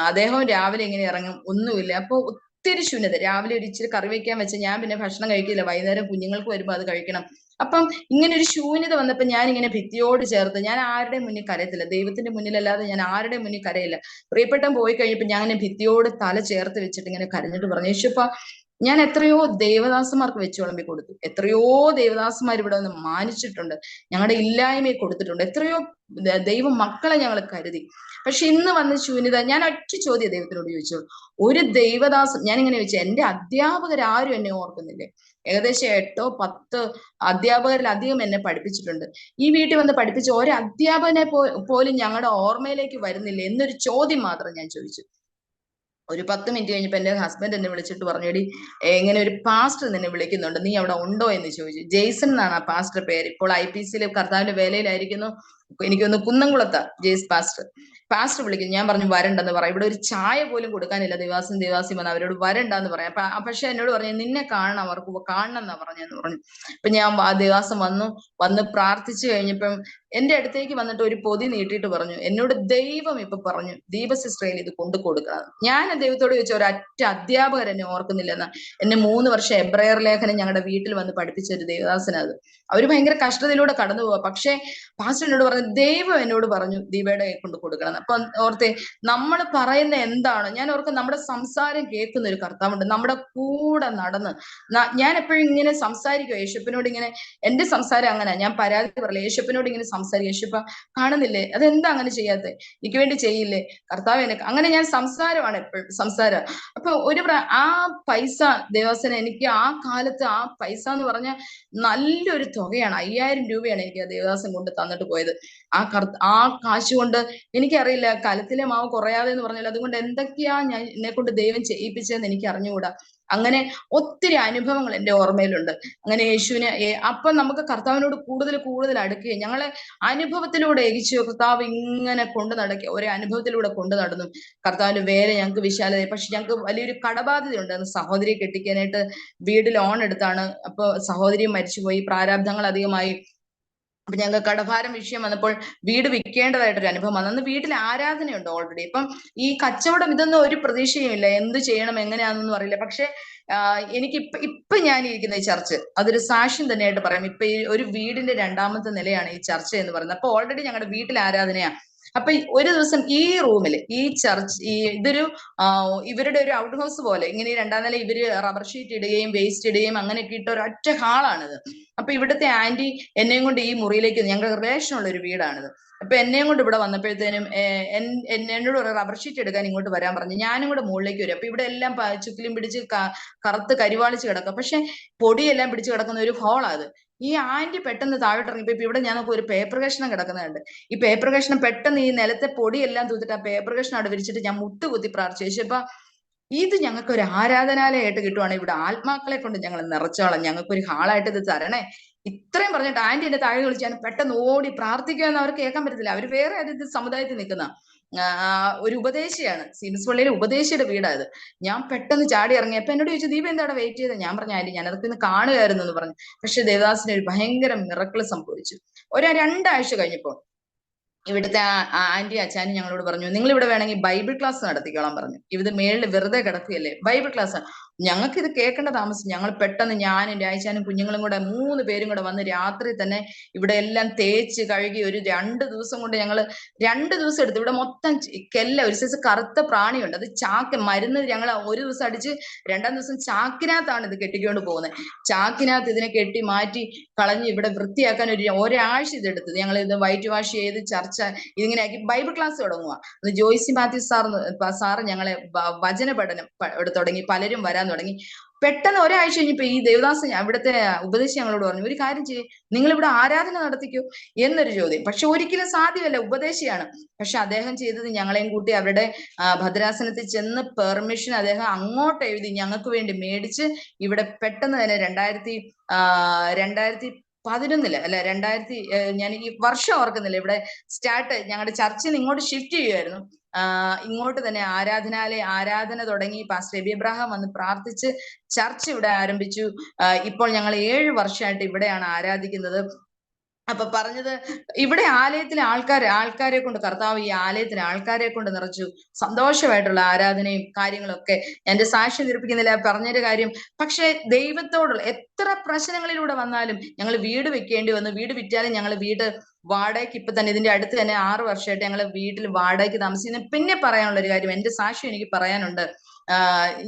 അദ്ദേഹം രാവിലെ ഇങ്ങനെ ഇറങ്ങും, ഒന്നുമില്ല. അപ്പൊ ഒത്തിരി ശൂന്യത. രാവിലെ ഒരു ഇച്ചിരി കറി വെക്കാൻ വെച്ച് ഞാൻ പിന്നെ ഭക്ഷണം കഴിക്കില്ല, വൈകുന്നേരം കുഞ്ഞുങ്ങൾക്ക് വരുമ്പോ അത് കഴിക്കണം. അപ്പം ഇങ്ങനെ ഒരു ശൂന്യത വന്നപ്പോ ഞാൻ ഇങ്ങനെ ഭിത്തിയോട് ചേർത്ത്, ഞാൻ ആരുടെയും മുന്നിൽ കരയത്തില്ല, ദൈവത്തിന്റെ മുന്നിലല്ലാതെ ഞാൻ ആരുടെയും മുന്നിൽ കരയില്ല. പ്രിയപ്പെട്ടൻ പോയി കഴിഞ്ഞപ്പോ ഞാൻ ഇങ്ങനെ ഭിത്തിയോട് തല ചേർത്ത് വെച്ചിട്ട് ഇങ്ങനെ കരഞ്ഞിട്ട് പറഞ്ഞു, യേശുപ്പാ, ഞാൻ എത്രയോ ദേവദാസന്മാർക്ക് വെച്ച് വിളമ്പി കൊടുത്തു, എത്രയോ ദേവദാസന്മാർ ഇവിടെ വന്ന് മാനിച്ചിട്ടുണ്ട്, ഞങ്ങളുടെ ഇല്ലായ്മയെ കൊടുത്തിട്ടുണ്ട്, എത്രയോ ദൈവ മക്കളെ ഞങ്ങൾ കരുതി. പക്ഷെ ഇന്ന് വന്ന ശൂന്യത. ഞാൻ ഒറ്റ ചോദ്യം ദൈവത്തിനോട് ചോദിച്ചു. ഒരു ദേവദാസൻ, ഞാനിങ്ങനെ ചോദിച്ചു, എന്റെ അധ്യാപകരാരും എന്നെ ഓർക്കുന്നില്ലേ? ഏകദേശം 8-10 അധ്യാപകരിലധികം എന്നെ പഠിപ്പിച്ചിട്ടുണ്ട്. ഈ വീട്ടിൽ വന്ന് പഠിപ്പിച്ച ഒരു അധ്യാപകനെ പോലും ഞങ്ങളുടെ ഓർമ്മയിലേക്ക് വരുന്നില്ല എന്നൊരു ചോദ്യം മാത്രം ഞാൻ ചോദിച്ചു. ഒരു 10 മിനിറ്റ് കഴിഞ്ഞപ്പോ എന്റെ ഹസ്ബൻഡ് എന്നെ വിളിച്ചിട്ട് പറഞ്ഞു, എടി ഇങ്ങനെ ഒരു പാസ്റ്റർ നിന്നെ വിളിക്കുന്നുണ്ട്, നീ അവിടെ ഉണ്ടോ എന്ന് ചോദിച്ചു. ജെയ്സൺ എന്നാണ് ആ പാസ്റ്റർ പേര്. ഇപ്പോൾ IPCയിൽ കർത്താവിന്റെ വേലയിലായിരിക്കുന്നു. എനിക്കൊന്ന് കുന്നംകുളത്താ ജെയ്സ് പാസ്റ്റർ വിളിക്കുന്നു. ഞാൻ പറഞ്ഞു വരണ്ടെന്ന് പറയാം, ഇവിടെ ഒരു ചായ പോലും കൊടുക്കാനില്ല, ദേവാസി വന്ന് അവരോട് വരണ്ടെന്ന് പറയാം. പക്ഷെ എന്നോട് പറഞ്ഞു നിന്നെ കാണണം, അവർക്ക് കാണണം എന്നാ പറഞ്ഞെന്ന് പറഞ്ഞു. അപ്പൊ ഞാൻ ദേവാസം വന്ന് പ്രാർത്ഥിച്ചു കഴിഞ്ഞപ്പം എന്റെ അടുത്തേക്ക് വന്നിട്ട് ഒരു പൊതി നീട്ടിയിട്ട് പറഞ്ഞു, എന്നോട് ദൈവം ഇപ്പൊ പറഞ്ഞു ദീപ സിസ്റ്ററിൽ ഇത് കൊണ്ടു കൊടുക്കണം. ഞാൻ ദൈവത്തോട് ചോദിച്ച ഒരൊറ്റ അധ്യാപകർ എന്നെ ഓർക്കുന്നില്ലെന്ന്. എന്നെ 3 വർഷം എബ്രയർ ലേഖനം ഞങ്ങളുടെ വീട്ടിൽ വന്ന് പഠിപ്പിച്ച ഒരു ദേവദാസനത്. അവര് ഭയങ്കര കഷ്ടതയിലൂടെ കടന്നു പോവാ. പക്ഷെ പാസ്റ്റർ എന്നോട് പറഞ്ഞു, ദൈവം എന്നോട് പറഞ്ഞു ദീപയുടെ കൊണ്ട് കൊടുക്കണം. അപ്പൊ ഓർത്തെ, നമ്മൾ പറയുന്ന എന്താണോ, ഞാൻ ഓർക്കും നമ്മുടെ സംസാരം കേൾക്കുന്ന ഒരു കർത്താവുണ്ട്, നമ്മുടെ കൂടെ നടന്ന്. ഞാൻ എപ്പോഴും ഇങ്ങനെ സംസാരിക്കും യേശുപ്പിനോട്, ഇങ്ങനെ എന്റെ സംസാരം അങ്ങനെ, ഞാൻ പരാതി പറയില്ല, യേശുപ്പിനോട് ഇങ്ങനെ സംസാരിക്കും, യേശുപ്പ കാണുന്നില്ലേ, അതെന്താ അങ്ങനെ ചെയ്യാത്തെ, എനിക്ക് വേണ്ടി ചെയ്യില്ലേ കർത്താവ് എന്നെ. അങ്ങനെ ഞാൻ സംസാരമാണ്, എപ്പോഴും സംസാരം. അപ്പൊ ആ പൈസ ദേവസന എനിക്ക് ആ കാലത്ത് ആ പൈസ എന്ന് പറഞ്ഞാൽ നല്ലൊരു തുകയാണ്. 5000 രൂപയാണ് എനിക്ക് ആ ദേവദാസൻ കൊണ്ട് തന്നിട്ട് പോയത്. ആ കാശ് കൊണ്ട് എനിക്കറിയില്ല, കലത്തിലെ മാവ് കുറയാതെ എന്ന് പറഞ്ഞാൽ അതുകൊണ്ട് എന്തൊക്കെയാ എന്നെ കൊണ്ട് ദൈവം ചെയ്യിപ്പിച്ചതെന്ന് എനിക്ക് അറിഞ്ഞുകൂടാ. അങ്ങനെ ഒത്തിരി അനുഭവങ്ങൾ എന്റെ ഓർമ്മയിലുണ്ട്. അങ്ങനെ യേശുവിനെ അപ്പൊ നമുക്ക് കർത്താവിനോട് കൂടുതൽ അടുക്കുകയും ഞങ്ങളെ അനുഭവത്തിലൂടെ കർത്താവ് ഇങ്ങനെ കൊണ്ടു നടക്കുക, ഒരേ അനുഭവത്തിലൂടെ കൊണ്ടു നടന്നു. കർത്താവിന്റെ വേറെ ഞങ്ങൾക്ക് വിശാലത. പക്ഷെ ഞങ്ങൾക്ക് വലിയൊരു കടബാധ്യതയുണ്ട്. സഹോദരിയെ കെട്ടിക്കാനായിട്ട് വീട് ലോൺ എടുത്താണ്. അപ്പൊ സഹോദരി മരിച്ചുപോയി, പ്രാരാബ്ധങ്ങൾ അധികമായി. അപ്പൊ ഞങ്ങൾക്ക് കടഭാരം വിഷയം വന്നപ്പോൾ വീട് വിൽക്കേണ്ടതായിട്ടൊരു അനുഭവം വന്നു. അന്ന് വീട്ടിൽ ആരാധനയുണ്ട് ഓൾറെഡി. ഇപ്പം ഈ കച്ചവടം ഇതൊന്നും ഒരു പ്രതീക്ഷയും ഇല്ല, എന്ത് ചെയ്യണം എങ്ങനെയാണെന്നൊന്നും അറിയില്ല. പക്ഷെ എനിക്ക് ഇപ്പൊ ഞാൻ ഇരിക്കുന്ന ഈ ചർച്ച് അതൊരു സാക്ഷ്യം തന്നെയായിട്ട് പറയാം. ഇപ്പൊ ഈ ഒരു വീടിന്റെ 2ാമത്തെ നിലയാണ് ഈ ചർച്ച എന്ന് പറയുന്നത്. അപ്പൊ ഓൾറെഡി ഞങ്ങളുടെ വീട്ടിൽ ആരാധനയാ. അപ്പൊ ഒരു ദിവസം ഈ റൂമിൽ ഈ ചർച്ച് ഇതൊരു ഇവരുടെ ഒരു ഔട്ട് ഹൗസ് പോലെ ഇങ്ങനെ ഈ രണ്ടാം നില ഇവര് റബ്ബർ ഷീറ്റ് ഇടുകയും വേസ്റ്റ് ഇടുകയും അങ്ങനെയൊക്കെ ഇട്ട ഒരൊറ്റ ഹാളാണിത്. അപ്പൊ ഇവിടുത്തെ ആന്റി എന്നെയും കൊണ്ട് ഈ മുറിയിലേക്ക്, ഞങ്ങളുടെ റിലേഷൻ ഉള്ള ഒരു വീടാണിത്. അപ്പൊ എന്നെയും കൊണ്ട് ഇവിടെ വന്നപ്പോഴത്തേനും എന്നോട് റബ്ബർ ഷീറ്റ് എടുക്കാൻ ഇങ്ങോട്ട് വരാൻ പറഞ്ഞു. ഞാനും കൂടെ മുകളിലേക്ക് വരും. അപ്പൊ ഇവിടെ എല്ലാം ചുക്കിലും പിടിച്ച് കറുത്ത് കരിവാളിച്ച് കിടക്കും. പക്ഷെ പൊടിയെല്ലാം പിടിച്ച് കിടക്കുന്ന ഒരു ഹോളാത്. ഈ ആന്റി പെട്ടെന്ന് താഴോട്ട് ഇറങ്ങിയപ്പോ ഇവിടെ ഞാൻ നോക്കും ഒരു പേപ്പർ കഷ്ണം കിടക്കുന്നുണ്ട്. ഈ പേപ്പർ കഷ്ണം പെട്ടെന്ന് ഈ നിലത്തെ പൊടിയെല്ലാം തൂത്തിട്ട് ആ പേപ്പർ കഷ്ണം അവിടെ വിരിച്ചിട്ട് ഞാൻ മുട്ടുകുത്തി പ്രാർത്ഥിച്ചു. അപ്പൊ ഇത് ഞങ്ങൾക്ക് ഒരു ആരാധനാലയമായിട്ട് കിട്ടുവാണ്, ഇവിടെ ആത്മാക്കളെ കൊണ്ട് ഞങ്ങൾ നിറച്ചോളാം, ഞങ്ങൾക്ക് ഒരു ഹാളായിട്ട് ഇത് തരണേ. ഇത്രയും പറഞ്ഞിട്ട് ആന്റി എന്നെ താഴെ വിളിച്ചാൽ പെട്ടെന്ന് ഓടി പ്രാർത്ഥിക്കുമെന്ന് അവർക്ക് കേൾക്കാൻ പറ്റത്തില്ല. അവർ വേറെ ഒരു സമുദായത്തിൽ നിൽക്കുന്ന ഒരു ഉപദേശിയാണ്. സീമസ് പള്ളിയിലെ ഉപദേശിയുടെ വീടായത്. ഞാൻ പെട്ടെന്ന് ചാടി ഇറങ്ങി. അപ്പൊ എന്നോട് ചോദിച്ചു, ദീപ എന്താ അവിടെ വെയിറ്റ് ചെയ്തത്? ഞാൻ പറഞ്ഞു, ആന്റി ഞാൻ അതൊക്കെ ഇന്ന് കാണുകയായിരുന്നു എന്ന് പറഞ്ഞു. പക്ഷെ ദേവദാസിന് ഒരു ഭയങ്കര മിറക്കിൾ സംഭവിച്ചു. 2 ആഴ്ച കഴിഞ്ഞപ്പോൾ ഇവിടുത്തെ ആന്റി അച്ചാനും ഞങ്ങളോട് പറഞ്ഞു, നിങ്ങൾ ഇവിടെ വേണമെങ്കിൽ ബൈബിൾ ക്ലാസ് നടത്തിക്കോളാൻ പറഞ്ഞു. ഇത് മേളിൽ വെറുതെ കിടക്കുകയല്ലേ, ബൈബിൾ ക്ലാസ്. ഞങ്ങൾക്ക് ഇത് കേൾക്കേണ്ട താമസം. ഞങ്ങൾ പെട്ടെന്ന് ഞാനും രാജാനും കുഞ്ഞുങ്ങളും കൂടെ 3 പേരും കൂടെ വന്ന് രാത്രി തന്നെ ഇവിടെ എല്ലാം തേച്ച് കഴുകി ഒരു 2 ദിവസം കൊണ്ട് ഞങ്ങൾ 2 ദിവസം എടുത്തു. ഇവിടെ മൊത്തം ഒരു സൈസ് കറുത്ത പ്രാണിയുണ്ട്, അത് ചാക്ക് മരുന്ന് ഞങ്ങൾ ഒരു ദിവസം അടിച്ച് 2ാം ദിവസം ചാക്കിനകത്താണ് ഇത് കെട്ടിക്കൊണ്ട് പോകുന്നത്. ചാക്കിനകത്ത് ഇതിനെ കെട്ടി മാറ്റി കളഞ്ഞ് ഇവിടെ വൃത്തിയാക്കാൻ ഒരാഴ്ച ഇതെടുത്തത്. ഞങ്ങൾ ഇത് വൈറ്റ് വാഷ് ചെയ്ത് ചർച്ച ഇതിങ്ങനെ ആക്കി ബൈബിൾ ക്ലാസ് തുടങ്ങുക. ജോയ്സി മാത്യു സാറ് ഞങ്ങളെ വചന പഠനം തുടങ്ങി, പലരും വരാൻ തുടങ്ങി. പെട്ടെന്ന് ഒരാഴ്ച കഴിഞ്ഞപ്പോ ഈ ദേവദാസ് ഇവിടുത്തെ ഉപദേശി ഞങ്ങളോട് പറഞ്ഞു, ഒരു കാര്യം ചെയ്യേ, നിങ്ങൾ ഇവിടെ ആരാധന നടത്തിക്കോ എന്നൊരു ചോദ്യം. പക്ഷെ ഒരിക്കലും സാധ്യമല്ല, ഉപദേശിയാണ്. പക്ഷെ അദ്ദേഹം ചെയ്തത് ഞങ്ങളെയും കൂട്ടി അവരുടെ ഭദ്രാസനത്തിൽ ചെന്ന് പെർമിഷൻ അദ്ദേഹം അങ്ങോട്ട് എഴുതി ഞങ്ങൾക്ക് വേണ്ടി മേടിച്ച് ഇവിടെ പെട്ടെന്ന് തന്നെ 2011 അല്ല 2000 ഞാൻ ഈ വർഷം ഓർക്കുന്നില്ല, ഇവിടെ ഞങ്ങളുടെ ചർച്ചിൽ നിന്ന് ഇങ്ങോട്ട് ഷിഫ്റ്റ് ചെയ്യുമായിരുന്നു. ഇങ്ങോട്ട് തന്നെ ആരാധന തുടങ്ങി. പാസ്റ്റർ എബി എബ്രഹാം വന്ന് പ്രാർത്ഥിച്ച് ചർച്ച് ഇവിടെ ആരംഭിച്ചു. ഇപ്പോൾ ഞങ്ങൾ 7 വർഷമായിട്ട് ഇവിടെയാണ് ആരാധിക്കുന്നത്. അപ്പൊ പറഞ്ഞത്, ഇവിടെ ആലയത്തിലെ ആൾക്കാരെ കൊണ്ട് കർത്താവ് ഈ ആലയത്തിലെ ആൾക്കാരെ കൊണ്ട് നിറച്ചു. സന്തോഷമായിട്ടുള്ള ആരാധനയും കാര്യങ്ങളൊക്കെ. എന്റെ സാക്ഷ്യം നിരൂപിക്കുന്നില്ല, പറഞ്ഞൊരു കാര്യം. പക്ഷെ ദൈവത്തോടുള്ള എത്ര പ്രശ്നങ്ങളിലൂടെ വന്നാലും ഞങ്ങൾ വീട് വെക്കേണ്ടി വന്നു. വീട് വിറ്റാലും ഞങ്ങൾ വീട് വാടകയ്ക്ക് ഇപ്പൊ തന്നെ ഇതിന്റെ അടുത്ത് തന്നെ 6 വർഷമായിട്ട് ഞങ്ങൾ വീട്ടിൽ വാടകയ്ക്ക് താമസിക്കുന്നു. പിന്നെ പറയാനുള്ള ഒരു കാര്യം, എന്റെ സാക്ഷ്യം എനിക്ക് പറയാനുണ്ട്.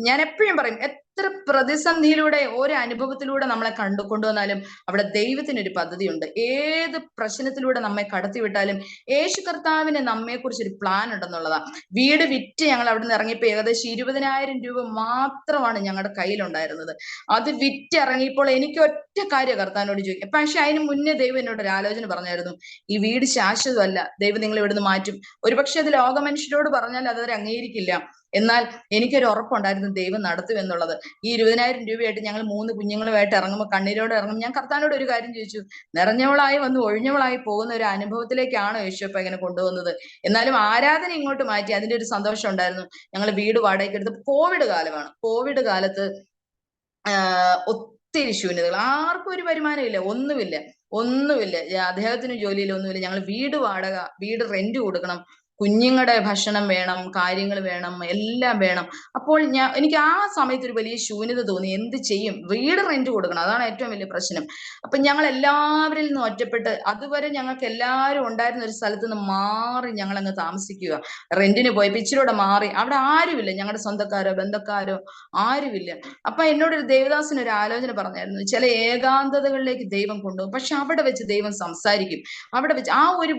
ഞാൻ എപ്പോഴും പറയും, എത്ര പ്രതിസന്ധിയിലൂടെ ഓരോ അനുഭവത്തിലൂടെ നമ്മളെ കൊണ്ടുവന്നാലും അവിടെ ദൈവത്തിനൊരു പദ്ധതിയുണ്ട്. ഏത് പ്രശ്നത്തിലൂടെ നമ്മെ കടത്തിവിട്ടാലും യേശു കർത്താവിന് നമ്മെ കുറിച്ച് ഒരു പ്ലാൻ ഉണ്ടെന്നുള്ളതാ. വീട് വിറ്റ് ഞങ്ങൾ അവിടെ നിന്ന് ഇറങ്ങിയപ്പോൾ ഏകദേശം 20,000 രൂപ മാത്രമാണ് ഞങ്ങളുടെ കയ്യിലുണ്ടായിരുന്നത്. അത് വിറ്റിറങ്ങിയപ്പോൾ എനിക്ക് ഒറ്റ കാര്യം കർത്താവിനോട് ചോദിക്കും. പക്ഷെ അതിന് മുന്നേ ദൈവം എന്നോട് ഒരു ആലോചന പറഞ്ഞായിരുന്നു, ഈ വീട് ശാശ്വതമല്ല, ദൈവം നിങ്ങൾ ഇവിടുന്ന് മാറ്റും. ഒരുപക്ഷെ അത് ലോക മനുഷ്യരോട് പറഞ്ഞാൽ അതവർ അംഗീകരിക്കില്ല. എന്നാൽ എനിക്കൊരു ഉറപ്പുണ്ടായിരുന്നു ദൈവം നടത്തും എന്നുള്ളത്. ഈ 20,000 രൂപയായിട്ട് ഞങ്ങൾ 3 കുഞ്ഞുങ്ങളുമായിട്ട് ഇറങ്ങുമ്പോൾ കണ്ണീരോടെ ഇറങ്ങും. ഞാൻ കർത്താവിനോട് ഒരു കാര്യം ചോദിച്ചു, നിറഞ്ഞവളായി വന്ന് ഒഴിഞ്ഞവളായി പോകുന്ന ഒരു അനുഭവത്തിലേക്കാണോ യേശുപ്പ ഇങ്ങനെ കൊണ്ടുവന്നത്? എന്നാലും ആരാധന ഇങ്ങോട്ട് മാറ്റി, അതിന്റെ ഒരു സന്തോഷം ഉണ്ടായിരുന്നു. ഞങ്ങൾ വീട് വാടകയ്ക്ക് എടുത്ത്, കോവിഡ് കാലമാണ്. കോവിഡ് കാലത്ത് ഒത്തിരി ശൂന്യതകൾ, ആർക്കും ഒരു വരുമാനമില്ല, ഒന്നുമില്ല. അദ്ദേഹത്തിന് ജോലിയില്ല, ഒന്നുമില്ല. ഞങ്ങൾ വീട് റെന്റ് കൊടുക്കണം, കുഞ്ഞുങ്ങളുടെ ഭക്ഷണം വേണം, കാര്യങ്ങൾ വേണം, എല്ലാം വേണം. അപ്പോൾ എനിക്ക് ആ സമയത്ത് ഒരു വലിയ ശൂന്യത തോന്നി. എന്ത് ചെയ്യും? വീട് റെന്റ് കൊടുക്കണം, അതാണ് ഏറ്റവും വലിയ പ്രശ്നം. അപ്പൊ ഞങ്ങൾ എല്ലാവരിൽ നിന്നും ഒറ്റപ്പെട്ട്, അതുവരെ ഞങ്ങൾക്ക് എല്ലാവരും ഉണ്ടായിരുന്ന ഒരു സ്ഥലത്ത് നിന്ന് മാറി ഞങ്ങൾ അങ്ങ് താമസിക്കുക. റെന്റിന് പോയപ്പോ ഇച്ചിരൂടെ മാറി, അവിടെ ആരുമില്ല, ഞങ്ങളുടെ സ്വന്തക്കാരോ ബന്ധക്കാരോ ആരുമില്ല. അപ്പൊ എന്നോട് ഒരു ദേവദാസിന് ഒരു ആലോചന പറഞ്ഞായിരുന്നു, ചില ഏകാന്തതകളിലേക്ക് ദൈവം കൊണ്ടുപോകും, പക്ഷെ അവിടെ വെച്ച് ദൈവം സംസാരിക്കും. അവിടെ വെച്ച് ആ ഒരു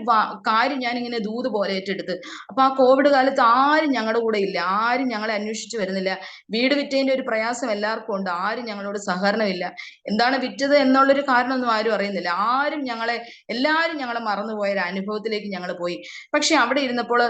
കാര്യം ഞാൻ ഇങ്ങനെ ദൂത് പോലെ ഏറ്റെടുത്ത്. അപ്പൊ ആ കോവിഡ് കാലത്ത് ആരും ഞങ്ങളുടെ കൂടെ ഇല്ല, ആരും ഞങ്ങളെ അന്വേഷിച്ചു വരുന്നില്ല. വീട് വിറ്റതിന്റെ ഒരു പ്രയാസം എല്ലാവർക്കും ഉണ്ട്, ആരും ഞങ്ങളോട് സഹകരണമില്ല. എന്താണ് വിറ്റത് എന്നുള്ളൊരു കാരണമൊന്നും ആരും അറിയുന്നില്ല. എല്ലാവരും ഞങ്ങളെ മറന്നുപോയ ഒരു അനുഭവത്തിലേക്ക് ഞങ്ങൾ പോയി. പക്ഷെ അവിടെ ഇരുന്നപ്പോൾ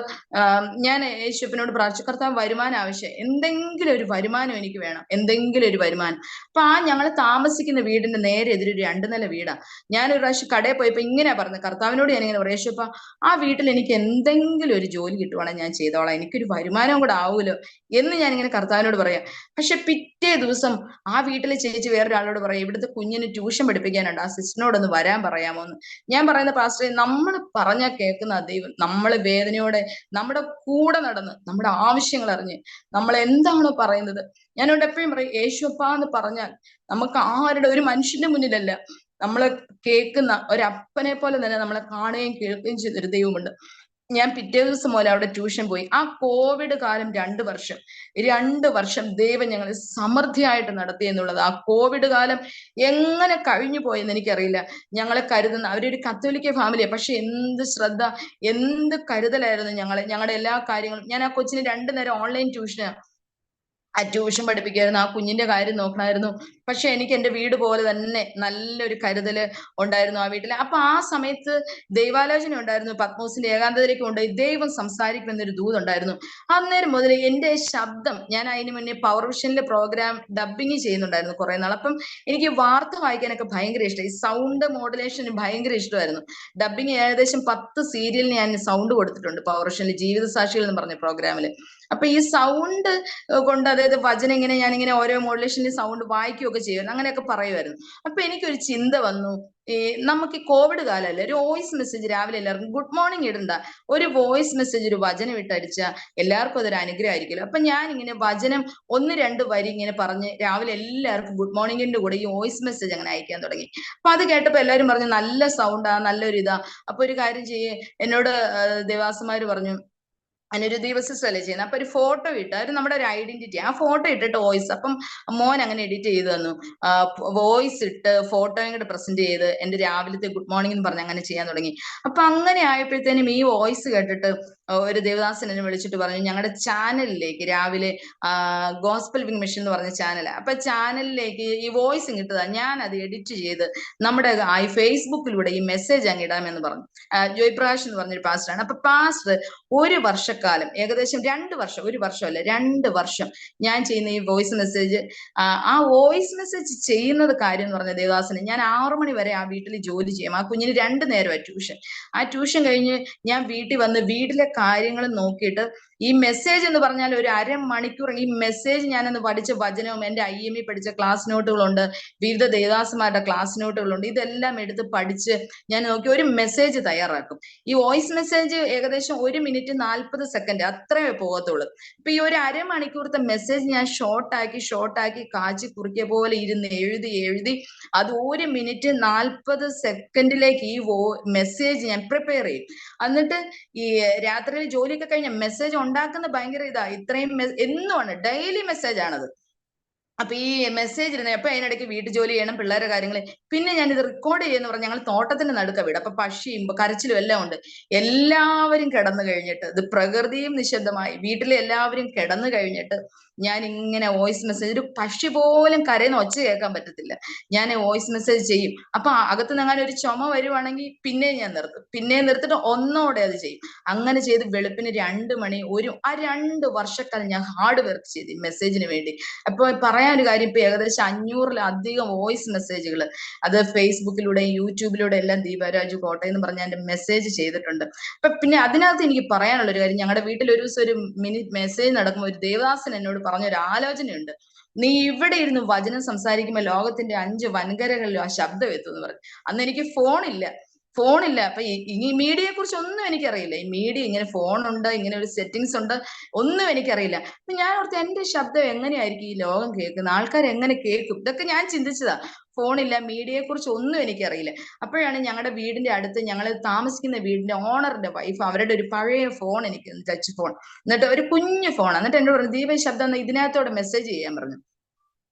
ഞാൻ യേശുവിനോട് പ്രാർത്ഥിച്ചു, കർത്താവ് വരുമാനം ആവശ്യം, എന്തെങ്കിലും ഒരു വരുമാനം എനിക്ക് വേണം, എന്തെങ്കിലും ഒരു വരുമാനം. അപ്പൊ ഞങ്ങൾ താമസിക്കുന്ന വീടിന്റെ നേരെ എതിരൊരു 2 നില വീടാ. ഞാനൊരു പ്രാവശ്യം കടയിൽ പോയപ്പോ ഇങ്ങനെയാ പറഞ്ഞത്, കർത്താവിനോട് ഞാൻ ഇങ്ങനെ പറയാം, യേശുപ്പ ആ വീട്ടിൽ എനിക്ക് എന്തെങ്കിലും ഒരു ജോലി കിട്ടുവാണെങ്കിൽ ഞാൻ ചെയ്തോളാം, എനിക്കൊരു വരുമാനം കൂടെ ആവൂലോ എന്ന് ഞാൻ ഇങ്ങനെ കർത്താവിനോട് പറയാം. പക്ഷെ പിറ്റേ ദിവസം ആ വീട്ടിലെ ചേച്ചി വേറൊരാളോട് പറയാം, ഇവിടുത്തെ കുഞ്ഞിന് ട്യൂഷൻ പഠിപ്പിക്കാനുണ്ട്, ആ സിസ്റ്ററിനോടൊന്ന് വരാൻ പറയാമോ എന്ന്. ഞാൻ പറയുന്ന പാസ്റ്ററെ, നമ്മൾ പറഞ്ഞാൽ കേൾക്കുന്ന ദൈവം നമ്മളെ വേദനയോടെ നമ്മുടെ കൂടെ നടന്ന് നമ്മുടെ ആവശ്യങ്ങൾ അറിഞ്ഞ് നമ്മൾ എന്താണോ പറയുന്നത്, ഞാനോട് എപ്പോഴും പറയും, യേശുപ്പ എന്ന് പറഞ്ഞാൽ നമുക്ക് ആരുടെ ഒരു മനുഷ്യന്റെ മുന്നിലല്ല, നമ്മളെ കേൾക്കുന്ന ഒരപ്പനെ പോലെ തന്നെ നമ്മളെ കാണുകയും കേൾക്കുകയും ചെയ്തൊരു ദൈവമുണ്ട്. ഞാൻ പിറ്റേ ദിവസം മുതൽ അവിടെ ട്യൂഷൻ പോയി. ആ കോവിഡ് കാലം 2 വർഷം ദൈവം ഞങ്ങളെ സമൃദ്ധിയായിട്ട് നടത്തി എന്നുള്ളത്. ആ കോവിഡ് കാലം എങ്ങനെ കഴിഞ്ഞു പോയെന്ന് എനിക്കറിയില്ല. ഞങ്ങളെ കരുതുന്ന അവരൊരു കത്തോലിക്ക ഫാമിലിയാ. പക്ഷെ എന്ത് ശ്രദ്ധ, എന്ത് കരുതലായിരുന്നു ഞങ്ങളുടെ എല്ലാ കാര്യങ്ങളും. ഞാൻ ആ കൊച്ചിന് 2 നേരം ഓൺലൈൻ ട്യൂഷൻ പഠിപ്പിക്കുമായിരുന്നു. ആ കുഞ്ഞിന്റെ കാര്യം നോക്കണമായിരുന്നു. പക്ഷെ എനിക്ക് എന്റെ വീട് പോലെ തന്നെ നല്ലൊരു കരുതല് ഉണ്ടായിരുന്നു ആ വീട്ടില്. അപ്പൊ ആ സമയത്ത് ദൈവാലോചന ഉണ്ടായിരുന്നു. പത്മോസിന്റെ ഏകാന്തതയിലേക്ക് കൊണ്ടുപോയി ദൈവം സംസാരിക്കുമെന്നൊരു ദൂതുണ്ടായിരുന്നു. അന്നേരം മുതൽ എന്റെ ശബ്ദം, ഞാൻ അതിന് മുന്നേ പവർ വിഷനിലെ പ്രോഗ്രാം ഡബിങ് ചെയ്യുന്നുണ്ടായിരുന്നു കുറെ നാൾ. അപ്പം എനിക്ക് വാർത്ത വായിക്കാനൊക്കെ ഭയങ്കര ഇഷ്ടം. ഈ സൗണ്ട് മോഡുലേഷൻ ഭയങ്കര ഇഷ്ടമായിരുന്നു. ഡബിങ് ഏകദേശം 10 സീരിയലിന് ഞാൻ സൗണ്ട് കൊടുത്തിട്ടുണ്ട് പവർ വിഷനിൽ, ജീവിത സാക്ഷികൾ എന്ന് പറഞ്ഞ പ്രോഗ്രാമിൽ. അപ്പൊ ഈ സൗണ്ട് കൊണ്ട്, അതായത് വചനം ഇങ്ങനെ ഞാനിങ്ങനെ ഓരോ മോഡുലേഷനിൽ സൗണ്ട് വായിക്കുകയൊക്കെ ചെയ്യുമായിരുന്നു, അങ്ങനെയൊക്കെ പറയുമായിരുന്നു. അപ്പൊ എനിക്കൊരു ചിന്ത വന്നു, ഈ നമുക്ക് ഈ കോവിഡ് കാലമല്ലേ, ഒരു വോയിസ് മെസ്സേജ് രാവിലെ എല്ലാവർക്കും ഗുഡ് മോർണിംഗ് ഇടണ്ട, ഒരു വോയിസ് മെസ്സേജ്, ഒരു വചനം ഇട്ടടിച്ചാൽ എല്ലാവർക്കും അതൊരു അനുഗ്രഹമായിരിക്കുമല്ലോ. അപ്പൊ ഞാൻ ഇങ്ങനെ വചനം 1-2 വരി ഇങ്ങനെ പറഞ്ഞ് രാവിലെ എല്ലാവർക്കും ഗുഡ് മോർണിംഗിന്റെ കൂടെ ഈ വോയിസ് മെസ്സേജ് അങ്ങനെ അയക്കാൻ തുടങ്ങി. അപ്പൊ അത് കേട്ടപ്പോ എല്ലാവരും പറഞ്ഞു നല്ല സൗണ്ടാ, നല്ലൊരു ഇതാ. അപ്പൊ ഒരു കാര്യം ചെയ്യേ, എന്നോട് ദേവാസന്മാര് പറഞ്ഞു, അതിനൊരു ദിവസമല്ലേ ചെയ്യുന്നത്, അപ്പൊ ഒരു ഫോട്ടോ ഇട്ട്, അത് നമ്മുടെ ഒരു ഐഡന്റിറ്റി, ആ ഫോട്ടോ ഇട്ടിട്ട് വോയിസ്. അപ്പം മോൻ അങ്ങനെ എഡിറ്റ് ചെയ്ത് തന്നു. വോയിസ് ഇട്ട് ഫോട്ടോയും കൂടെ പ്രസന്റ് ചെയ്ത് എന്റെ രാവിലത്തെ ഗുഡ് മോർണിംഗ് എന്ന് പറഞ്ഞ് അങ്ങനെ ചെയ്യാൻ തുടങ്ങി. അപ്പൊ അങ്ങനെ ആയപ്പോഴത്തേനും ഈ വോയിസ് കേട്ടിട്ട് ഒരു ദേവദാസൻ എന്നെ വിളിച്ചിട്ട് പറഞ്ഞു, ഞങ്ങളുടെ ചാനലിലേക്ക് രാവിലെ ഗോസ്പൽ വിങ് മിഷൻ എന്ന് പറഞ്ഞ ചാനൽ, അപ്പൊ ചാനലിലേക്ക് ഈ വോയിസ് കിട്ടുക, ഞാൻ അത് എഡിറ്റ് ചെയ്ത് നമ്മുടെ ഫേസ്ബുക്കിലൂടെ ഈ മെസ്സേജ് അങ്ങ് ഇടാമെന്ന് പറഞ്ഞു. ജോയ്പ്രകാശ് എന്ന് പറഞ്ഞൊരു പാസ്റ്ററാണ്. അപ്പൊ പാസ്റ്റർ 1 വർഷക്കാലം, ഏകദേശം 2 വർഷം, 1 വർഷമല്ല 2 വർഷം ഞാൻ ചെയ്യുന്ന ഈ വോയിസ് മെസ്സേജ്, ആ വോയിസ് മെസ്സേജ് ചെയ്യുന്നത് കാര്യം എന്ന് പറഞ്ഞ ദേവദാസന്, ഞാൻ 6 മണി വരെ ആ വീട്ടിൽ ജോലി ചെയ്യും. ആ കുഞ്ഞിന് 2 നേരമാണ് ട്യൂഷൻ. ആ ട്യൂഷൻ കഴിഞ്ഞ് ഞാൻ വീട്ടിൽ വന്ന് വീട്ടിലെ കാര്യങ്ങൾ നോക്കിയിട്ട് ഈ മെസ്സേജ് എന്ന് പറഞ്ഞാൽ ഒരു അരമണിക്കൂർ, ഈ മെസ്സേജ് ഞാനന്ന് പഠിച്ച വചനവും എന്റെ IME പഠിച്ച ക്ലാസ് നോട്ടുകളുണ്ട്, വിവിധ ദേവദാസന്മാരുടെ ക്ലാസ് നോട്ടുകളുണ്ട്, ഇതെല്ലാം എടുത്ത് പഠിച്ച് ഞാൻ നോക്കി ഒരു മെസ്സേജ് തയ്യാറാക്കും. ഈ വോയിസ് മെസ്സേജ് ഏകദേശം 1 മിനിറ്റ് 40 സെക്കൻഡ് അത്രേ പോകത്തുള്ളൂ. ഇപ്പൊ ഈ ഒരു അരമണിക്കൂറത്തെ മെസ്സേജ് ഞാൻ ഷോർട്ടാക്കി കാച്ചി കുറിക്കിയ പോലെ ഇരുന്ന് എഴുതി അത് 1 മിനിറ്റ് 40 സെക്കൻഡിലേക്ക് ഈ മെസ്സേജ് ഞാൻ പ്രിപ്പയർ ചെയ്യും. എന്നിട്ട് ഈ രാത്രിയിൽ ജോലിയൊക്കെ കഴിഞ്ഞ മെസ്സേജ് ഉണ്ടാക്കുന്ന ഭയങ്കര ഇത്രയും എന്നുമാണ്, ഡെയിലി മെസ്സേജ് ആണത്. അപ്പൊ ഈ മെസ്സേജ് ഇരുന്ന് അപ്പൊ അതിനിടയ്ക്ക് വീട്ടു ജോലി ചെയ്യണം, പിള്ളേരുടെ കാര്യങ്ങൾ. പിന്നെ ഞാൻ ഇത് റെക്കോർഡ് ചെയ്യുന്ന പറഞ്ഞാൽ ഞങ്ങൾ തോട്ടത്തിന്റെ നടുക്ക വീട്, അപ്പൊ പക്ഷിയും കരച്ചിലും എല്ലാം ഉണ്ട്. എല്ലാവരും കിടന്നു കഴിഞ്ഞിട്ട്, ഇത് പ്രകൃതിയും നിശബ്ദമായി, വീട്ടിലെ എല്ലാവരും കിടന്നു കഴിഞ്ഞിട്ട് ഞാൻ ഇങ്ങനെ വോയിസ് മെസ്സേജ്, ഒരു പക്ഷി പോലും കരയുന്ന ഒച്ച കേൾക്കാൻ പറ്റത്തില്ല, ഞാൻ വോയിസ് മെസ്സേജ് ചെയ്യും. അപ്പൊ അകത്ത് നിന്നങ്ങനെ ഒരു ചുമ വരുവാണെങ്കിൽ പിന്നെയും ഞാൻ നിർത്തിട്ട് ഒന്നോടെ അത് ചെയ്യും. അങ്ങനെ ചെയ്ത് വെളുപ്പിന് 2 മണി, ആ 2 വർഷക്കാലം ഞാൻ ഹാർഡ് വർക്ക് ചെയ്ത് ഈ മെസ്സേജിന് വേണ്ടി. അപ്പൊ പറയാനൊരു കാര്യം, ഇപ്പൊ ഏകദേശം 500-ലധികം വോയിസ് മെസ്സേജുകൾ അത് ഫേസ്ബുക്കിലൂടെ യൂട്യൂബിലൂടെ എല്ലാം ദീപരാജു കോട്ടയം എന്ന് പറഞ്ഞ എന്റെ മെസ്സേജ് ചെയ്തിട്ടുണ്ട്. അപ്പൊ പിന്നെ അതിനകത്ത് എനിക്ക് പറയാനുള്ള ഒരു കാര്യം, ഞങ്ങളുടെ വീട്ടിൽ ഒരു ദിവസം ഒരു മെസ്സേജ് നടക്കുമ്പോൾ ഒരു ദേവദാസൻ എന്നോട് പറഞ്ഞൊരു ആലോചനയുണ്ട്, നീ ഇവിടെ ഇരുന്ന് വചനം സംസാരിക്കുമ്പോൾ ലോകത്തിന്റെ 5 വൻകരകളിലും ആ ശബ്ദം എത്തുമെന്ന് പറഞ്ഞു. അന്ന് എനിക്ക് ഫോണില്ല. അപ്പൊ ഈ മീഡിയയെ കുറിച്ച് ഒന്നും എനിക്കറിയില്ല. ഈ മീഡിയ ഇങ്ങനെ ഫോണുണ്ട്, ഇങ്ങനെ ഒരു സെറ്റിങ്സ് ഉണ്ട്, ഒന്നും എനിക്കറിയില്ല. അപ്പൊ ഞാൻ ഓർത്ത് എന്റെ ശബ്ദം എങ്ങനെയായിരിക്കും ഈ ലോകം കേൾക്കുന്നത്, ആൾക്കാർ എങ്ങനെ കേൾക്കും, ഇതൊക്കെ ഞാൻ ചിന്തിച്ചതാ. ഫോണില്ല, മീഡിയയെ കുറിച്ച് ഒന്നും എനിക്കറിയില്ല. അപ്പോഴാണ് ഞങ്ങളുടെ വീടിന്റെ അടുത്ത്, ഞങ്ങൾ താമസിക്കുന്ന വീടിന്റെ ഓണറിന്റെ വൈഫ്, അവരുടെ ഒരു പഴയ ഫോൺ, എനിക്ക് ടച്ച് ഫോൺ, എന്നിട്ട് ഒരു കുഞ്ഞു ഫോൺ, എന്നിട്ട് എന്നോട് പറഞ്ഞു, ദീപ ശബ്ദം ഇതിനകത്തോടെ മെസ്സേജ് ചെയ്യാൻ പറഞ്ഞു.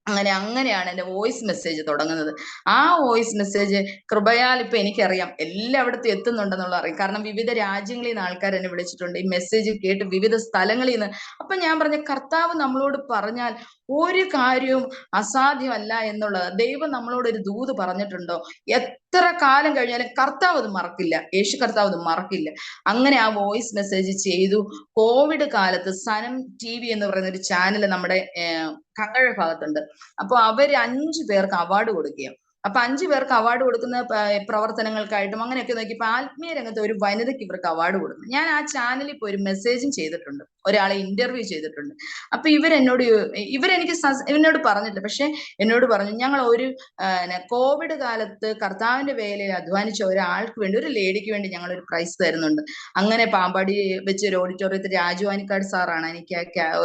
അങ്ങനെയാണ് എന്റെ വോയിസ് മെസ്സേജ് തുടങ്ങുന്നത്. ആ വോയിസ് മെസ്സേജ് കൃപയാൽ ഇപ്പൊ എനിക്കറിയാം എല്ലായിടത്തും എത്തുന്നുണ്ടെന്നുള്ള അറിയാം. കാരണം വിവിധ രാജ്യങ്ങളിൽ നിന്ന് ആൾക്കാർ എന്നെ വിളിച്ചിട്ടുണ്ട് ഈ മെസ്സേജ് കേട്ട്, വിവിധ സ്ഥലങ്ങളിൽ നിന്ന്. അപ്പൊ ഞാൻ പറഞ്ഞ, കർത്താവ് നമ്മളോട് പറഞ്ഞാൽ ഒരു കാര്യവും അസാധ്യമല്ല എന്നുള്ളത്. ദൈവം നമ്മളോട് ഒരു ദൂത് പറഞ്ഞിട്ടുണ്ടോ, എത്ര കാലം കഴിഞ്ഞാലും കർത്താവ് അത് മറക്കില്ല, യേശു കർത്താവ് അത് മറക്കില്ല. അങ്ങനെ ആ വോയിസ് മെസ്സേജ് ചെയ്തു. കോവിഡ് കാലത്ത് സനം TV എന്ന് പറയുന്ന ഒരു ചാനൽ നമ്മുടെ കങ്ങഴ ഭാഗത്തുണ്ട്. അപ്പൊ അവര് 5 പേർക്ക് അവാർഡ് കൊടുക്കുകയും, അപ്പൊ 5 പേർക്ക് അവാർഡ് കൊടുക്കുന്ന പ്രവർത്തനങ്ങൾക്കായിട്ടും അങ്ങനെയൊക്കെ നോക്കിയപ്പോ ആത്മീയ രംഗത്ത് ഒരു വനിതയ്ക്ക് ഇവർക്ക് അവാർഡ് കൊടുക്കും. ഞാൻ ആ ചാനലിൽ പോയി ഒരു മെസ്സേജും ചെയ്തിട്ടുണ്ട്. ഒരാളെ ഇന്റർവ്യൂ ചെയ്തിട്ടുണ്ട്. അപ്പൊ ഇവരെന്നോട് പറഞ്ഞിട്ടില്ല, പക്ഷെ എന്നോട് പറഞ്ഞു, ഞങ്ങൾ ഒരു കോവിഡ് കാലത്ത് കർത്താവിന്റെ വേലയിൽ അധ്വാനിച്ച ഒരാൾക്ക് വേണ്ടി, ഒരു ലേഡിക്ക് വേണ്ടി ഞങ്ങൾ ഒരു പ്രൈസ് തരുന്നുണ്ട്. അങ്ങനെ പാമ്പാടി വെച്ച് ഒരു ഓഡിറ്റോറിയത്തിൽ രാജു ആനിക്കാട് സാറാണ് എനിക്ക്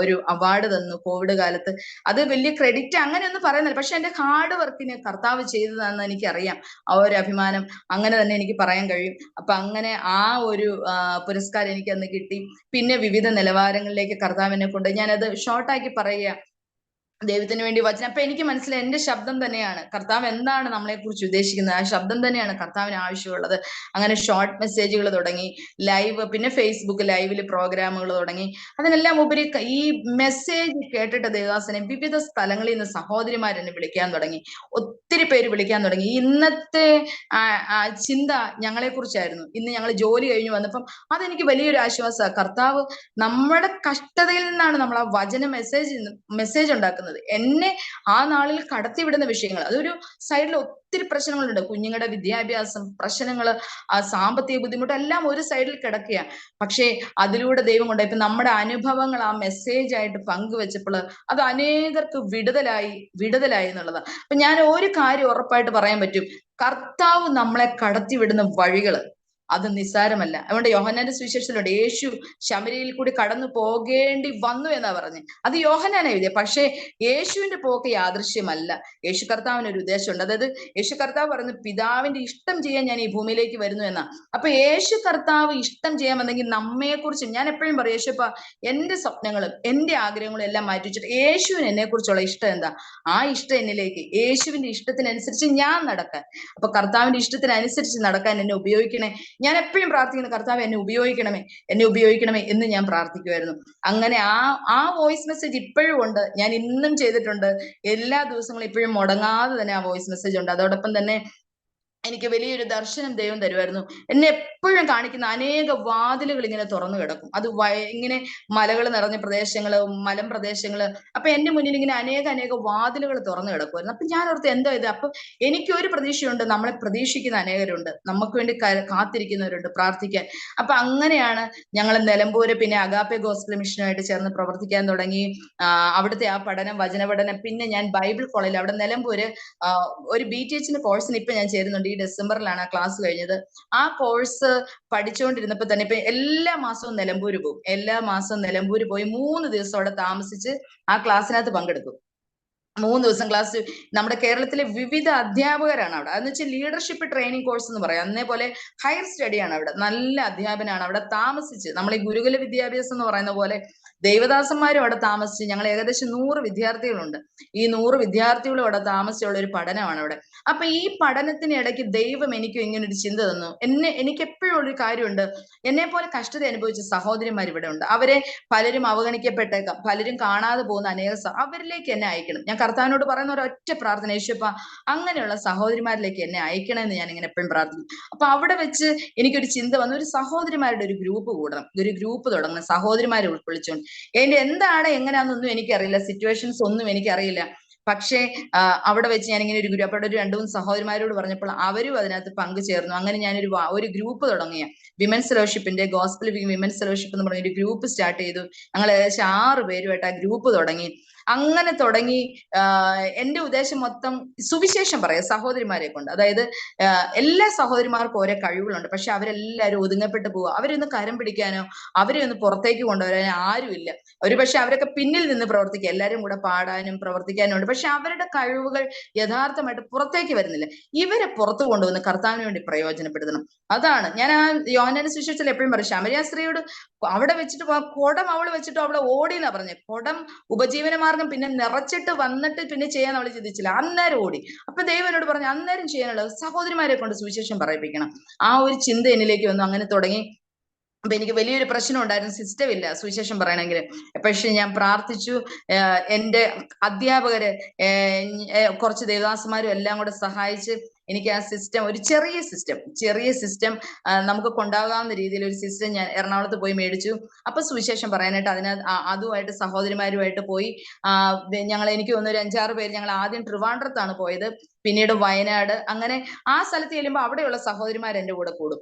ഒരു അവാർഡ് തന്നു കോവിഡ് കാലത്ത്. അത് വലിയ ക്രെഡിറ്റ് അങ്ങനെയൊന്നും പറയുന്നില്ല, പക്ഷെ എന്റെ ഹാർഡ് വർക്കിന് കർത്താവ് ചെയ്തതാണെന്ന് എനിക്കറിയാം. ആ ഒരു അഭിമാനം അങ്ങനെ തന്നെ എനിക്ക് പറയാൻ കഴിയും. അപ്പൊ അങ്ങനെ ആ ഒരു പുരസ്കാരം എനിക്ക് അന്ന് കിട്ടി. പിന്നെ വിവിധ നിലവാരങ്ങളിലേക്ക് കർത്താവിനെ കൊണ്ട്, ഞാനത് ഷോർട്ടാക്കി പറയുക, ദൈവത്തിന് വേണ്ടി വചനം. അപ്പൊ എനിക്ക് മനസ്സിലായി എന്റെ ശബ്ദം തന്നെയാണ് കർത്താവ് എന്താണ് നമ്മളെ കുറിച്ച് ഉദ്ദേശിക്കുന്നത്, ആ ശബ്ദം തന്നെയാണ് കർത്താവിന് ആവശ്യമുള്ളത്. അങ്ങനെ ഷോർട്ട് മെസ്സേജുകൾ തുടങ്ങി, ലൈവ്, പിന്നെ ഫേസ്ബുക്ക് ലൈവില് പ്രോഗ്രാമുകൾ തുടങ്ങി. അതിനെല്ലാം ഉപരി ഈ മെസ്സേജ് കേട്ടിട്ട് ദേവദാസനെ വിവിധ സ്ഥലങ്ങളിൽ നിന്ന് സഹോദരിമാർ എന്നെ വിളിക്കാൻ തുടങ്ങി. ഒത്തിരി പേര് വിളിക്കാൻ തുടങ്ങി. ഇന്നത്തെ ചിന്ത ഞങ്ങളെ കുറിച്ചായിരുന്നു. ഇന്ന് ഞങ്ങൾ ജോലി കഴിഞ്ഞു വന്നപ്പം അതെനിക്ക് വലിയൊരു ആശ്വാസമാണ്. കർത്താവ് നമ്മുടെ കഷ്ടതയിൽ നിന്നാണ് നമ്മൾ ആ വചന മെസ്സേജ് ഉണ്ടാക്കുന്നത്. എന്നെ ആ നാളിൽ കടത്തിവിടുന്ന വിഷയങ്ങൾ, അതൊരു സൈഡിൽ ഒത്തിരി പ്രശ്നങ്ങളുണ്ട്. കുഞ്ഞുങ്ങളുടെ വിദ്യാഭ്യാസം പ്രശ്നങ്ങൾ, സാമ്പത്തിക ബുദ്ധിമുട്ട് എല്ലാം ഒരു സൈഡിൽ കിടക്കുക. പക്ഷേ അതിലൂടെ ദൈവം കൊണ്ട് ഇപ്പൊ നമ്മുടെ അനുഭവങ്ങൾ ആ മെസ്സേജ് ആയിട്ട് പങ്കുവെച്ചപ്പോൾ അത് അനേകർക്ക് വിടുതലായി എന്നുള്ളതാണ്. അപ്പൊ ഞാൻ ഒരു കാര്യം ഉറപ്പായിട്ട് പറയാൻ പറ്റും, കർത്താവ് നമ്മളെ കടത്തിവിടുന്ന വഴികള് അത് നിസ്സാരമല്ല. അതുകൊണ്ട് യോഹന്നാന്റെ സുവിശേഷത്തിലുണ്ട്, യേശു ശമരിയിൽ കൂടി കടന്നു പോകേണ്ടി വന്നു എന്നാ പറഞ്ഞ്. അത് യോഹന്നാൻ എഴുതിയ, പക്ഷേ യേശുവിന്റെ പോക്ക് യാദൃശ്യമല്ല. യേശു കർത്താവിന് ഒരു ഉദ്ദേശമുണ്ട്. അതായത് യേശു കർത്താവ് പറഞ്ഞു, പിതാവിന്റെ ഇഷ്ടം ചെയ്യാൻ ഞാൻ ഈ ഭൂമിയിലേക്ക് വരുന്നു എന്നാ. അപ്പൊ യേശു കർത്താവ് ഇഷ്ടം ചെയ്യാൻ വന്നെങ്കിൽ നമ്മെക്കുറിച്ച്, ഞാൻ എപ്പോഴും പറയും, യേശുപ്പ എന്റെ സ്വപ്നങ്ങളും എന്റെ ആഗ്രഹങ്ങളും എല്ലാം മാറ്റി വെച്ചിട്ട് യേശുവിന് എന്നെ കുറിച്ചുള്ള ഇഷ്ടം എന്താ, ആ ഇഷ്ടം എന്നിലേക്ക്, യേശുവിന്റെ ഇഷ്ടത്തിനനുസരിച്ച് ഞാൻ നടക്കാൻ, അപ്പൊ കർത്താവിന്റെ ഇഷ്ടത്തിനനുസരിച്ച് നടക്കാൻ എന്നെ ഉപയോഗിക്കണേ. ഞാൻ എപ്പോഴും പ്രാർത്ഥിക്കുന്നു, കർത്താവ് എന്നെ ഉപയോഗിക്കണമേ എന്ന് ഞാൻ പ്രാർത്ഥിക്കുമായിരുന്നു. അങ്ങനെ ആ വോയിസ് മെസ്സേജ് ഇപ്പോഴും ഉണ്ട്, ഞാൻ ഇന്നും ചെയ്തിട്ടുണ്ട്. എല്ലാ ദിവസങ്ങളും ഇപ്പോഴും മുടങ്ങാതെ തന്നെ ആ വോയിസ് മെസ്സേജ് ഉണ്ട്. അതോടൊപ്പം തന്നെ എനിക്ക് വലിയൊരു ദർശനം ദൈവം തരുമായിരുന്നു. എന്നെ എപ്പോഴും കാണിക്കുന്ന അനേക വാതിലുകൾ ഇങ്ങനെ തുറന്നു കിടക്കും. അത് ഇങ്ങനെ മലകൾ നിറഞ്ഞ പ്രദേശങ്ങള്, മലമ്പ്രദേശങ്ങള്. അപ്പൊ എന്റെ മുന്നിൽ ഇങ്ങനെ അനേക വാതിലുകൾ തുറന്നു കിടക്കുമായിരുന്നു. അപ്പൊ ഞാൻ ഓർത്ത്, എന്തോ ഇത്. അപ്പൊ എനിക്കൊരു പ്രതീക്ഷയുണ്ട്, നമ്മളെ പ്രതീക്ഷിക്കുന്ന അനേകരുണ്ട്, നമുക്ക് വേണ്ടി കാത്തിരിക്കുന്നവരുണ്ട് പ്രാർത്ഥിക്കാൻ. അപ്പൊ അങ്ങനെയാണ് ഞങ്ങൾ നിലമ്പൂര് പിന്നെ അഗാപ്പെ ഗോസ്പൽ മിഷനുമായിട്ട് ചേർന്ന് പ്രവർത്തിക്കാൻ തുടങ്ങി. അവിടുത്തെ ആ പഠനം, വചന പഠനം, പിന്നെ ഞാൻ ബൈബിൾ കോളേജിൽ അവിടെ നിലമ്പൂര് ഒരു BTH കോഴ്സിന് ഇപ്പൊ ഞാൻ ചേരുന്നുണ്ട്. ഈ ഡിസംബറിലാണ് ആ ക്ലാസ് കഴിഞ്ഞത്. ആ കോഴ്സ് പഠിച്ചുകൊണ്ടിരുന്നപ്പോ തന്നെ ഇപ്പൊ എല്ലാ മാസവും നിലമ്പൂര് പോകും. എല്ലാ മാസവും നിലമ്പൂര് പോയി 3 ദിവസം അവിടെ താമസിച്ച് ആ ക്ലാസ്സിനകത്ത് പങ്കെടുക്കും. 3 ദിവസം ക്ലാസ്. നമ്മുടെ കേരളത്തിലെ വിവിധ അധ്യാപകരാണ് അവിടെ. അതെന്ന് വെച്ചാൽ ലീഡർഷിപ്പ് ട്രെയിനിങ് കോഴ്സ് എന്ന് പറയാം. അതേപോലെ ഹയർ സ്റ്റഡിയാണ് അവിടെ. നല്ല അധ്യാപനാണ് അവിടെ താമസിച്ച്. നമ്മൾ ഈ ഗുരുകുല വിദ്യാഭ്യാസം എന്ന് പറയുന്ന പോലെ ദേവദാസന്മാരും അവിടെ താമസിച്ച്. ഞങ്ങൾ ഏകദേശം 100 വിദ്യാർത്ഥികളുണ്ട്. ഈ 100 വിദ്യാർത്ഥികളും അവിടെ താമസിച്ചുള്ള ഒരു പഠനമാണ് അവിടെ. അപ്പൊ ഈ പഠനത്തിനിടയ്ക്ക് ദൈവം എനിക്കും ഇങ്ങനെ ഒരു ചിന്ത തന്നു. എനിക്ക് എപ്പോഴും ഒരു കാര്യമുണ്ട്, എന്നെ പോലെ കഷ്ടത അനുഭവിച്ച സഹോദരിമാർ ഇവിടെ ഉണ്ട്. അവരെ പലരും അവഗണിക്കപ്പെട്ടേക്കാം, പലരും കാണാതെ പോകുന്ന അവരിലേക്ക് എന്നെ അയക്കണം. ഞാൻ കർത്താവിനോട് പറയുന്ന ഒരൊറ്റ പ്രാർത്ഥന, യേശുപ്പ അങ്ങനെയുള്ള സഹോദരിമാരിലേക്ക് എന്നെ അയക്കണമെന്ന് ഞാൻ ഇങ്ങനെ എപ്പോഴും പ്രാർത്ഥിക്കും. അപ്പൊ അവിടെ വെച്ച് എനിക്കൊരു ചിന്ത വന്നു, ഒരു സഹോദരിമാരുടെ ഒരു ഗ്രൂപ്പ് കൂടണം, ഒരു ഗ്രൂപ്പ് തുടങ്ങണം, സഹോദരിമാരെ ഉൾക്കൊള്ളിച്ചുകൊണ്ട്. എന്താണ് എങ്ങനെയാണെന്നൊന്നും എനിക്കറിയില്ല, സിറ്റുവേഷൻസ് ഒന്നും എനിക്കറിയില്ല. പക്ഷേ അവിടെ വെച്ച് ഞാൻ ഇങ്ങനെ ഒരു ഗ്രൂപ്പ്, അവിടെ ഒരു 2-3 സഹോദരിമാരോട് പറഞ്ഞപ്പോൾ അവരും അതിനകത്ത് പങ്കുചേർന്നു. അങ്ങനെ ഞാനൊരു ഗ്രൂപ്പ് തുടങ്ങിയ വിമൻസ് ഫെലോഷിപ്പിന്റെ ഗോസ്പൽ വിമൻസ് ഫെലോഷിപ്പ് എന്ന് പറഞ്ഞ ഒരു ഗ്രൂപ്പ് സ്റ്റാർട്ട് ചെയ്തു. ഞങ്ങൾ ഏകദേശം 6 പേരുമായിട്ട് ആ ഗ്രൂപ്പ് തുടങ്ങി. അങ്ങനെ തുടങ്ങി എന്റെ ഉദ്ദേശം മൊത്തം സുവിശേഷം പറയാം സഹോദരിമാരെ കൊണ്ട്. അതായത് എല്ലാ സഹോദരിമാർക്കും ഓരോ കഴിവുകളുണ്ട്, പക്ഷെ അവരെല്ലാവരും ഒതുങ്ങപ്പെട്ട് പോവുക. അവരൊന്ന് കരം പിടിക്കാനോ അവരെ ഒന്ന് പുറത്തേക്ക് കൊണ്ടുവരാനോ ആരുമില്ല. പക്ഷെ അവരൊക്കെ പിന്നിൽ നിന്ന് പ്രവർത്തിക്കുക, എല്ലാവരും കൂടെ പാടാനും പ്രവർത്തിക്കാനും ഉണ്ട്, പക്ഷെ അവരുടെ കഴിവുകൾ യഥാർത്ഥമായിട്ട് പുറത്തേക്ക് വരുന്നില്ല. ഇവരെ പുറത്തു കൊണ്ടുവന്ന് കർത്താവിന് വേണ്ടി പ്രയോജനപ്പെടുത്തണം. അതാണ് ഞാൻ ആ യോഹന്നാന്റെ സുവിശേഷത്തിൽ എപ്പോഴും പറയും, ശമരിയ സ്ത്രീയോട് അവിടെ വെച്ചിട്ട് കുടം അവള് വെച്ചിട്ട് അവിടെ ഓടി എന്നാ പറഞ്ഞത്. കുടം ഉപജീവന മാർഗം പിന്നെ നിറച്ചിട്ട് വന്നിട്ട് പിന്നെ ചെയ്യാൻ അവള് ചിന്തിച്ചില്ല, അന്നേരം ഓടി. അപ്പൊ ദൈവം എന്നോട് പറഞ്ഞു, അന്നേരം ചെയ്യാനുള്ളത് സഹോദരിമാരെ കൊണ്ട് സുവിശേഷം പറയിപ്പിക്കണം. ആ ഒരു ചിന്ത എന്നിലേക്ക് വന്നു. അങ്ങനെ തുടങ്ങി. അപ്പൊ എനിക്ക് വലിയൊരു പ്രശ്നം ഉണ്ടായിരുന്നു, സിസ്റ്റം ഇല്ല സുവിശേഷം പറയണമെങ്കിൽ. പക്ഷെ ഞാൻ പ്രാർത്ഥിച്ചു. എന്റെ അധ്യാപകര് കുറച്ച് ദേവദാസന്മാരും എല്ലാം കൂടെ സഹായിച്ച് എനിക്ക് ആ സിസ്റ്റം, ഒരു ചെറിയ സിസ്റ്റം നമുക്ക് കൊണ്ടാകാവുന്ന രീതിയിൽ ഒരു സിസ്റ്റം ഞാൻ എറണാകുളത്ത് പോയി മേടിച്ചു. അപ്പൊ സുവിശേഷം പറയാനായിട്ട് അതുമായിട്ട് സഹോദരിമാരുമായിട്ട് പോയി. എനിക്ക് തോന്നുന്നു ഒരു 5-6 പേര്. ഞങ്ങൾ ആദ്യം ട്രിവാൻഡ്രത്താണ് പോയത്, പിന്നീട് വയനാട്. അങ്ങനെ ആ സ്ഥലത്ത് ചെല്ലുമ്പോൾ അവിടെയുള്ള സഹോദരിമാർ എന്റെ കൂടെ കൂടും.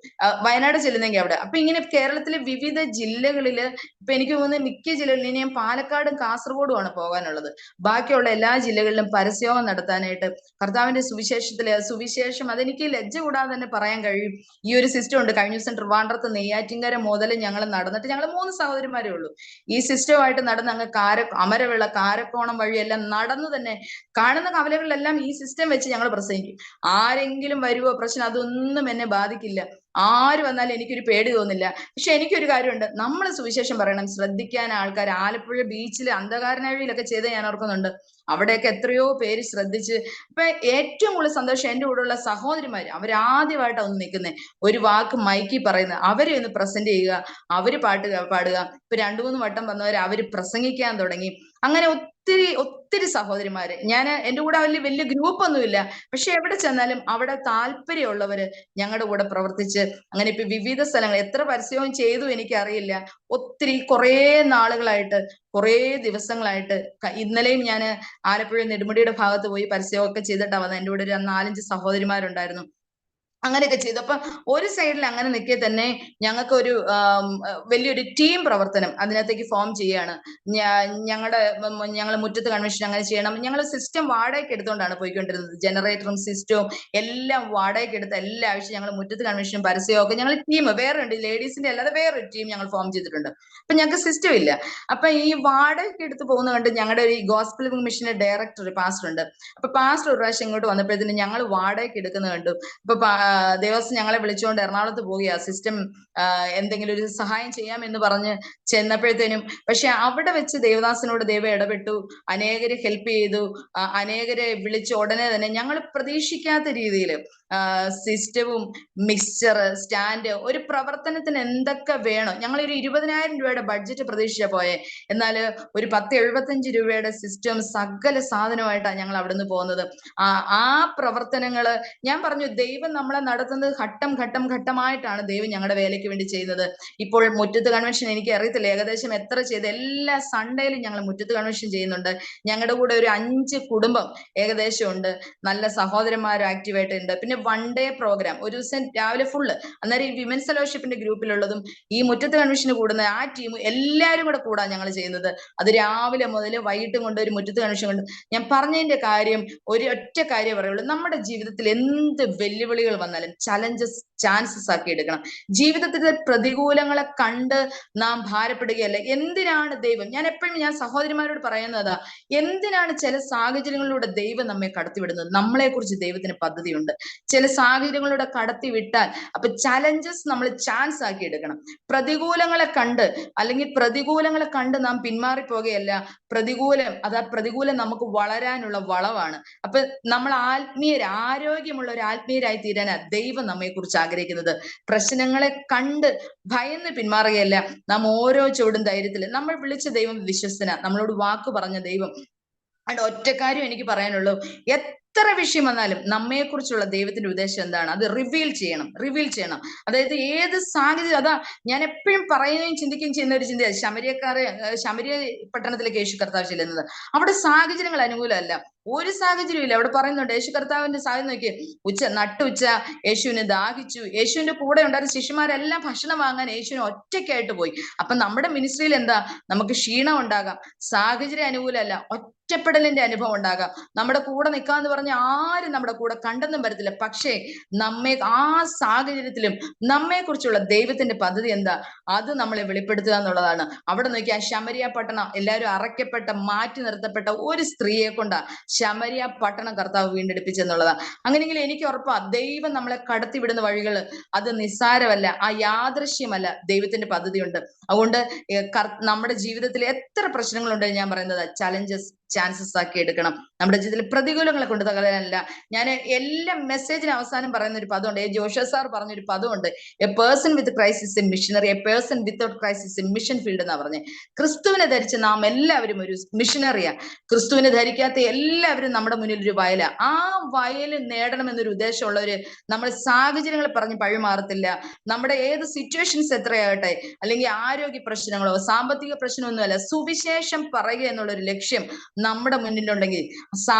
വയനാട് ചെല്ലുന്നെങ്കിൽ അവിടെ. അപ്പൊ ഇങ്ങനെ കേരളത്തിലെ വിവിധ ജില്ലകളില്, ഇപ്പൊ എനിക്ക് തോന്നുന്നു മിക്ക ജില്ലകളിലും, ഇനി ഞാൻ പാലക്കാടും കാസർഗോഡുമാണ് പോകാനുള്ളത്. ബാക്കിയുള്ള എല്ലാ ജില്ലകളിലും പരസ്യവും നടത്താനായിട്ട് കർത്താവിന്റെ സുവിശേഷം അതെനിക്ക് ലജ്ജ കൂടാതെ തന്നെ പറയാൻ കഴിയും. ഈ ഒരു സിസ്റ്റം ഉണ്ട്. കഴിഞ്ഞ ദിവസം ട്രിവാൻഡ്രത്ത് നെയ്യാറ്റിൻകര മുതൽ ഞങ്ങൾ നടന്നിട്ട്, ഞങ്ങൾ 3 സഹോദരിമാരേ ഉള്ളൂ. ഈ സിസ്റ്റമായിട്ട് നടന്ന് അങ്ങ് അമരവിള, കാരക്കോണം വഴിയെല്ലാം നടന്നു തന്നെ കാണുന്ന കവലകളിലെല്ലാം ഈ സിസ്റ്റം വെച്ച് ഞങ്ങൾ പ്രസംഗിക്കും. ആരെങ്കിലും വരുവോ പ്രശ്നം, അതൊന്നും എന്നെ ബാധിക്കില്ല. ആര് വന്നാലും എനിക്കൊരു പേടി തോന്നില്ല. പക്ഷെ എനിക്കൊരു കാര്യമുണ്ട്, നമ്മൾ സുവിശേഷം പറയണം, ശ്രദ്ധിക്കാൻ ആൾക്കാർ. ആലപ്പുഴ ബീച്ചിൽ അന്ധകാരനഴിയിലൊക്കെ ചെയ്ത് ഞാൻ ഓർക്കുന്നുണ്ട്. അവിടെയൊക്കെ എത്രയോ പേര് ശ്രദ്ധിച്ച്. ഇപ്പൊ ഏറ്റവും കൂടുതൽ സന്തോഷം എന്റെ കൂടെ ഉള്ള സഹോദരിമാര്, അവരാദ്യമായിട്ടാണ് ഒന്ന് നിൽക്കുന്നത്, ഒരു വാക്ക് മൈക്കി പറയുന്നത്, അവരെ ഒന്ന് പ്രസന്റ് ചെയ്യുക, അവര് പാട്ട് പാടുക. ഇപ്പൊ 2-3 വട്ടം വന്നവര് അവര് പ്രസംഗിക്കാൻ തുടങ്ങി. അങ്ങനെ ഒത്തിരി സഹോദരിമാര്. എന്റെ കൂടെ വലിയ ഗ്രൂപ്പ് ഒന്നുമില്ല, പക്ഷെ എവിടെ ചെന്നാലും അവിടെ താല്പര്യമുള്ളവര് ഞങ്ങളുടെ കൂടെ പ്രവർത്തിച്ച്, അങ്ങനെ ഇപ്പൊ വിവിധ സ്ഥലങ്ങൾ എത്ര പരസ്യവും ചെയ്തു എനിക്കറിയില്ല. കുറേ നാളുകളായിട്ട്, കുറേ ദിവസങ്ങളായിട്ട്, ഇന്നലെയും ഞാൻ ആലപ്പുഴ നെടുമുടിയുടെ ഭാഗത്ത് പോയി പരസ്യമൊക്കെ ചെയ്തിട്ടാ വന്നത്. എന്റെ കൂടെ ഒരു 4-5 സഹോദരിമാരുണ്ടായിരുന്നു. അങ്ങനെയൊക്കെ ചെയ്തു. അപ്പൊ ഒരു സൈഡിൽ അങ്ങനെ നിൽക്കെ തന്നെ ഞങ്ങൾക്ക് ഒരു വലിയൊരു ടീം പ്രവർത്തനം അതിനകത്തേക്ക് ഫോം ചെയ്യാണ്. ഞങ്ങൾ മുറ്റത്ത് കൺവെൻഷൻ അങ്ങനെ ചെയ്യണം. ഞങ്ങൾ സിസ്റ്റം വാടകയ്ക്ക് എടുത്തുകൊണ്ടാണ് പോയിക്കൊണ്ടിരുന്നത്. ജനറേറ്ററും സിസ്റ്റവും എല്ലാം വാടകയ്ക്ക് എടുത്ത് എല്ലാ ആഴ്ചയും ഞങ്ങൾ മുറ്റത്ത് കൺവെൻഷനും പരസ്യവും ഒക്കെ ഞങ്ങൾ ടീം വേറെ ഉണ്ട്, ലേഡീസിന്റെ അല്ലാതെ വേറൊരു ടീം ഞങ്ങൾ ഫോം ചെയ്തിട്ടുണ്ട്. അപ്പൊ ഞങ്ങൾക്ക് സിസ്റ്റം ഇല്ല. അപ്പൊ ഈ വാടകയ്ക്ക് എടുത്ത് പോകുന്ന കണ്ട് ഞങ്ങളുടെ ഈ ഗോസ്പൽ മിഷന്റെ ഡയറക്ടർ പാസ്റ്റർ ഉണ്ട്. അപ്പൊ പാസ്റ്റർ ഒരു പ്രാവശ്യം ഇങ്ങോട്ട് വന്നപ്പോഴത്തേന് ഞങ്ങൾ വാടകയ്ക്ക് എടുക്കുന്നത് കണ്ടു. അപ്പൊ ദേവസ്വം ഞങ്ങളെ വിളിച്ചുകൊണ്ട് എറണാകുളത്ത് പോവുകയാ, സിസ്റ്റം എന്തെങ്കിലും ഒരു സഹായം ചെയ്യാമെന്ന് പറഞ്ഞ് ചെന്നപ്പോഴത്തേനും. പക്ഷെ അവിടെ വെച്ച് ദേവദാസനോട് ദൈവം ഇടപെട്ടു, അനേകരെ ഹെൽപ്പ് ചെയ്തു, അനേകരെ വിളിച്ച് ഉടനെ തന്നെ ഞങ്ങൾ പ്രതീക്ഷിക്കാത്ത രീതിയിൽ സിസ്റ്റവും മിക്സ്ചർ സ്റ്റാൻഡ്, ഒരു പ്രവർത്തനത്തിന് എന്തൊക്കെ വേണം, ഞങ്ങളൊരു 20,000 രൂപയുടെ ബഡ്ജറ്റ് പ്രതീക്ഷിച്ച പോയെ. എന്നാൽ ഒരു 10-75 രൂപയുടെ സിസ്റ്റം സകല സാധനമായിട്ടാണ് ഞങ്ങൾ അവിടുന്ന് പോകുന്നത്. ആ പ്രവർത്തനങ്ങള് ഞാൻ പറഞ്ഞു, ദൈവം നമ്മളെ നടത്തുന്നത് ഘട്ടമായിട്ടാണ് ദൈവം ഞങ്ങളുടെ വേലയ്ക്ക് വേണ്ടി ചെയ്യുന്നത്. ഇപ്പോൾ മുറ്റത്ത് കൺവെൻഷൻ എനിക്ക് അറിയത്തില്ല ഏകദേശം എത്ര ചെയ്ത്, എല്ലാ സൺഡേയിലും ഞങ്ങൾ മുറ്റത്ത് കൺവെൻഷൻ ചെയ്യുന്നുണ്ട്. ഞങ്ങളുടെ കൂടെ ഒരു 5 കുടുംബം ഏകദേശം ഉണ്ട്. നല്ല സഹോദരന്മാർ ആക്റ്റീവായിട്ട് ഉണ്ട്. പിന്നെ 1 ഡേ പ്രോഗ്രാം, ഒരു ദിവസം രാവിലെ ഫുള്ള്. അന്നേരം ഈ വിമൻസ് ഫെലോഷിപ്പിന്റെ ഗ്രൂപ്പിലുള്ളതും ഈ മുറ്റത്ത് കൺവെൻഷന് കൂടുന്ന ആ ടീം എല്ലാവരും കൂടെ കൂടാ ഞങ്ങൾ ചെയ്യുന്നത്. അത് രാവിലെ മുതൽ വൈകിട്ടും കൊണ്ട് ഒരു മുറ്റത്ത് കൺവെൻഷൻ കൊണ്ട്. ഞാൻ പറഞ്ഞതിന്റെ കാര്യം, ഒറ്റ കാര്യം പറയുള്ളൂ, നമ്മുടെ ജീവിതത്തിൽ എന്ത് വെല്ലുവിളികൾ വന്നാലും ചാൻസസ് ആക്കി എടുക്കണം. ജീവിതത്തിലെ പ്രതികൂലങ്ങളെ കണ്ട് നാം ഭാരപ്പെടുകയല്ല. എന്തിനാണ് ദൈവം, ഞാൻ സഹോദരിമാരോട് പറയുന്നതാ, എന്തിനാണ് ചില സാഹചര്യങ്ങളിലൂടെ ദൈവം നമ്മെ കടത്തിവിടുന്നത്? നമ്മളെ കുറിച്ച് ദൈവത്തിന് പദ്ധതിയുണ്ട്. ചില സാഹചര്യങ്ങളിലൂടെ കടത്തിവിട്ടാൽ അപ്പൊ ചലഞ്ചസ് നമ്മൾ ചാൻസ് ആക്കി എടുക്കണം. പ്രതികൂലങ്ങളെ കണ്ട് നാം പിന്മാറിപ്പോകുകയല്ല. പ്രതികൂലം നമുക്ക് വളരാനുള്ള വളവാണ്. അപ്പൊ നമ്മൾ ആരോഗ്യമുള്ള ഒരു ആത്മീയരായി തീരാനാ ദൈവം നമ്മെ കുറിച്ച് ആഗ്രഹിക്കുന്നത്. പ്രശ്നങ്ങളെ കണ്ട് ഭയന്ന് പിന്മാറുകയല്ല. നാം ഓരോ ചുവടും ധൈര്യത്തിൽ, നമ്മൾ വിളിച്ച ദൈവം വിശ്വസ്തന, നമ്മളോട് വാക്ക് പറഞ്ഞ ദൈവം. അതുകൊണ്ട് ഒറ്റക്കാര്യം എനിക്ക് പറയാനുള്ളൂ, എത്ര വിഷയം വന്നാലും നമ്മെക്കുറിച്ചുള്ള ദൈവത്തിന്റെ ഉദ്ദേശം എന്താണ് അത് റിവീൽ ചെയ്യണം. അതായത് ഏത് സാഹചര്യം, അതാ ഞാൻ എപ്പോഴും പറയുകയും ചിന്തിക്കുകയും ചെയ്യുന്ന ഒരു ചിന്തയാണ്. ശമരിയ പട്ടണത്തിലേക്ക് യേശു കർത്താവ് ചെല്ലുന്നത്, അവിടെ സാഹചര്യങ്ങൾ അനുകൂലമല്ല, ഒരു സാഹചര്യം ഇല്ല. അവിടെ പറയുന്നുണ്ട്, യേശു കർത്താവിന്റെ സാഹചര്യം നോക്കിയേ, നട്ടുച്ച യേശുവിന് ദാഹിച്ചു. യേശുവിന്റെ കൂടെ ഉണ്ടായിരുന്ന ശിഷ്യന്മാരെല്ലാം ഭക്ഷണം വാങ്ങാൻ യേശുവിന് ഒറ്റയ്ക്കായിട്ട് പോയി. അപ്പൊ നമ്മുടെ മിനിസ്ട്രിയിൽ എന്താ, നമുക്ക് ക്ഷീണം ഉണ്ടാകാം, സാഹചര്യം അനുകൂലമല്ല, ഒറ്റപ്പെടലിന്റെ അനുഭവം ഉണ്ടാകാം. നമ്മുടെ കൂടെ നിൽക്കാന്ന് പറഞ്ഞ ആരും നമ്മുടെ കൂടെ കണ്ടെന്നും വരത്തില്ല. പക്ഷേ ആ സാഹചര്യത്തിലും നമ്മെ കുറിച്ചുള്ള ദൈവത്തിന്റെ പദ്ധതി എന്താ, അത് നമ്മളെ വെളിപ്പെടുത്തുക എന്നുള്ളതാണ്. അവിടെ നോക്കി ആ ശമരിയ പട്ടണം, എല്ലാവരും അറയ്ക്കപ്പെട്ട, മാറ്റി നിർത്തപ്പെട്ട ഒരു സ്ത്രീയെ കൊണ്ടാ ശമരിയ പട്ടണം കർത്താവ് വീണ്ടെടുപ്പിച്ചെന്നുള്ളതാണ്. അങ്ങനെയെങ്കിൽ എനിക്ക് ഉറപ്പാ, ദൈവം നമ്മളെ കടത്തിവിടുന്ന വഴികൾ അത് നിസ്സാരമല്ല, ആ യാദൃശ്യമല്ല, ദൈവത്തിന്റെ പദ്ധതിയുണ്ട്. അതുകൊണ്ട് നമ്മുടെ ജീവിതത്തിൽ എത്ര പ്രശ്നങ്ങളുണ്ടെന്ന് ഞാൻ പറയുന്നത് ചാൻസസ് ആക്കി എടുക്കണം. നമ്മുടെ ജീവിതത്തിൽ പ്രതികൂലങ്ങളെ കൊണ്ട് തകരാനല്ല. ഞാൻ എല്ലാ മെസ്സേജിന് അവസാനം പറയുന്ന ഒരു പദമുണ്ട്, ജോഷ സാർ പറഞ്ഞൊരു പദമുണ്ട്, a person with crisis in missionary, a person without crisis in mission field എന്നാ പറഞ്ഞത്. ക്രിസ്തുവിനെ ധരിച്ച് നാം എല്ലാവരും ഒരു മിഷനറിയാ. ക്രിസ്തുവിനെ ധരിക്കാത്ത എല്ലാവരും എല്ലാവരും നമ്മുടെ മുന്നിൽ ഒരു വയല. ആ വയൽ നേടണമെന്നൊരു ഉദ്ദേശമുള്ളവര് നമ്മൾ സാഹചര്യങ്ങൾ പറഞ്ഞ് പഴിമാറത്തില്ല. നമ്മുടെ ഏത് സിറ്റുവേഷൻസ് എത്രയാകട്ടെ, അല്ലെങ്കിൽ ആരോഗ്യ പ്രശ്നങ്ങളോ സാമ്പത്തിക പ്രശ്നമൊന്നുമല്ല, സുവിശേഷം പറയുക എന്നുള്ളൊരു ലക്ഷ്യം നമ്മുടെ മുന്നിലുണ്ടെങ്കിൽ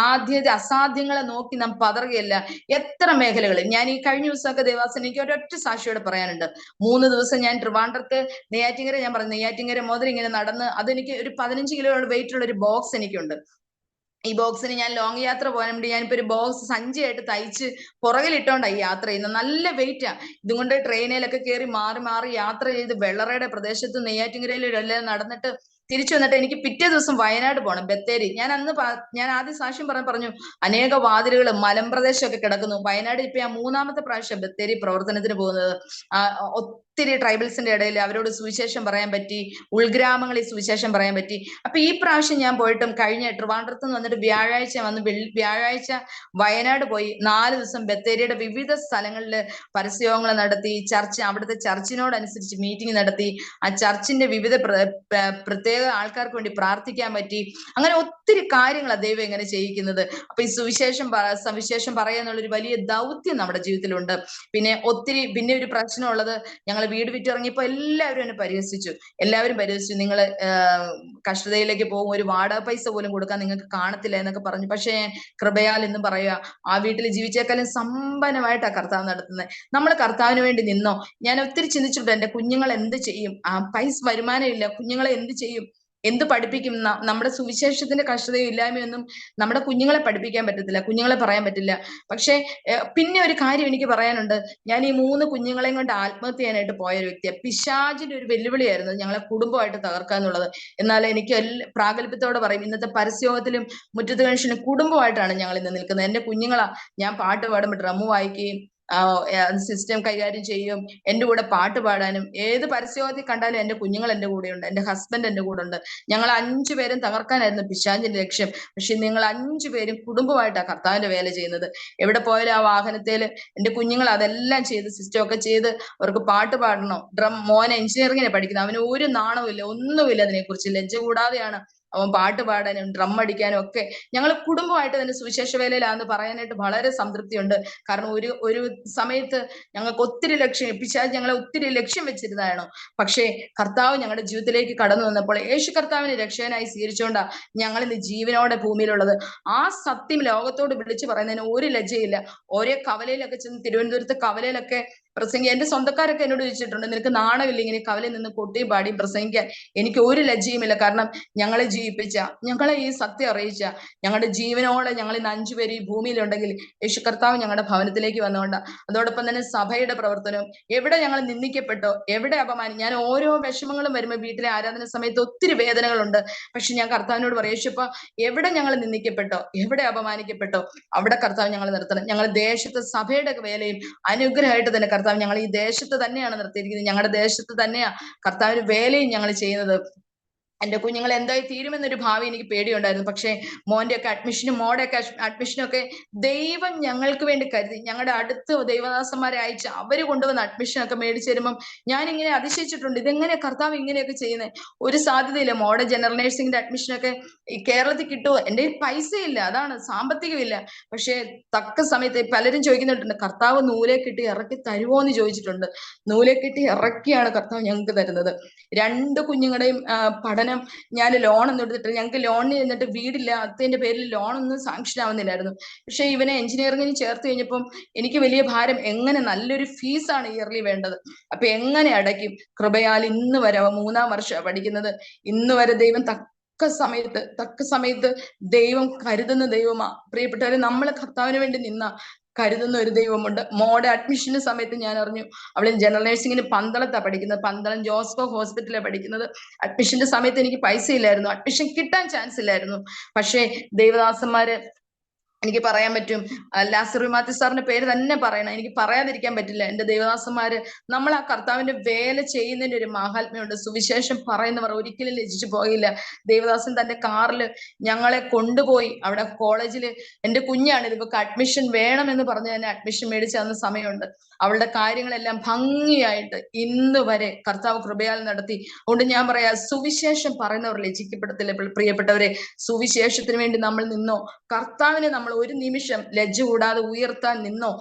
അസാധ്യങ്ങളെ നോക്കി നാം പതറുകയല്ല. എത്ര മേഖലകളിൽ ഞാൻ ഈ കഴിഞ്ഞ ദിവസമൊക്കെ ദേവാസന എനിക്ക് ഒരൊറ്റ സാക്ഷിയോടെ പറയാനുണ്ട്. 3 ദിവസം ഞാൻ ട്രിവാൻഡ്രത്ത് നെയ്യാറ്റിൻകര, ഞാൻ പറഞ്ഞു നെയ്യാറ്റിൻകര മുതൽ ഇങ്ങനെ നടന്ന്, അതെനിക്ക് ഒരു 15 കിലോ വെയിറ്റ് ഉള്ള ഒരു ബോക്സ് എനിക്കുണ്ട്. ഈ ബോക്സിന് ഞാൻ ലോങ് യാത്ര പോകാൻ വേണ്ടി ഞാനിപ്പോ ഒരു ബോക്സ് സഞ്ചിയായിട്ട് തയ്ച്ച് പുറകിലിട്ടോണ്ടായി യാത്ര ചെയ്യുന്നത്. നല്ല വെയിറ്റാ. ഇതുകൊണ്ട് ട്രെയിനിലൊക്കെ കയറി മാറി മാറി യാത്ര ചെയ്ത് വെള്ളറയുടെ പ്രദേശത്ത് നെയ്യാറ്റിൻകരയിലെല്ലാം നടന്നിട്ട് തിരിച്ചു വന്നിട്ട് എനിക്ക് പിറ്റേ ദിവസം വയനാട് പോകണം, ബത്തേരി. ഞാൻ ആദ്യം സാക്ഷ്യം പറഞ്ഞു അനേക വാതിലുകൾ മലമ്പ്രദേശമൊക്കെ കിടക്കുന്നു. വയനാട് ഇപ്പൊ ഞാൻ 3ാമത്തെ പ്രാവശ്യം ബത്തേരി പ്രവർത്തനത്തിന് പോകുന്നത്. ഒത്തിരി ട്രൈബൽസിന്റെ ഇടയിൽ അവരോട് സുവിശേഷം പറയാൻ പറ്റി, ഉൾഗ്രാമങ്ങളിൽ സുവിശേഷം പറയാൻ പറ്റി. അപ്പൊ ഈ പ്രാവശ്യം ഞാൻ പോയിട്ടും കഴിഞ്ഞ ട്രിവാൻഡ്രത്ത് നിന്ന് വന്നിട്ട് വ്യാഴാഴ്ച വന്ന് വ്യാഴാഴ്ച വയനാട് പോയി 4 ദിവസം ബത്തേരിയുടെ വിവിധ സ്ഥലങ്ങളിൽ പരസ്യങ്ങൾ നടത്തി, അവിടുത്തെ ചർച്ചിനോടനുസരിച്ച് മീറ്റിംഗ് നടത്തി, ആ ചർച്ചിന്റെ വിവിധ പ്രത്യേക ആൾക്കാർക്ക് വേണ്ടി പ്രാർത്ഥിക്കാൻ പറ്റി. അങ്ങനെ ഒത്തിരി കാര്യങ്ങളാണ് ദൈവം എങ്ങനെ ചെയ്യിക്കുന്നത്. അപ്പൊ ഈ സവിശേഷം പറയുക എന്നുള്ളൊരു വലിയ ദൗത്യം നമ്മുടെ ജീവിതത്തിലുണ്ട്. പിന്നെ ഒരു പ്രശ്നമുള്ളത്, ഞങ്ങൾ വീട് വിറ്റിറങ്ങിയപ്പോ എല്ലാവരും എന്നെ പരിഹസിച്ചു. നിങ്ങൾ കഷ്ടതയിലേക്ക് പോകും, ഒരു വാടക പൈസ പോലും കൊടുക്കാൻ നിങ്ങൾക്ക് കാണത്തില്ല എന്നൊക്കെ പറഞ്ഞു. പക്ഷേ കൃപയാൽ എന്നും പറയുക, ആ വീട്ടിൽ ജീവിച്ചേക്കാളും സമ്പന്നമായിട്ടാണ് കർത്താവ് നടത്തുന്നത്. നമ്മൾ കർത്താവിന് വേണ്ടി നിന്നോ. ഞാൻ ഒത്തിരി ചിന്തിച്ചിട്ടുണ്ട്, എന്റെ കുഞ്ഞുങ്ങൾ എന്ത് ചെയ്യും, ആ പൈസ വരുമാനം ഇല്ല, കുഞ്ഞുങ്ങളെ എന്ത് ചെയ്യും, എന്ത് പഠിപ്പിക്കും. നമ്മുടെ സുവിശേഷത്തിന്റെ കഷ്ടതയും ഇല്ലായ്മയൊന്നും നമ്മുടെ കുഞ്ഞുങ്ങളെ പഠിപ്പിക്കാൻ പറ്റത്തില്ല, കുഞ്ഞുങ്ങളെ പറയാൻ പറ്റില്ല. പക്ഷെ പിന്നെ ഒരു കാര്യം എനിക്ക് പറയാനുണ്ട്. ഞാൻ ഈ 3 കുഞ്ഞുങ്ങളെയും കൊണ്ട് ആത്മഹത്യ ചെയ്യാനായിട്ട് പോയ ഒരു വ്യക്തിയാണ്. പിശാചിന്റെ ഒരു വെല്ലുവിളിയായിരുന്നു ഞങ്ങളെ കുടുംബമായിട്ട് തകർക്കാന്നുള്ളത്. എന്നാൽ എനിക്ക് പ്രാഗൽഭ്യത്തോടെ പറയും, ഇന്നത്തെ പരസ്യത്തിലും മുറ്റത്ത് കൺഷനും കുടുംബമായിട്ടാണ് ഞങ്ങൾ ഇന്ന് നിൽക്കുന്നത്. എന്റെ കുഞ്ഞുങ്ങളാ. ഞാൻ പാട്ട് പാടുമ്പോൾ ഡ്രമ്മ് വായിക്കുകയും സിസ്റ്റം കൈകാര്യം ചെയ്യും, എന്റെ കൂടെ പാട്ട് പാടാനും. ഏത് പരസ്യത്തിൽ കണ്ടാലും എന്റെ കുഞ്ഞുങ്ങൾ എന്റെ കൂടെയുണ്ട്, എന്റെ ഹസ്ബൻഡ് എന്റെ കൂടെ ഉണ്ട്. ഞങ്ങൾ 5 പേരും തകർക്കാനായിരുന്നു പിശാചിന്റെ ലക്ഷ്യം. പക്ഷെ നിങ്ങൾ 5 പേരും കുടുംബമായിട്ടാണ് കർത്താവിന്റെ വേല ചെയ്യുന്നത്. എവിടെ പോയാലും ആ വാഹനത്തില് എന്റെ കുഞ്ഞുങ്ങൾ അതെല്ലാം ചെയ്ത്, സിസ്റ്റം ഒക്കെ ചെയ്ത്, അവർക്ക് പാട്ട് പാടണോ, മോനെ എഞ്ചിനീയറിംഗിനെ പഠിക്കുന്നത്, അവന് ഒരു നാണവും ഇല്ല, ഒന്നുമില്ല, അതിനെക്കുറിച്ച് ലജ്ജ കൂടാതെയാണ് അവൻ പാട്ട് പാടാനും ഡ്രം അടിക്കാനും ഒക്കെ. ഞങ്ങൾ കുടുംബമായിട്ട് തന്നെ സുവിശേഷ വേലയിലാന്ന് പറയാനായിട്ട് വളരെ സംതൃപ്തിയുണ്ട്. കാരണം ഒരു സമയത്ത് ഞങ്ങൾക്ക് ഒത്തിരി പിശാച് ഞങ്ങളെ ഒത്തിരി ലക്ഷ്യം വെച്ചിരുന്നതാണ്. പക്ഷേ കർത്താവ് ഞങ്ങളുടെ ജീവിതത്തിലേക്ക് കടന്നു വന്നപ്പോൾ യേശു കർത്താവിനെ രക്ഷകനായി സ്വീകരിച്ചുകൊണ്ടാണ് ഞങ്ങൾ ഇന്ന് ജീവനോടെ ഭൂമിയിലുള്ളത്. ആ സത്യം ലോകത്തോട് വിളിച്ചു പറയുന്നതിന് ഒരു ലജ്ജയില്ല. ഓരോ കവലയിലൊക്കെ ചെന്ന്, തിരുവനന്തപുരത്ത് കവലയിലൊക്കെ എന്റെ സ്വന്തക്കാരൊക്കെ എന്നോട് ചോദിച്ചിട്ടുണ്ട്, നിനക്ക് നാണമില്ല ഇങ്ങനെ കവലയിൽ നിന്ന് കൊട്ടിയും പാടിയും പ്രസംഗിക്കാൻ? എനിക്ക് ഒരു ലജ്ജയുമില്ല. കാരണം ഞങ്ങളെ ജീവിപ്പിച്ച, ഞങ്ങളെ ഈ സത്യം അറിയിച്ച, ഞങ്ങളുടെ ജീവനോടെ ഞങ്ങൾ ഇന്ന് 5 പേര് ഈ ഭൂമിയിലുണ്ടെങ്കിൽ യേശു കർത്താവ് ഞങ്ങളുടെ ഭവനത്തിലേക്ക് വന്നുകൊണ്ട്, അതോടൊപ്പം തന്നെ സഭയുടെ പ്രവർത്തനവും. എവിടെ ഞങ്ങൾ നിന്ദിക്കപ്പെട്ടോ, എവിടെ ഞാൻ ഓരോ വിഷമങ്ങളും വരുമ്പോൾ വീട്ടിലെ ആരാധന സമയത്ത് ഒത്തിരി വേദനകളുണ്ട്. പക്ഷെ ഞാൻ കർത്താവിനോട് പറയും, യേശുപ്പ എവിടെ ഞങ്ങൾ നിന്ദിക്കപ്പെട്ടോ, എവിടെ അപമാനിക്കപ്പെട്ടോ, അവിടെ കർത്താവ് ഞങ്ങൾ നിർത്തണം. ഞങ്ങൾ ദേശത്ത് സഭയുടെ വേലയും അനുഗ്രഹമായിട്ട് തന്നെ കർത്താവ് ഞങ്ങൾ ഈ ദേശത്ത് തന്നെയാണ് നിർത്തിയിരിക്കുന്നത്. ഞങ്ങളുടെ ദേശത്ത് തന്നെയാ കർത്താവിന് വേലയും ഞങ്ങൾ ചെയ്യുന്നത്. എന്റെ കുഞ്ഞുങ്ങൾ എന്തായി തീരുമെന്നൊരു ഭാവി എനിക്ക് പേടിയുണ്ടായിരുന്നു. പക്ഷെ മോന്റെയൊക്കെ അഡ്മിഷനും മോടെയൊക്കെ അഡ്മിഷനും ഒക്കെ ദൈവം ഞങ്ങൾക്ക് വേണ്ടി കരുതി. ഞങ്ങളുടെ അടുത്ത് ദൈവദാസന്മാരെ അയച്ച് അവര് കൊണ്ടുവന്ന അഡ്മിഷനൊക്കെ മേടിച്ചു തരുമ്പം ഞാനിങ്ങനെ അതിശയിച്ചിട്ടുണ്ട്, ഇതെങ്ങനെ കർത്താവ് ഇങ്ങനെയൊക്കെ ചെയ്യുന്നത്? ഒരു സാധ്യതയില്ല. മോടെ ജനറൽ നഴ്സിംഗിന്റെ അഡ്മിഷനൊക്കെ ഈ കേരളത്തിൽ കിട്ടുമോ? എന്റെ പൈസ ഇല്ല, അതാണ്, സാമ്പത്തികമില്ല. പക്ഷെ തക്ക സമയത്ത് പലരും ചോദിക്കുന്നുണ്ട്, കർത്താവ് നൂലെ കിട്ടി ഇറക്കി തരുമോ എന്ന് ചോദിച്ചിട്ടുണ്ട്. നൂലെ കിട്ടി ഇറക്കിയാണ് കർത്താവ് ഞങ്ങൾക്ക് തരുന്നത്. 2 കുഞ്ഞുങ്ങളുടെയും പഠനം ഞാൻ ലോണൊന്നും എടുത്തിട്ട്, ഞങ്ങൾക്ക് ലോണിന് ചെന്നിട്ട് വീടില്ലാത്തതിന്റെ പേരിൽ ലോണൊന്നും സാങ്ഷൻ ആവുന്നില്ലായിരുന്നു. പക്ഷെ ഇവനെ എഞ്ചിനീയറിംഗിന് ചേർത്ത് കഴിഞ്ഞപ്പം എനിക്ക് വലിയ ഭാരം, എങ്ങനെ നല്ലൊരു ഫീസാണ് ഇയർലി വേണ്ടത്, അപ്പൊ എങ്ങനെ അടയ്ക്കും? കൃപയാൽ ഇന്ന് വരെ 3ാം വർഷമാണ് പഠിക്കുന്നത്. ഇന്ന് വരെ ദൈവം തക്ക സമയത്ത് ദൈവം കരുതുന്ന ദൈവമാ. പ്രിയപ്പെട്ടവരെ, നമ്മൾ കർത്താവിന് വേണ്ടി നിന്ന കരുതുന്ന ഒരു ദൈവമുണ്ട്. മോടെ അഡ്മിഷന്റെ സമയത്ത് ഞാൻ അറിഞ്ഞു, അവൾ ജനറൽ നഴ്സിംഗിന് പന്തളത്താണ് പഠിക്കുന്നത്, പന്തളം ജോസ്കോ ഹോസ്പിറ്റലാണ് പഠിക്കുന്നത്. അഡ്മിഷന്റെ സമയത്ത് എനിക്ക് പൈസ ഇല്ലായിരുന്നു, അഡ്മിഷൻ കിട്ടാൻ ചാൻസ് ഇല്ലായിരുന്നു. പക്ഷേ ദൈവദാസന്മാര് എനിക്ക് പറയാൻ പറ്റും. ലാസറി മാത്യു സാറിന്റെ പേര് തന്നെ പറയണം, എനിക്ക് പറയാതിരിക്കാൻ പറ്റില്ല. എന്റെ ദേവദാസന്മാര്, നമ്മൾ ആ കർത്താവിന്റെ വേല ചെയ്യുന്നതിന്റെ ഒരു മാഹാത്മ്യമുണ്ട്. സുവിശേഷം പറയുന്നവർ ഒരിക്കലും ലജിച്ചു പോകില്ല. ദേവദാസൻ തന്റെ കാറിൽ ഞങ്ങളെ കൊണ്ടുപോയി അവിടെ കോളേജില്, എന്റെ കുഞ്ഞാണ് ഇതിപ്പോ അഡ്മിഷൻ വേണമെന്ന് പറഞ്ഞ് തന്നെ അഡ്മിഷൻ മേടിച്ചു തന്ന സമയമുണ്ട്. അവളുടെ കാര്യങ്ങളെല്ലാം ഭംഗിയായിട്ട് ഇന്ന് വരെ കർത്താവ് കൃപയാൽ നടത്തി. അതുകൊണ്ട് ഞാൻ പറയാ, സുവിശേഷം പറയുന്നവർ ലജ്ജിക്കപ്പെടത്തില്ല. പ്രിയപ്പെട്ടവരെ, സുവിശേഷത്തിന് വേണ്ടി നമ്മൾ നിന്നോ, കർത്താവിനെ നമ്മൾ ഒരു നിമിഷം ലജ്ജ കൂടാതെ ഉയർത്താൻ നിന്നോ,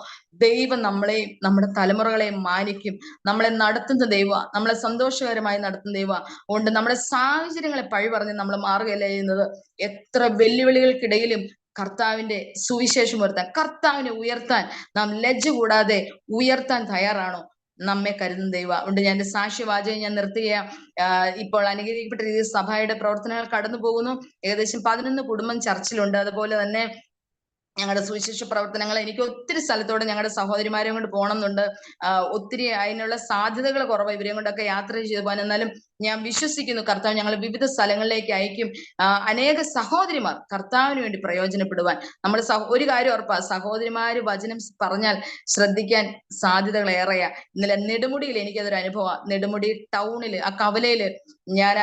ദൈവം നമ്മളെയും നമ്മുടെ തലമുറകളെയും മാനിക്കും. നമ്മളെ നടത്തുന്ന ദൈവ, നമ്മളെ സന്തോഷകരമായി നടത്തുന്ന ദൈവ. അതുകൊണ്ട് നമ്മുടെ സാഹചര്യങ്ങളെ പഴി പറഞ്ഞ് നമ്മൾ മാറുകയല്ല ചെയ്യുന്നത്. എത്ര വെല്ലുവിളികൾക്കിടയിലും കർത്താവിന്റെ സുവിശേഷം ഉയർത്താൻ, കർത്താവിനെ ഉയർത്താൻ നാം ലജ്ജ കൂടാതെ ഉയർത്താൻ തയ്യാറാണോ? നമ്മെ കരുതുന്ന ദൈവ. അതുകൊണ്ട് ഞാൻ എന്റെ സാക്ഷ്യവാചകം ഞാൻ നിർത്തുകയാ. ഇപ്പോൾ അനുഗ്രഹിക്കപ്പെട്ട രീതിയിൽ സഭയുടെ പ്രവർത്തനങ്ങൾ കടന്നു പോകുന്നു. ഏകദേശം 11 കുടുംബം ചർച്ചിലുണ്ട്. അതുപോലെ തന്നെ ഞങ്ങളുടെ സുവിശേഷ പ്രവർത്തനങ്ങൾ, എനിക്ക് ഒത്തിരി സ്ഥലത്തോടെ ഞങ്ങളുടെ സഹോദരിമാരെ കൊണ്ട് പോകണം എന്നുണ്ട്. ഒത്തിരി അതിനുള്ള സാധ്യതകൾ കുറവ്, ഇവരെയും കൊണ്ടൊക്കെ യാത്ര ചെയ്തു പോകാൻ. എന്നാലും ഞാൻ വിശ്വസിക്കുന്നു കർത്താവ് ഞങ്ങൾ വിവിധ സ്ഥലങ്ങളിലേക്ക് അയക്കും. അനേക സഹോദരിമാർ കർത്താവിന് വേണ്ടി പ്രയോജനപ്പെടുവാൻ. നമ്മൾ ഒരു കാര്യം ഉറപ്പാ, സഹോദരിമാര് വചനം പറഞ്ഞാൽ ശ്രദ്ധിക്കാൻ സാധ്യതകൾ ഏറെയാ. ഇന്നലെ നെടുമുടിയിൽ എനിക്കതൊരു അനുഭവം. നെടുമുടി ടൗണില് ആ കവലയില് ഞാൻ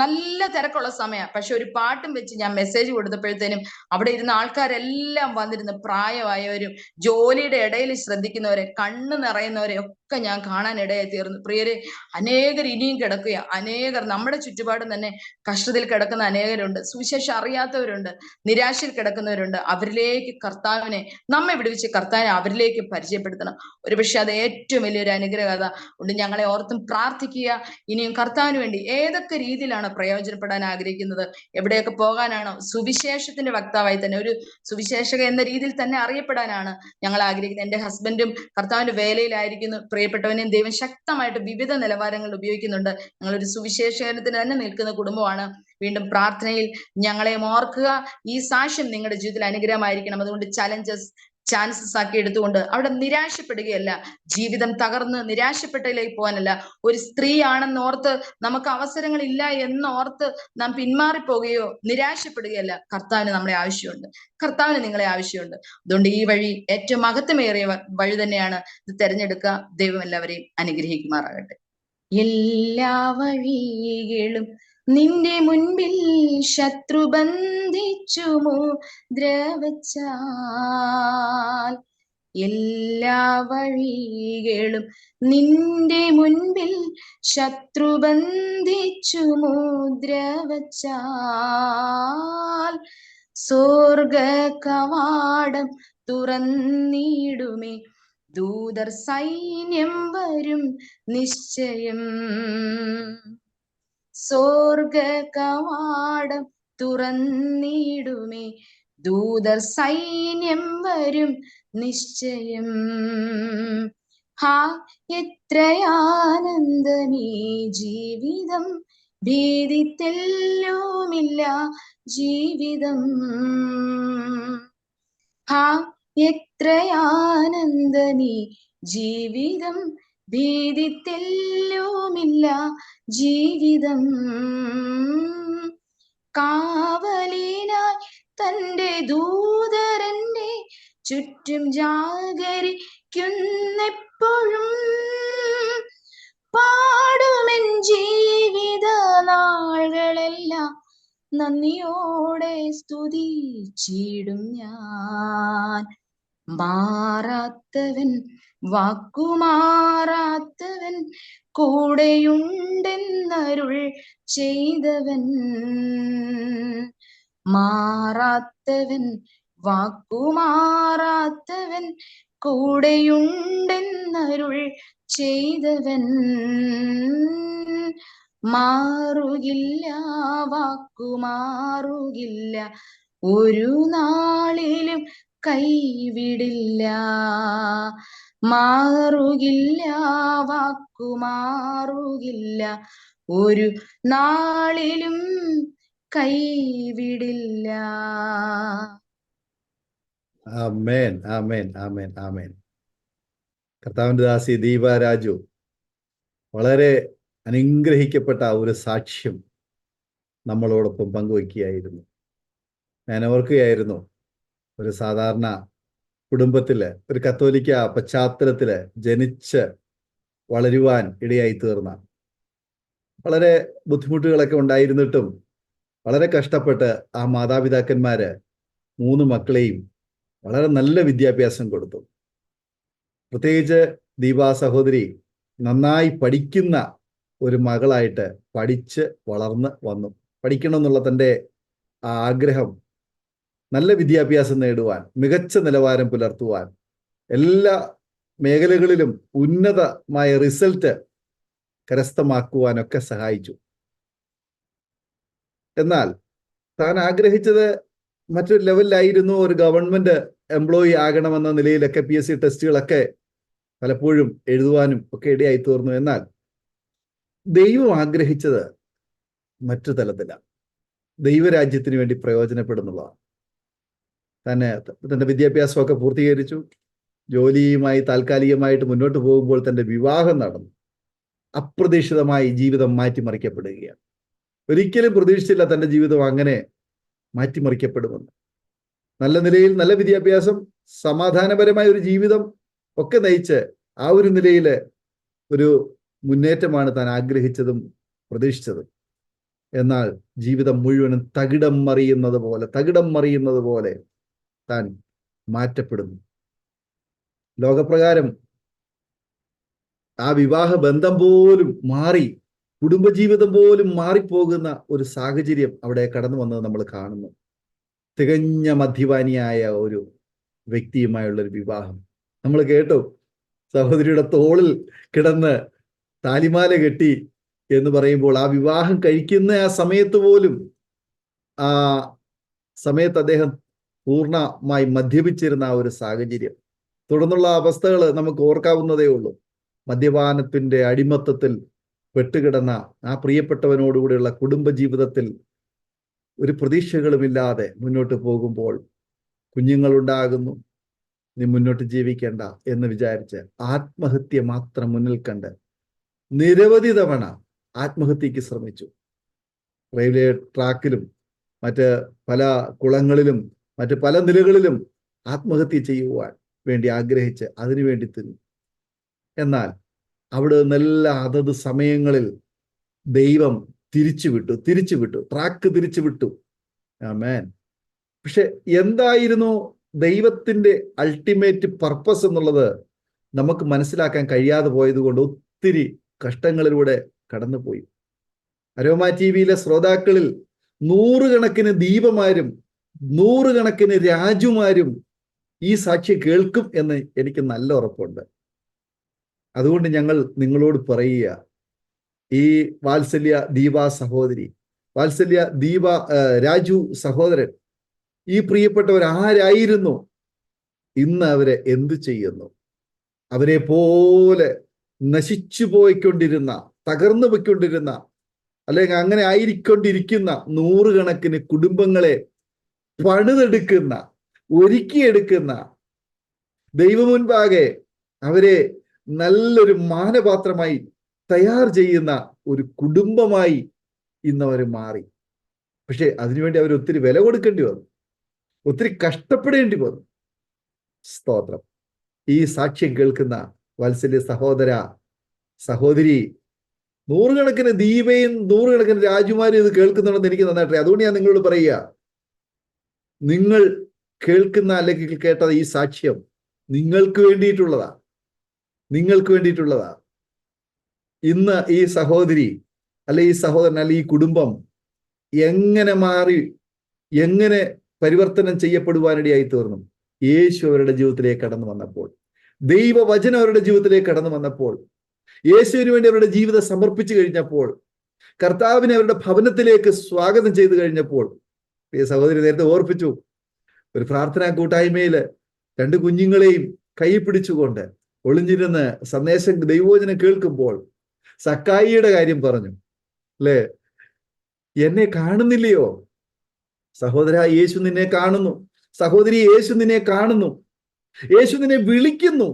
നല്ല തിരക്കുള്ള സമയം, പക്ഷെ ഒരു പാട്ടും വെച്ച് ഞാൻ മെസ്സേജ് കൊടുത്തപ്പോഴത്തേനും അവിടെ ഇരുന്ന ആൾക്കാരെല്ലാം വന്നിരുന്ന്, പ്രായമായവരും ജോലിയുടെ ഇടയിൽ ശ്രദ്ധിക്കുന്നവരെ, കണ്ണ് നിറയുന്നവരെ ഒക്കെ ഞാൻ കാണാൻ ഇടയായി തീർന്നു. പ്രിയരെ, അനേകർ ഇനിയും കിടക്കുക, അനേകർ നമ്മുടെ ചുറ്റുപാടും തന്നെ കഷ്ടതയിൽ കിടക്കുന്ന അനേകരുണ്ട്. സുവിശേഷം അറിയാത്തവരുണ്ട്, നിരാശയിൽ കിടക്കുന്നവരുണ്ട്. അവരിലേക്ക് കർത്താവിനെ, നമ്മെ വിടുവിച്ച് കർത്താവിനെ അവരിലേക്ക് പരിചയപ്പെടുത്തണം. ഒരുപക്ഷെ അത് ഏറ്റവും വലിയൊരു അനുഗ്രഹത. കൊണ്ട് ഞങ്ങളെ ഓർത്തും പ്രാർത്ഥിക്കുക. ഇനിയും കർത്താവിന് വേണ്ടി ഏതൊക്കെ രീതിയിലാണ് പ്രയോജനപ്പെടാൻ ആഗ്രഹിക്കുന്നത്, എവിടെയൊക്കെ പോകാനാണോ, സുവിശേഷത്തിന്റെ വക്താവായി തന്നെ, ഒരു സുവിശേഷക എന്ന രീതിയിൽ തന്നെ അറിയപ്പെടാനാണ് ഞങ്ങൾ ആഗ്രഹിക്കുന്നത്. എന്റെ ഹസ്ബൻഡും കർത്താവിന്റെ വേലയിലായിരിക്കുന്നു. പ്രിയപ്പെട്ടവനെയും ദൈവം ശക്തമായിട്ട് വിവിധ നിലവാരങ്ങളിൽ ഉപയോഗിക്കുന്നുണ്ട്. ഞങ്ങളൊരു സുവിശേഷകരത്തിന് തന്നെ നിൽക്കുന്ന കുടുംബമാണ്. വീണ്ടും പ്രാർത്ഥനയിൽ ഞങ്ങളെ ഓർക്കുക. ഈ സാക്ഷ്യം നിങ്ങളുടെ ജീവിതത്തിൽ അനുഗ്രഹമായിരിക്കണം. അതുകൊണ്ട് ചാൻസസ് ആക്കി എടുത്തുകൊണ്ട് അവിടെ നിരാശപ്പെടുകയല്ല, ജീവിതം തകർന്ന് നിരാശപ്പെട്ടതിലേക്ക് പോകാനല്ല. ഒരു സ്ത്രീ ആണെന്ന് ഓർത്ത് നമുക്ക് അവസരങ്ങൾ ഇല്ല എന്നോർത്ത് നാം പിന്മാറിപ്പോകുകയോ നിരാശപ്പെടുകയല്ല. കർത്താവിന് നമ്മളെ ആവശ്യമുണ്ട്, കർത്താവിന് നിങ്ങളെ ആവശ്യമുണ്ട്. അതുകൊണ്ട് ഈ വഴി ഏറ്റവും മഹത്വമേറിയ വഴി തന്നെയാണ്. ഇത് തെരഞ്ഞെടുക്കുക. ദൈവം എല്ലാവരെയും അനുഗ്രഹിക്കുമാറാകട്ടെ. എല്ലാ വഴികളും നിന്റെ മുൻപിൽ ശത്രു ബന്ധിച്ചു മുദ്രവച്ചാൽ, എല്ലാ വഴികളും നിന്റെ മുൻപിൽ ശത്രു ബന്ധിച്ചു മുദ്രവച്ചാൽ, സ്വർഗ കവാടം തുറന്നിടുമേ, ദൂതർ സൈന്യം വരും നിശ്ചയം. സ്വർഗ കവാടം തുറന്നിടുമേ, ദൂതർ സൈന്യം വരും നിശ്ചയം. ഹാ, എത്രയാനന്ദമീ ജീവിതം, ഭീതി തെല്ലുമില്ല ജീവിതം. ഹാ, എത്രയാനന്ദമീ ജീവിതം, ഭീതി തെല്ലുമില്ല ജീവിതം. കാവലിനായി തന്റെ ദൂതരന്റെ ചുറ്റും ജാഗരിക്കുന്നെപ്പോഴും, പാടുമെൻ ജീവിത നാളുകളെല്ലാം നന്ദിയോടെ സ്തുതിച്ചിടും ഞാൻ. മാറാത്തവൻ, വാക്കുമാറാത്തവൻ, കൂടെയുണ്ടെന്നരുൾ ചെയ്തവൻ. മാറാത്തവൻ, വാക്കുമാറാത്തവൻ, കൂടെയുണ്ടെന്നരുൾ ചെയ്തവൻ. മാറുകില്ല, വാക്കുമാറുകില്ല, ഒരു നാളിലും കൈവിടില്ല. മാറുകില്ല, വാക്കുമാറുകില്ല, ഒരു നാളിലും കൈവിടില്ല. ആമേൻ, ആമേൻ, ആമേൻ, ആമേൻ. കർത്താവിന്റെ ദാസി ദീപ രാജു വളരെ അനുഗ്രഹിക്കപ്പെട്ട ഒരു സാക്ഷ്യം നമ്മളോടൊപ്പം പങ്കുവയ്ക്കുകയായിരുന്നു. ഞാൻ ഓർക്കുകയായിരുന്നു, ഒരു സാധാരണ കുടുംബത്തില്, ഒരു കത്തോലിക്ക പശ്ചാത്തലത്തില് ജനിച്ച് വളരുവാൻ ഇടയായി തീർന്ന, വളരെ ബുദ്ധിമുട്ടുകളൊക്കെ ഉണ്ടായിരുന്നിട്ടും വളരെ കഷ്ടപ്പെട്ട് ആ മാതാപിതാക്കന്മാര് 3 മക്കളെയും വളരെ നല്ല വിദ്യാഭ്യാസം കൊടുത്തു. പ്രത്യേകിച്ച് ദീപാ സഹോദരി നന്നായി പഠിക്കുന്ന ഒരു മകളായിട്ട് പഠിച്ച് വളർന്ന് വന്നു. പഠിക്കണം എന്നുള്ള തൻ്റെ ആ ആഗ്രഹം, നല്ല വിദ്യാഭ്യാസം നേടുവാൻ, മികച്ച നിലവാരം പുലർത്തുവാൻ, എല്ലാ മേഖലകളിലും ഉന്നതമായ റിസൾട്ട് കരസ്ഥമാക്കുവാനൊക്കെ സഹായിച്ചു. എന്നാൽ താൻ ആഗ്രഹിച്ചത് മറ്റൊരു ലെവലിലായിരുന്നു. ഒരു ഗവൺമെന്റ് എംപ്ലോയി ആകണമെന്ന നിലയിലൊക്കെ PSC ടെസ്റ്റുകളൊക്കെ പലപ്പോഴും എഴുതുവാനും ഒക്കെ ഇടയായി തീർന്നു. എന്നാൽ ദൈവം ആഗ്രഹിച്ചത് മറ്റു തലത്തിലാണ്. ദൈവരാജ്യത്തിന് വേണ്ടി പ്രയോജനപ്പെടുന്നതാണ്. തൻ്റെ വിദ്യാഭ്യാസമൊക്കെ പൂർത്തീകരിച്ചു. ജോലിയുമായി താൽക്കാലികമായിട്ട് മുന്നോട്ട് പോകുമ്പോൾ തൻ്റെ വിവാഹം നടന്നു. അപ്രതീക്ഷിതമായി ജീവിതം മാറ്റിമറിക്കപ്പെടുകയാണ്. ഒരിക്കലും പ്രതീക്ഷിച്ചില്ല തൻ്റെ ജീവിതം അങ്ങനെ മാറ്റിമറിക്കപ്പെടുമെന്ന്. നല്ല നിലയിൽ നല്ല വിദ്യാഭ്യാസം, സമാധാനപരമായ ഒരു ജീവിതം ഒക്കെ നയിച്ച് ആ ഒരു നിലയിൽ ഒരു മുന്നേറ്റമാണ് താൻ ആഗ്രഹിച്ചതും പ്രതീക്ഷിച്ചതും. എന്നാൽ ജീവിതം മുഴുവനും തകിടം മറിയുന്നത് പോലെ താൻ മാറ്റപ്പെടുന്നു. ലോകപ്രകാരം ആ വിവാഹ ബന്ധം പോലും മാറി, കുടുംബജീവിതം പോലും മാറിപ്പോകുന്ന ഒരു സാഹചര്യം അവിടെ കടന്നു വന്നത് നമ്മൾ കാണുന്നു. തികഞ്ഞ മദ്യപാനിയായ ഒരു വ്യക്തിയുമായുള്ളൊരു വിവാഹം നമ്മൾ കേട്ടു. സഹോദരിയുടെ തോളിൽ കിടന്ന് താലിമാല കെട്ടി എന്ന് പറയുമ്പോൾ ആ വിവാഹം കഴിക്കുന്ന ആ സമയത്ത് പോലും ആ സമയത്ത് അദ്ദേഹം പൂർണ്ണമായി മദ്യപിച്ചിരുന്ന ആ ഒരു സാഹചര്യം, തുടർന്നുള്ള അവസ്ഥകൾ നമുക്ക് ഓർക്കാവുന്നതേ ഉള്ളൂ. മദ്യപാനത്തിന്റെ അടിമത്തത്തിൽ പെട്ടുകിടന്ന ആ പ്രിയപ്പെട്ടവനോടുകൂടിയുള്ള കുടുംബജീവിതത്തിൽ ഒരു പ്രതീക്ഷകളുമില്ലാതെ മുന്നോട്ട് പോകുമ്പോൾ കുഞ്ഞുങ്ങളുണ്ടാകുന്നു, നീ മുന്നോട്ട് ജീവിക്കേണ്ട എന്ന് വിചാരിച്ച് ആത്മഹത്യ മാത്രം മുന്നിൽ കണ്ട് നിരവധി തവണ ആത്മഹത്യക്ക് ശ്രമിച്ചു. റെയിൽവേ ട്രാക്കിലും മറ്റ് പല കുളങ്ങളിലും മറ്റ് പല നിലകളിലും ആത്മഹത്യ ചെയ്യുവാൻ വേണ്ടി ആഗ്രഹിച്ച് അതിനുവേണ്ടി തിന്നു. എന്നാൽ അവിടെ നിന്നെല്ലാം അതത് സമയങ്ങളിൽ ദൈവം തിരിച്ചുവിട്ടു, ട്രാക്ക് തിരിച്ചുവിട്ടു. ആമേൻ. പക്ഷെ എന്തായിരുന്നു ദൈവത്തിന്റെ അൾട്ടിമേറ്റ് പർപ്പസ് എന്നുള്ളത് നമുക്ക് മനസ്സിലാക്കാൻ കഴിയാതെ പോയത് കൊണ്ട് ഒത്തിരി കഷ്ടങ്ങളിലൂടെ കടന്നുപോയി. അരോമ TVയിലെ ശ്രോതാക്കളിൽ 100 കണക്കിന് ദീപമാരും 100 കണക്കിന് രാജുമാരും ഈ സാക്ഷി കേൾക്കും എന്ന് എനിക്ക് നല്ല ഉറപ്പുണ്ട്. അതുകൊണ്ട് ഞങ്ങൾ നിങ്ങളോട് പറയുക, ഈ വാത്സല്യ ദീപ സഹോദരി, വാത്സല്യ ദീപ രാജു സഹോദരൻ, ഈ പ്രിയപ്പെട്ടവർ ആരായിരുന്നു, ഇന്ന് അവരെ എന്തു ചെയ്യുന്നു? അവരെ പോലെ നശിച്ചു പോയിക്കൊണ്ടിരുന്ന, തകർന്നു പോയിക്കൊണ്ടിരുന്ന, അല്ലെങ്കിൽ അങ്ങനെ ആയിക്കൊണ്ടിരിക്കുന്ന 100 കണക്കിന് കുടുംബങ്ങളെ പണിതെടുക്കുന്ന, ഒരുക്കിയെടുക്കുന്ന, ദൈവമുൻപാകെ അവരെ നല്ലൊരു മാനപാത്രമായി തയ്യാർ ചെയ്യുന്ന ഒരു കുടുംബമായി ഇന്നവർ മാറി. പക്ഷെ അതിനുവേണ്ടി അവർ ഒത്തിരി വില കൊടുക്കേണ്ടി വന്നു, ഒത്തിരി കഷ്ടപ്പെടേണ്ടി വന്നു. സ്തോത്രം. ഈ സാക്ഷ്യം കേൾക്കുന്ന വാത്സല്യ സഹോദര സഹോദരി, 100 കണക്കിന് ദീപയും 100 കണക്കിന് രാജുമാരും ഇത് കേൾക്കുന്നുണ്ടെന്ന് എനിക്ക് നന്നായിട്ടറിയാം. അതുകൊണ്ട് ഞാൻ നിങ്ങളോട് പറയുക, നിങ്ങൾ കേൾക്കുന്ന അല്ലെങ്കിൽ കേട്ടത് ഈ സാക്ഷ്യം നിങ്ങൾക്ക് വേണ്ടിയിട്ടുള്ളതാ. ഇന്ന് ഈ സഹോദരി അല്ലെ ഈ സഹോദരൻ അല്ലെ ഈ കുടുംബം എങ്ങനെ മാറി, എങ്ങനെ പരിവർത്തനം ചെയ്യപ്പെടുവാനിടയായി തീർന്നു? യേശു അവരുടെ ജീവിതത്തിലേക്ക് കടന്നു വന്നപ്പോൾ, ദൈവവചനം അവരുടെ ജീവിതത്തിലേക്ക് കടന്നു വന്നപ്പോൾ, യേശുവിന് വേണ്ടി അവരുടെ ജീവിതം സമർപ്പിച്ചു കഴിഞ്ഞപ്പോൾ, കർത്താവിനെ അവരുടെ ഭവനത്തിലേക്ക് സ്വാഗതം ചെയ്തു കഴിഞ്ഞപ്പോൾ, ഈ സഹോദരി നേരത്തെ ഓർപ്പിച്ചു, ഒരു പ്രാർത്ഥനാ കൂട്ടായ്മയില് 2 കുഞ്ഞുങ്ങളെയും കൈ പിടിച്ചുകൊണ്ട് ഒളിഞ്ഞിരുന്ന് സന്ദേശം ദൈവവചനം കേൾക്കുമ്പോൾ സക്കായിയുടെ കാര്യം പറഞ്ഞു അല്ലേ? എന്നെ കാണുന്നില്ലയോ സഹോദര? യേശു നിന്നെ കാണുന്നു. സഹോദരി, യേശു നിന്നെ കാണുന്നു. യേശു നിന്നെ വിളിക്കുന്നു.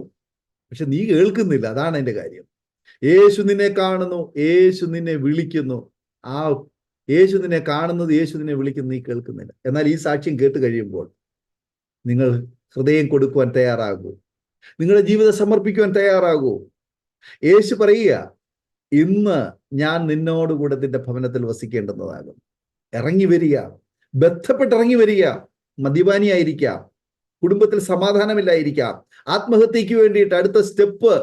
പക്ഷെ നീ കേൾക്കുന്നില്ല. അതാണ് എൻ്റെ കാര്യം. യേശു നിന്നെ കാണുന്നു, യേശു നിന്നെ വിളിക്കുന്നു. ആ യേശു നിന്നെ കാണുന്നത്, യേശു നിന്നെ വിളിക്കുന്നു, നീ കേൾക്കുന്നില്ല. എന്നാൽ ഈ സാക്ഷ്യം കേട്ട് കഴിയുമ്പോൾ നിങ്ങൾ ഹൃദയം കൊടുക്കുവാൻ തയ്യാറാകൂ. നിങ്ങളുടെ ജീവിതം സമർപ്പിക്കുവാൻ തയ്യാറാകൂ. യേശു പറയുക, ഇന്ന് ഞാൻ നിന്നോടുകൂടെ നിന്റെ ഭവനത്തിൽ വസിക്കേണ്ടുന്നതാകും. ഇറങ്ങി വരിക, ബന്ധപ്പെട്ട് ഇറങ്ങി വരിക. മദ്യപാനിയായിരിക്കാം, കുടുംബത്തിൽ സമാധാനമില്ലായിരിക്കാം, ആത്മഹത്യക്ക് വേണ്ടിയിട്ട് അടുത്ത സ്റ്റെപ്പ്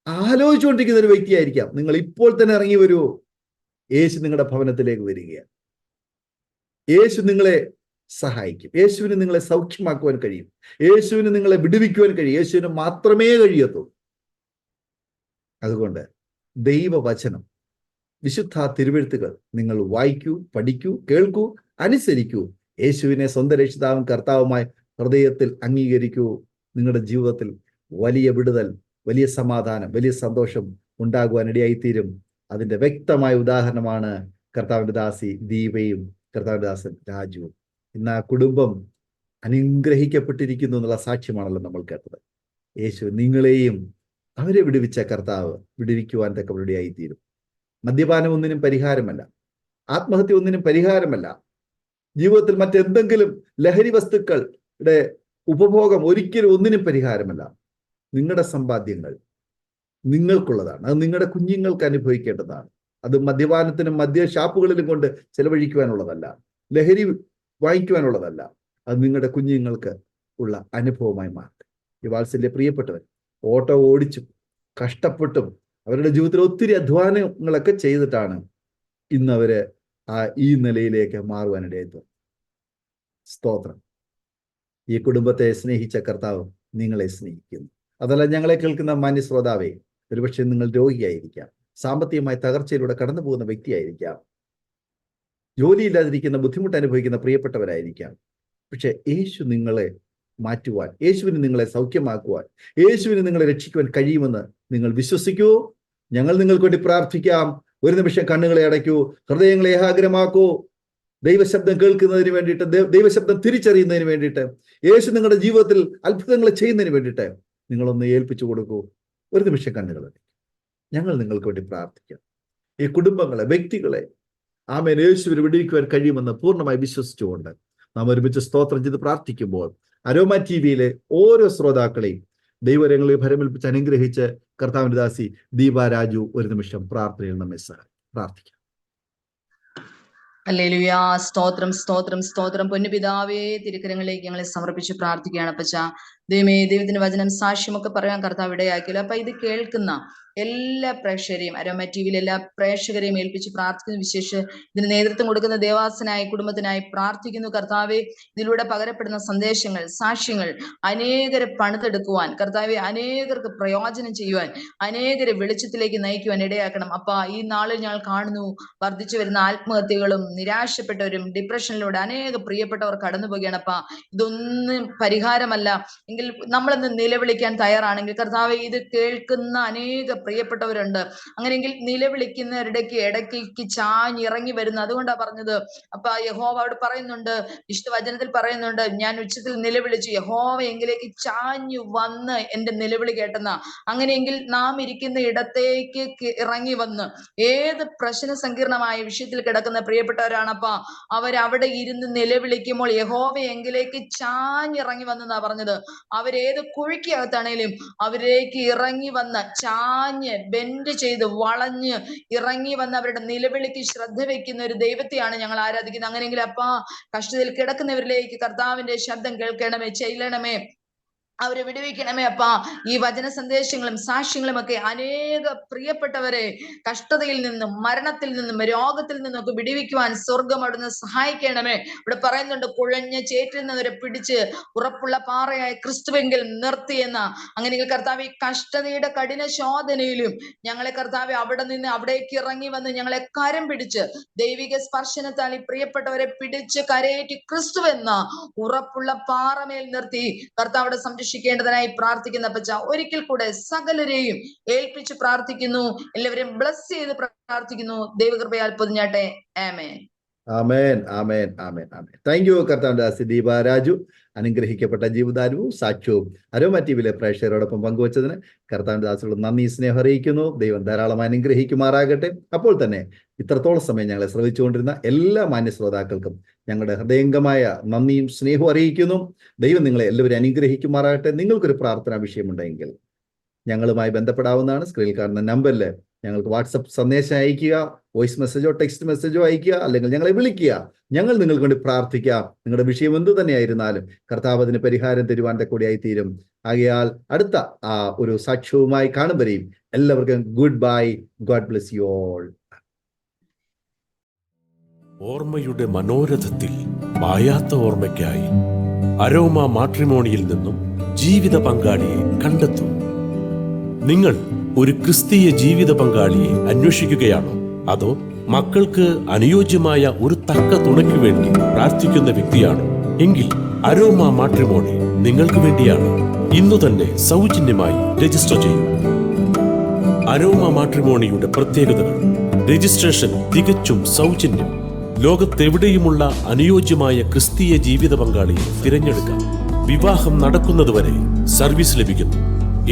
ആലോചിച്ചുകൊണ്ടിരിക്കുന്ന ഒരു വ്യക്തിയായിരിക്കാം. നിങ്ങൾ ഇപ്പോൾ തന്നെ ഇറങ്ങി വരൂ. യേശു നിങ്ങളുടെ ഭവനത്തിലേക്ക് വരികയാണ്. യേശു നിങ്ങളെ സഹായിക്കും. യേശുവിന് നിങ്ങളെ സൗഖ്യമാക്കുവാൻ കഴിയും. യേശുവിന് നിങ്ങളെ വിടുവിക്കുവാൻ കഴിയും. യേശുവിന് മാത്രമേ കഴിയത്തുള്ളൂ. അതുകൊണ്ട് ദൈവവചനം, വിശുദ്ധ തിരുവെഴുത്തുകൾ നിങ്ങൾ വായിക്കൂ, പഠിക്കൂ, കേൾക്കൂ, അനുസരിക്കൂ. യേശുവിനെ സ്വന്തം രക്ഷിതാവും കർത്താവുമായി ഹൃദയത്തിൽ അംഗീകരിക്കൂ. നിങ്ങളുടെ ജീവിതത്തിൽ വലിയ വിടുതൽ, വലിയ സമാധാനം, വലിയ സന്തോഷം ഉണ്ടാകുവാൻ ഇടയായിത്തീരും. അതിൻ്റെ വ്യക്തമായ ഉദാഹരണമാണ് കർത്താവിൻ്റെ ദാസി ദീപയും കർത്താവിൻ്റെ ദാസൻ രാജുവും. ഇന്ന് ആ കുടുംബം അനുഗ്രഹിക്കപ്പെട്ടിരിക്കുന്നു എന്നുള്ള സാക്ഷ്യമാണല്ലോ നമ്മൾ കേട്ടത്. യേശു നിങ്ങളെയും അവരെ വിടുവിച്ച കർത്താവ് വിടുവിക്കുവാൻ തക്കവരുടെയായിത്തീരും. മദ്യപാനം ഒന്നിനും പരിഹാരമല്ല. ആത്മഹത്യ ഒന്നിനും പരിഹാരമല്ല. ജീവിതത്തിൽ മറ്റെന്തെങ്കിലും ലഹരി വസ്തുക്കളുടെ ഉപഭോഗം ഒരിക്കലും ഒന്നിനും പരിഹാരമല്ല. നിങ്ങളുടെ സമ്പാദ്യങ്ങൾ നിങ്ങൾക്കുള്ളതാണ്. അത് നിങ്ങളുടെ കുഞ്ഞുങ്ങൾക്ക് അനുഭവിക്കേണ്ടതാണ്. അത് മദ്യപാനത്തിനും മദ്യ ഷാപ്പുകളിലും കൊണ്ട് ചെലവഴിക്കുവാനുള്ളതല്ല, ലഹരി വാങ്ങിക്കുവാനുള്ളതല്ല. അത് നിങ്ങളുടെ കുഞ്ഞുങ്ങൾക്ക് ഉള്ള അനുഭവമായി മാറട്ടെ. ഈ വാത്സല്യ പ്രിയപ്പെട്ടവർ ഓട്ടോ ഓടിച്ചും കഷ്ടപ്പെട്ടും അവരുടെ ജീവിതത്തിൽ ഒത്തിരി അധ്വാനങ്ങളൊക്കെ ചെയ്തിട്ടാണ് ഇന്ന് അവര് ഈ നിലയിലേക്ക് മാറുവാനിടയത്. സ്തോത്രം. ഈ കുടുംബത്തെ സ്നേഹിച്ച കർത്താവ് നിങ്ങളെ സ്നേഹിക്കുന്നു. അതല്ല, ഞങ്ങളെ കേൾക്കുന്ന മാന്യ ശ്രോതാവേ, ഒരുപക്ഷെ നിങ്ങൾ രോഗിയായിരിക്കാം, സാമ്പത്തികമായി തകർച്ചയിലൂടെ കടന്നു പോകുന്ന വ്യക്തിയായിരിക്കാം, ജോലിയില്ലാതിരിക്കുന്ന ബുദ്ധിമുട്ട് അനുഭവിക്കുന്ന പ്രിയപ്പെട്ടവരായിരിക്കാം. പക്ഷെ യേശു നിങ്ങളെ മാറ്റുവാൻ, യേശുവിന് നിങ്ങളെ സൗഖ്യമാക്കുവാൻ, യേശുവിന് നിങ്ങളെ രക്ഷിക്കുവാൻ കഴിയുമെന്ന് നിങ്ങൾ വിശ്വസിക്കൂ. ഞങ്ങൾ നിങ്ങൾക്ക് വേണ്ടി പ്രാർത്ഥിക്കാം. ഒരു നിമിഷം കണ്ണുകളെ അടയ്ക്കൂ, ഹൃദയങ്ങളെ ഏകാഗ്രമാക്കൂ. ദൈവശബ്ദം കേൾക്കുന്നതിന് വേണ്ടിയിട്ട്, ദൈവശബ്ദം തിരിച്ചറിയുന്നതിന് വേണ്ടിയിട്ട്, യേശു നിങ്ങളുടെ ജീവിതത്തിൽ അത്ഭുതങ്ങൾ ചെയ്യുന്നതിന് വേണ്ടിയിട്ട് നിങ്ങളൊന്ന് ഏൽപ്പിച്ചു കൊടുക്കൂ. ഒരു നിമിഷം കണ്ണുകൾ അടയ്ക്കും. ഞങ്ങൾ നിങ്ങൾക്ക് വേണ്ടി പ്രാർത്ഥിക്കാം. ഈ കുടുംബങ്ങളെ, വ്യക്തികളെ ആമേൻ യേശുവിന് വിടുവിക്കുവാൻ കഴിയുമെന്ന് പൂർണ്ണമായി വിശ്വസിച്ചുകൊണ്ട് നാം ഒരുമിച്ച് സ്തോത്രം ചെയ്ത് പ്രാർത്ഥിക്കുമ്പോൾ അരോമ ടിവിയിലെ ഓരോ ശ്രോതാക്കളെയും ദൈവരങ്ങളെ ഭരമേൽപ്പിച്ച് അനുഗ്രഹിച്ച് കർത്താവിന്റെ ദാസി ദീപ രാജു ഒരു നിമിഷം പ്രാർത്ഥനയിൽ നമ്മെ പ്രാർത്ഥിക്കാം. ഹല്ലേലൂയ. സ്തോത്രം, സ്തോത്രം, സ്തോത്രം. പൊന്നുപിതാവേ, തിരുക്കരങ്ങളിലേക്ക് ഞങ്ങളെ സമർപ്പിച്ച് പ്രാർത്ഥിക്കുകയാണ് അപ്പച്ച. ദൈവമേ, ദൈവത്തിന്റെ വചനം സാക്ഷ്യമൊക്കെ പറയാൻ കർത്താവ് ഇടയാക്കിയല്ലോ. അപ്പൊ ഇത് കേൾക്കുന്ന എല്ലാ പ്രേക്ഷകരെയും, അരോമ ടിവിയിലെ എല്ലാ പ്രേക്ഷകരെയും ഏൽപ്പിച്ച് പ്രാർത്ഥിക്കുന്നു. വിശേഷം ഇതിന് നേതൃത്വം കൊടുക്കുന്ന ദേവാസനായി കുടുംബത്തിനായി പ്രാർത്ഥിക്കുന്നു. കർത്താവെ, ഇതിലൂടെ പകരപ്പെടുന്ന സന്ദേശങ്ങൾ, സാക്ഷ്യങ്ങൾ അനേകരെ പണിതെടുക്കുവാൻ, കർത്താവെ അനേകർക്ക് പ്രയോജനം ചെയ്യുവാൻ, അനേകരെ വെളിച്ചത്തിലേക്ക് നയിക്കുവാൻ ഇടയാക്കണം. അപ്പ ഈ നാളിൽ ഞങ്ങൾ കാണുന്നു വർദ്ധിച്ചു വരുന്ന ആത്മഹത്യകളും നിരാശപ്പെട്ടവരും ഡിപ്രഷനിലൂടെ അനേക പ്രിയപ്പെട്ടവർ കടന്നു പോവുകയാണ്. അപ്പ ഇതൊന്നും പരിഹാരമല്ല എങ്കിൽ നമ്മളൊന്ന് നിലവിളിക്കാൻ തയ്യാറാണെങ്കിൽ, കർത്താവെ ഇത് കേൾക്കുന്ന അനേക പ്രിയപ്പെട്ടവരുണ്ട്. അങ്ങനെയെങ്കിൽ നിലവിളിക്കുന്നവരുടെ ഇടയ്ക്ക് ചാഞ്ഞിറങ്ങി വരുന്നു. അതുകൊണ്ടാണ് പറഞ്ഞത്. അപ്പൊ യഹോവ അവിടെ പറയുന്നുണ്ട്, വിശുദ്ധ വചനത്തിൽ പറയുന്നുണ്ട്, ഞാൻ ഉച്ചത്തിൽ നിലവിളിച്ചു, യഹോവ എങ്കിലേക്ക് ചാഞ്ഞു വന്ന് എന്റെ നിലവിളി കേട്ടെന്ന. അങ്ങനെയെങ്കിൽ നാം ഇരിക്കുന്ന ഇടത്തേക്ക് ഇറങ്ങി വന്ന് ഏത് പ്രശ്ന സങ്കീർണമായ വിഷയത്തിൽ കിടക്കുന്ന പ്രിയപ്പെട്ടവരാണപ്പ അവരവിടെ ഇരുന്ന് നിലവിളിക്കുമ്പോൾ യഹോവ എങ്കിലേക്ക് ചാഞ്ഞിറങ്ങി വന്നെന്നാ പറഞ്ഞത്. അവരേത് കുഴിക്കകത്താണേലും അവരിലേക്ക് ഇറങ്ങി വന്ന, ചാഞ്ഞ് ബെൻഡ് ചെയ്ത് വളഞ്ഞ് ഇറങ്ങി വന്ന് അവരുടെ നിലവിളിക്ക് ശ്രദ്ധ വെക്കുന്ന ഒരു ദൈവത്തെയാണ് ഞങ്ങൾ ആരാധിക്കുന്നത്. അങ്ങനെയെങ്കിൽ അപ്പാ കഷ്ടതയിൽ കിടക്കുന്നവരിലേക്ക് കർത്താവിന്റെ ശബ്ദം കേൾക്കണമേ, ചെല്ലണമേ, അവരെ വിടുവിക്കണമേ. അപ്പ ഈ വചന സന്ദേശങ്ങളും സാക്ഷ്യങ്ങളും ഒക്കെ അനേക പ്രിയപ്പെട്ടവരെ കഷ്ടതയിൽ നിന്നും മരണത്തിൽ നിന്നും രോഗത്തിൽ നിന്നൊക്കെ വിടുവിക്കുവാൻ സ്വർഗം അവിടുന്ന് സഹായിക്കണമേ. ഇവിടെ പറയുന്നുണ്ട്, കുഴഞ്ഞ ചേറ്റിൽ നിന്നവരെ പിടിച്ച് ഉറപ്പുള്ള പാറയായ ക്രിസ്തുവെങ്കിൽ നിർത്തിയെന്ന. അങ്ങനെ കർത്താവ് ഈ കഷ്ടതയുടെ കഠിന ശോധനയിലും ഞങ്ങളെ കർത്താവ് അവിടെ നിന്ന് അവിടേക്ക് ഇറങ്ങി വന്ന് ഞങ്ങളെ കരം പിടിച്ച് ദൈവിക സ്പർശനത്താൽ ഈ പ്രിയപ്പെട്ടവരെ പിടിച്ച് കരയേറ്റി ക്രിസ്തുവെന്ന ഉറപ്പുള്ള പാറമേൽ നിർത്തി കർത്താവിടെ സംരക്ഷിക്കേണ്ടതിനായി പ്രാർത്ഥിക്കുന്ന അപ്പച്ച. ഒരിക്കൽ കൂടെ സകലരെയും ഏൽപ്പിച്ച് പ്രാർത്ഥിക്കുന്നു. എല്ലാവരെയും ബ്ലസ് ചെയ്ത് പ്രാർത്ഥിക്കുന്നു. ദൈവകൃപയാൽ പൊതിഞ്ഞാട്ടെ. ആമേൻ. ആമേൻ, ആമേൻ, ആമേൻ, ആമേൻ. താങ്ക് യു കർത്താവിന്റെ ദാസി ദീപ രാജു. അനുഗ്രഹിക്കപ്പെട്ട ജീവിതാനുഭവവും സാക്ഷ്യവും അരോമ ടിവിയിലെ പ്രേക്ഷകരോടൊപ്പം പങ്കുവച്ചതിന് കർത്താവിന്റെ ദാസിലുള്ള നന്ദി, സ്നേഹം അറിയിക്കുന്നു. ദൈവം ധാരാളം അനുഗ്രഹിക്കുമാറാകട്ടെ. അപ്പോൾ തന്നെ ഇത്രത്തോളം സമയം ഞങ്ങളെ ശ്രവിച്ചുകൊണ്ടിരുന്ന എല്ലാ മാന്യ ശ്രോതാക്കൾക്കും ഞങ്ങളുടെ ഹൃദയംഗമായ നന്ദിയും സ്നേഹവും അറിയിക്കുന്നു. ദൈവം നിങ്ങളെ എല്ലാവരും അനുഗ്രഹിക്കുമാറാകട്ടെ. നിങ്ങൾക്കൊരു പ്രാർത്ഥനാ വിഷയമുണ്ടെങ്കിൽ ഞങ്ങളുമായി ബന്ധപ്പെടാവുന്നതാണ്. സ്ക്രീനിൽ കാണുന്ന നമ്പറിൽ ഞങ്ങൾക്ക് വാട്സപ്പ് സന്ദേശം അയയ്ക്കുക, വോയിസ് മെസ്സേജോ ടെക്സ്റ്റ് മെസ്സേജോ അയയ്ക്കുക, അല്ലെങ്കിൽ ഞങ്ങളെ വിളിക്കുക. ഞങ്ങൾ നിങ്ങൾക്ക് വേണ്ടി പ്രാർത്ഥിക്കാം. നിങ്ങളുടെ വിഷയം എന്തു തന്നെയായിരുന്നാലും കർത്താവ് അതിന് പരിഹാരം തരുവാൻ കൂടിയായി തീരും. ആകയാൽ അടുത്ത ഒരു സാക്ഷ്യവുമായി കാണും വരെയും എല്ലാവർക്കും good bye. God bless you all. ഓർമ്മയുടെ മനോരഥത്തിൽ മായാത്ത ഓർമ്മയ്ക്കായി അരോമ മാട്രിമോണിയിൽ നിന്നും ജീവിത പങ്കാളിയെ കണ്ടെത്തൂ. നിങ്ങൾ ഒരു ക്രിസ്തീയ ജീവിത പങ്കാളിയെ അന്വേഷിക്കുകയാണോ? അതോ മക്കൾക്ക് അനുയോജ്യമായ ഒരു തക്ക തുണയ്ക്ക് വേണ്ടി പ്രാർത്ഥിക്കുന്ന വ്യക്തിയാണോ? എങ്കിൽ അരോമ മാട്രിമോണി നിങ്ങൾക്ക് വേണ്ടിയാണ്. ഇന്നു തന്നെ സൗജന്യമായി രജിസ്റ്റർ ചെയ്യൂ. അരോമ മാട്രിമോണിയുടെ പ്രത്യേകതകൾ: രജിസ്ട്രേഷൻ തികച്ചും സൗജന്യം. ലോകത്തെവിടെയുമുള്ള അനുയോജ്യമായ ക്രിസ്തീയ ജീവിത പങ്കാളിയെ തിരഞ്ഞെടുക്കാം. വിവാഹം നടക്കുന്നതുവരെ സർവീസ് ലഭിക്കുന്നു.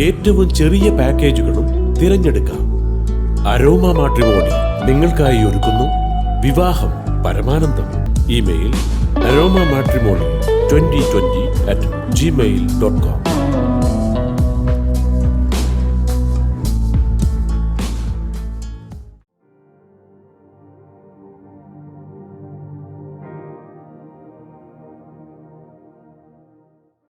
ഏറ്റവും ചെറിയ പാക്കേജുകളും തിരഞ്ഞെടുക്കാം. അരോമ മാട്രിമോണി നിങ്ങൾക്കായി ഒരുക്കുന്നു വിവാഹം പരമാനന്ദം. Email aroma matrimony2020@gmail.com